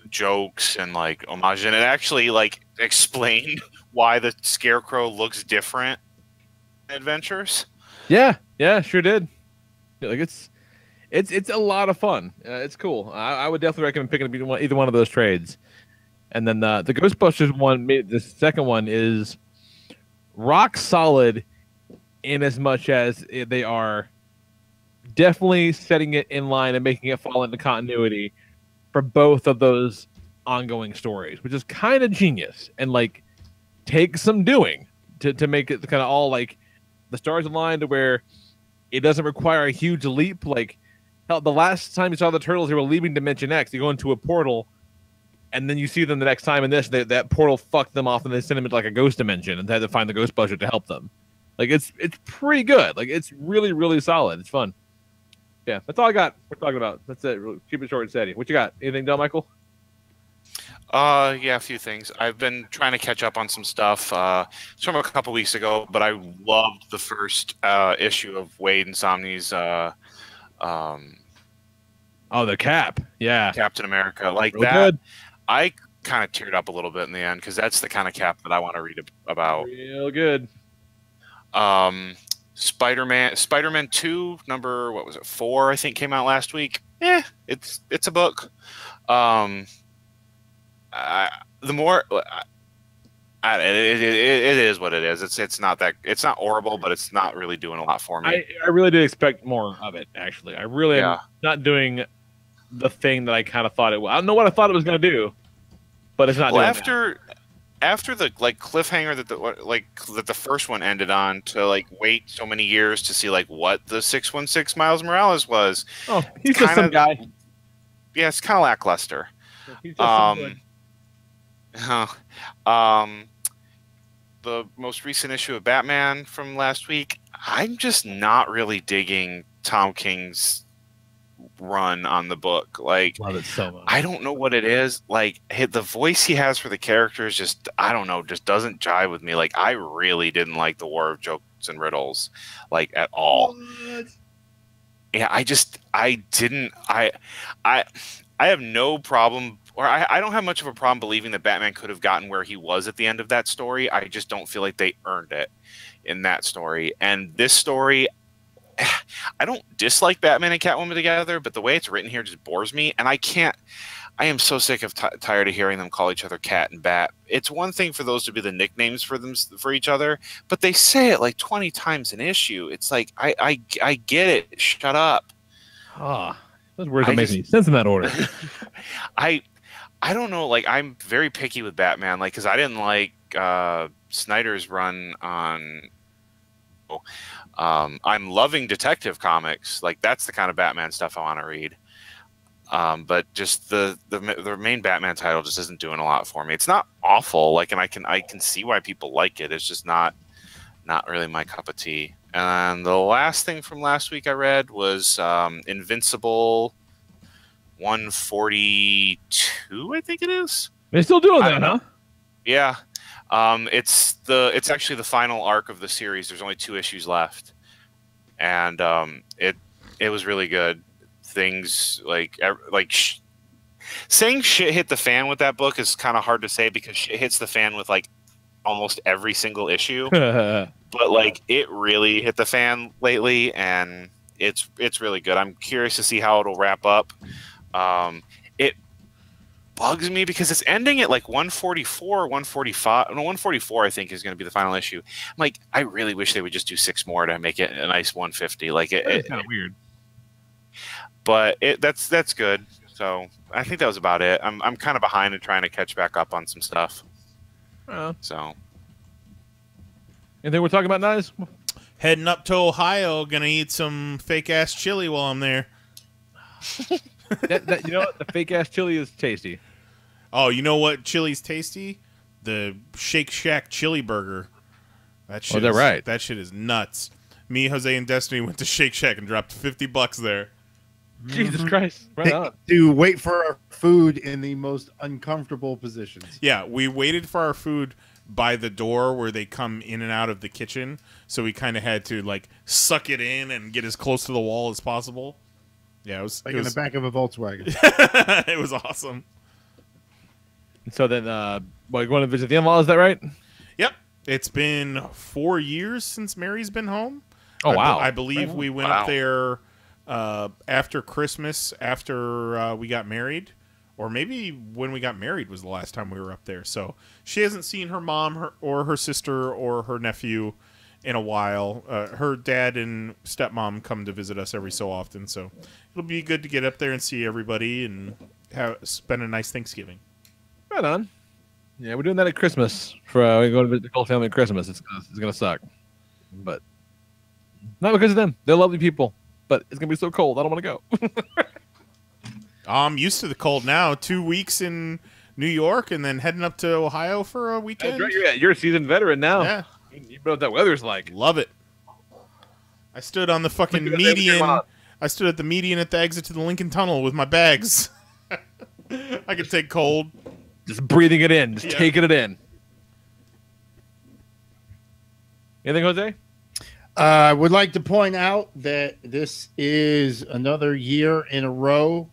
jokes and like homage, and it actually like explained why the Scarecrow looks different in Adventures. Yeah, sure did. Yeah, like it's a lot of fun. It's cool. I would definitely recommend picking up either one of those trades. And then the Ghostbusters one, the second one, is rock solid in as much as they are definitely setting it in line and making it fall into continuity for both of those ongoing stories, which is kind of genius and like takes some doing to make it kind of all like the stars aligned to where it doesn't require a huge leap. Like hell, the last time you saw the Turtles, they were leaving Dimension X. You go into a portal, and then you see them the next time in this. That portal fucked them off, and they sent them into like a ghost dimension, and they had to find the Ghostbuster to help them. Like it's pretty good. Like it's really, really solid. It's fun. Yeah, that's all I got. We're talking about. That's it. Keep it short and steady. What you got? Anything, John-Michael? Yeah, a few things. I've been trying to catch up on some stuff. It's from a couple weeks ago, but I loved the first issue of Wade and Somni's the Cap. Yeah. Captain America. Like Real that. Good. I kind of teared up a little bit in the end because that's the kind of Cap that I want to read about. Real good. Spider-Man 2, number, what was it, 4, I think, came out last week. It's a book. It is what it is. It's not horrible, but it's not really doing a lot for me. I really did expect more of it. Actually, I really am not doing the thing that I kind of thought it was. I don't know what I thought it was going to do, but it's not. Well, doing after the like cliffhanger that the first one ended on, to like wait so many years to see like what the 616 Miles Morales was. Oh, he's just some guy. Yeah, it's kind of lackluster. He's just the most recent issue of Batman from last week, I'm just not really digging Tom King's run on the book. Like, love it so much. I don't know what it is. Like, the voice he has for the characters just, I don't know, just doesn't jive with me. Like, I really didn't like the War of Jokes and Riddles, like, at all. What? Yeah, I have no problem, or I don't have much of a problem believing that Batman could have gotten where he was at the end of that story. I just don't feel like they earned it in that story. And this story, I don't dislike Batman and Catwoman together, but the way it's written here just bores me. And I am so sick of tired of hearing them call each other Cat and Bat. It's one thing for those to be the nicknames for each other, but they say it like 20 times an issue. It's like, I get it. Shut up. Those words don't make any sense in that order. I don't know. Like, I'm very picky with Batman, like, because I didn't like Snyder's run on. I'm loving Detective Comics. Like, that's the kind of Batman stuff I want to read. But just the main Batman title just isn't doing a lot for me. It's not awful. Like, and I can see why people like it. It's just not really my cup of tea. And the last thing from last week I read was Invincible 142, I think it is. They're still doing that, huh? Yeah. It's actually the final arc of the series. There's only 2 issues left. And it was really good. Things saying shit hit the fan with that book is kind of hard to say, because shit hits the fan with like almost every single issue. But like, it really hit the fan lately, and it's really good. I'm curious to see how it'll wrap up. It bugs me because it's ending at like 144, 145. No, 144 I think is going to be the final issue. I'm like, I really wish they would just do 6 more to make it a nice 150. Like, it's kind of weird. But that's good. So I think that was about it. I'm kind of behind and trying to catch back up on some stuff. So. Anything we're talking about, guys? Heading up to Ohio, gonna eat some fake ass chili while I'm there. that you know what? The fake ass chili is tasty. Oh, you know what chili's tasty? The Shake Shack chili burger. That shit. Oh, is that right? That shit is nuts. Me, Jose, and Destiny went to Shake Shack and dropped $50 there. Jesus Christ! Right on. To wait for our food in the most uncomfortable positions. Yeah, we waited for our food by the door where they come in and out of the kitchen, so we kind of had to like suck it in and get as close to the wall as possible. Yeah, it was Like in the back of a Volkswagen. It was awesome. So then, what, going to visit the in-laws? Is that right? Yep. It's been 4 years since Mary's been home. Oh, wow. I believe we went up there after Christmas, after we got married. Or maybe when we got married was the last time we were up there. So she hasn't seen her mom or her sister or her nephew in a while. Her dad and stepmom come to visit us every so often. So it'll be good to get up there and see everybody and spend a nice Thanksgiving. Right on. Yeah, we're doing that at Christmas. We're going to visit the whole family at Christmas. It's gonna suck, but not because of them. They're lovely people, but it's gonna be so cold. I don't want to go. I'm used to the cold now. 2 weeks in New York and then heading up to Ohio for a weekend. That's right. You're a seasoned veteran now. Yeah, you know what that weather's like. Love it. I stood on the fucking median. I stood at the median at the exit to the Lincoln Tunnel with my bags. I could take cold. Just breathing it in. Just taking it in. Anything, Jose? I would like to point out that this is another year in a row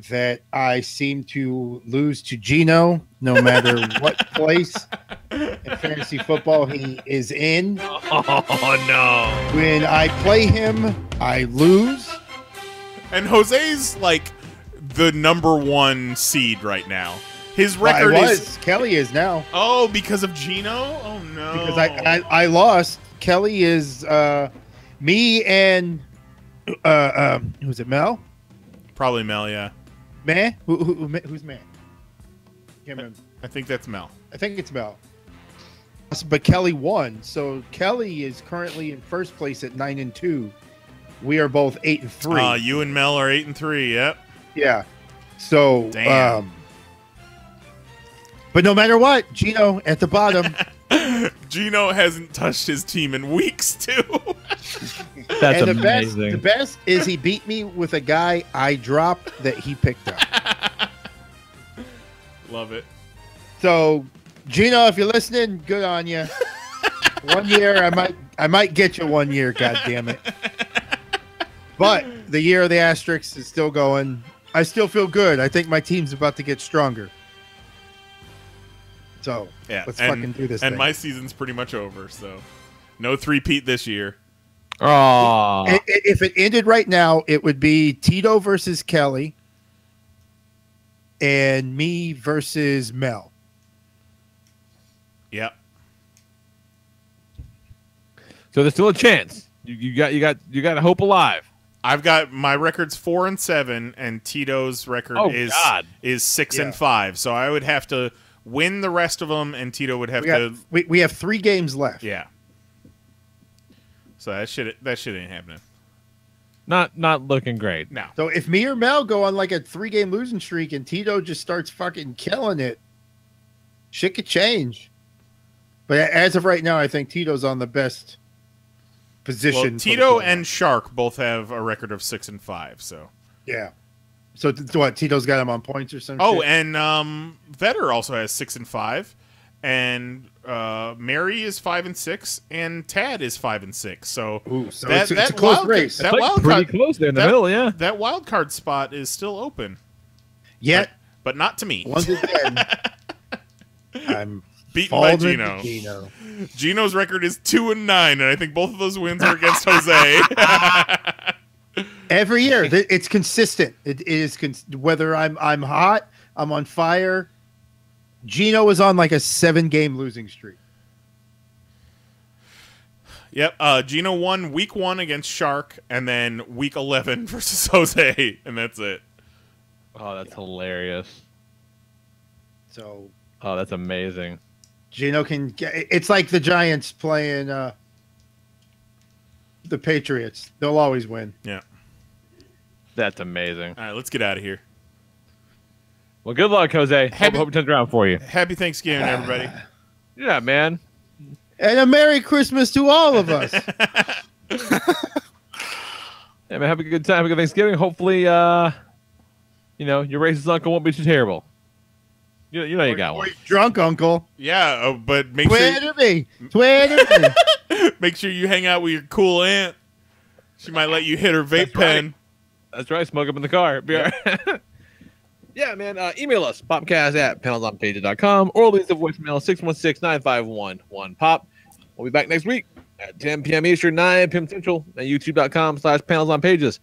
that I seem to lose to Gino, no matter what place in fantasy football he is in. Oh, no. When I play him, I lose. And Jose's like the #1 seed right now. His record is... Kelly is now. Oh, because of Gino? Oh, no. Because I lost. Kelly is me and... who's it, Mel? Probably Mel, yeah. Man? Who's man? Can't remember. I think that's Mel. I think it's Mel. But Kelly won. So Kelly is currently in first place at 9-2. We are both 8-3. You and Mel are 8-3, yep. Yeah. So, damn. But no matter what, Gino at the bottom. Gino hasn't touched his team in weeks, too. That's and amazing. The best is he beat me with a guy I dropped that he picked up. Love it. So, Gino, if you're listening, good on you. 1 year, I might get you 1 year. God damn it! But the year of the asterisks is still going. I still feel good. I think my team's about to get stronger. So yeah, let's fucking do this. And thing. my season's pretty much over. So no 3-peat this year. Oh, if it ended right now, it would be Tito versus Kelly, and me versus Mel. Yep. So there's still a chance. You got hope alive. I've got my record's 4-7, and Tito's record is 6-5. So I would have to win the rest of them, and Tito would have to. We have 3 games left. Yeah. So that shit ain't happening. Not looking great. No. So if me or Mel go on like a 3-game losing streak, and Tito just starts fucking killing it, shit could change. But as of right now, I think Tito's on the best position. Well, Tito and Shark both have a record of 6-5. So yeah. So what? Tito's got him on points or something. Oh, and Vetter also has 6-5, and Mary is 5-6, and Tad is 5-6. So, so it's a close race. That wild pretty close there in the middle. Yeah, that wild card spot is still open. Yet, but not to me. Once again, I'm beaten by Gino. Gino's record is 2-9, and I think both of those wins are against Jose. Every year, it's consistent. It is whether I'm hot, I'm on fire. Gino is on like a 7-game losing streak. Yep. Gino won week 1 against Shark, and then week 11 versus Jose, and that's it. Oh, that's hilarious. So. Oh, that's amazing. Gino can get. It's like the Giants playing the Patriots. They'll always win. Yeah. That's amazing. All right, let's get out of here. Well, good luck, Jose. Hope it turns around for you. Happy Thanksgiving, everybody. Yeah, man. And a Merry Christmas to all of us. Yeah, man, have a good time. Have a good Thanksgiving. Hopefully, your racist uncle won't be too terrible. You know you got one. Drunk uncle. Yeah, but make Twitter me. Make sure you hang out with your cool aunt. She might let you hit her vape pen. Right. That's right. Smoke up in the car. Yeah, man. Email us, popcast@panelsonpages.com, or leave the voicemail 616-951-1POP. We'll be back next week at 10 p.m. Eastern, 9 p.m. Central at youtube.com/panelsonpages.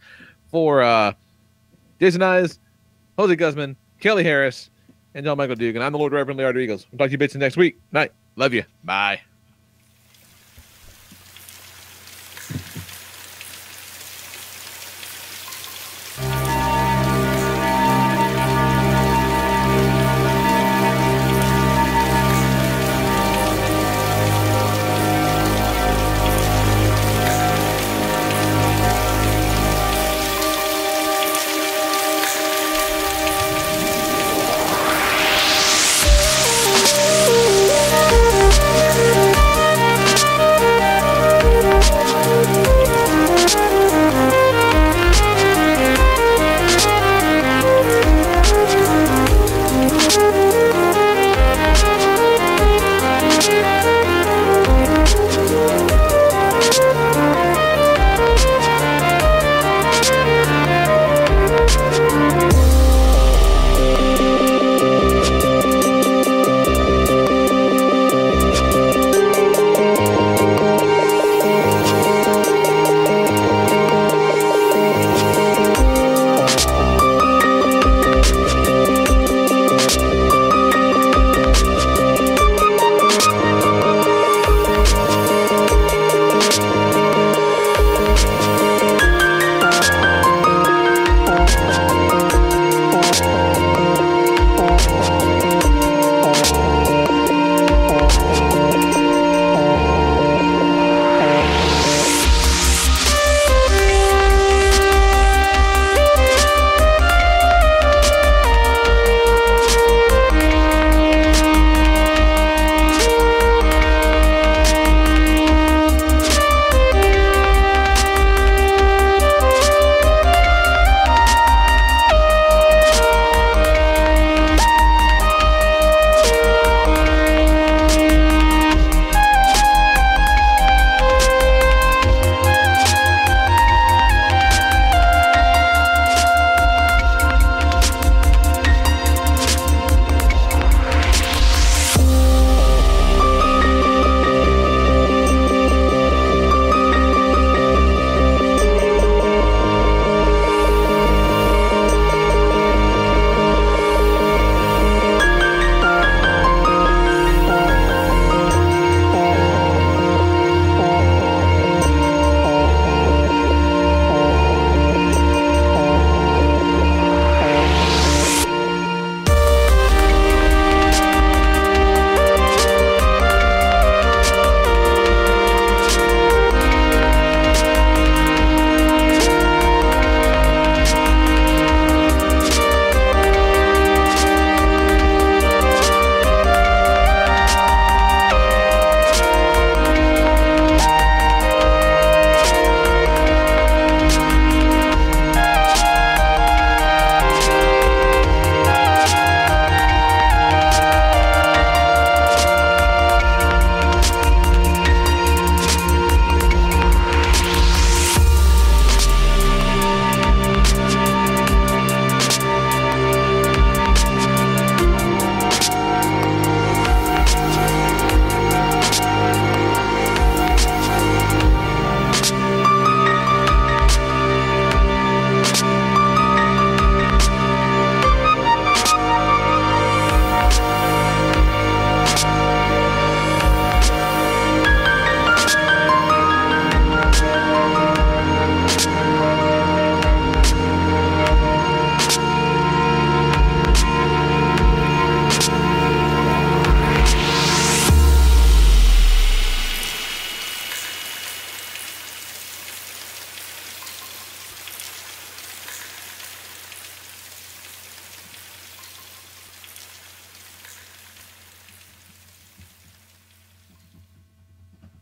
For Jason Eyes, Jose Guzman, Kelly Harris, and John-Michael Duggan, I'm the Lord Reverend Lee Rodriguez. We'll talk to you bitches next week. Night. Love you. Bye.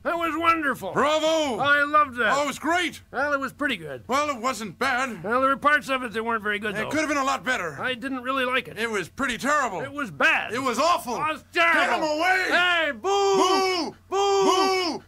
That was wonderful. Bravo! I loved that. Oh, it was great. Well, it was pretty good. Well, it wasn't bad. Well, there were parts of it that weren't very good, though. It could have been a lot better. I didn't really like it. It was pretty terrible. It was bad. It was awful. It was terrible. Get him away! Hey, boo! Boo! Boo!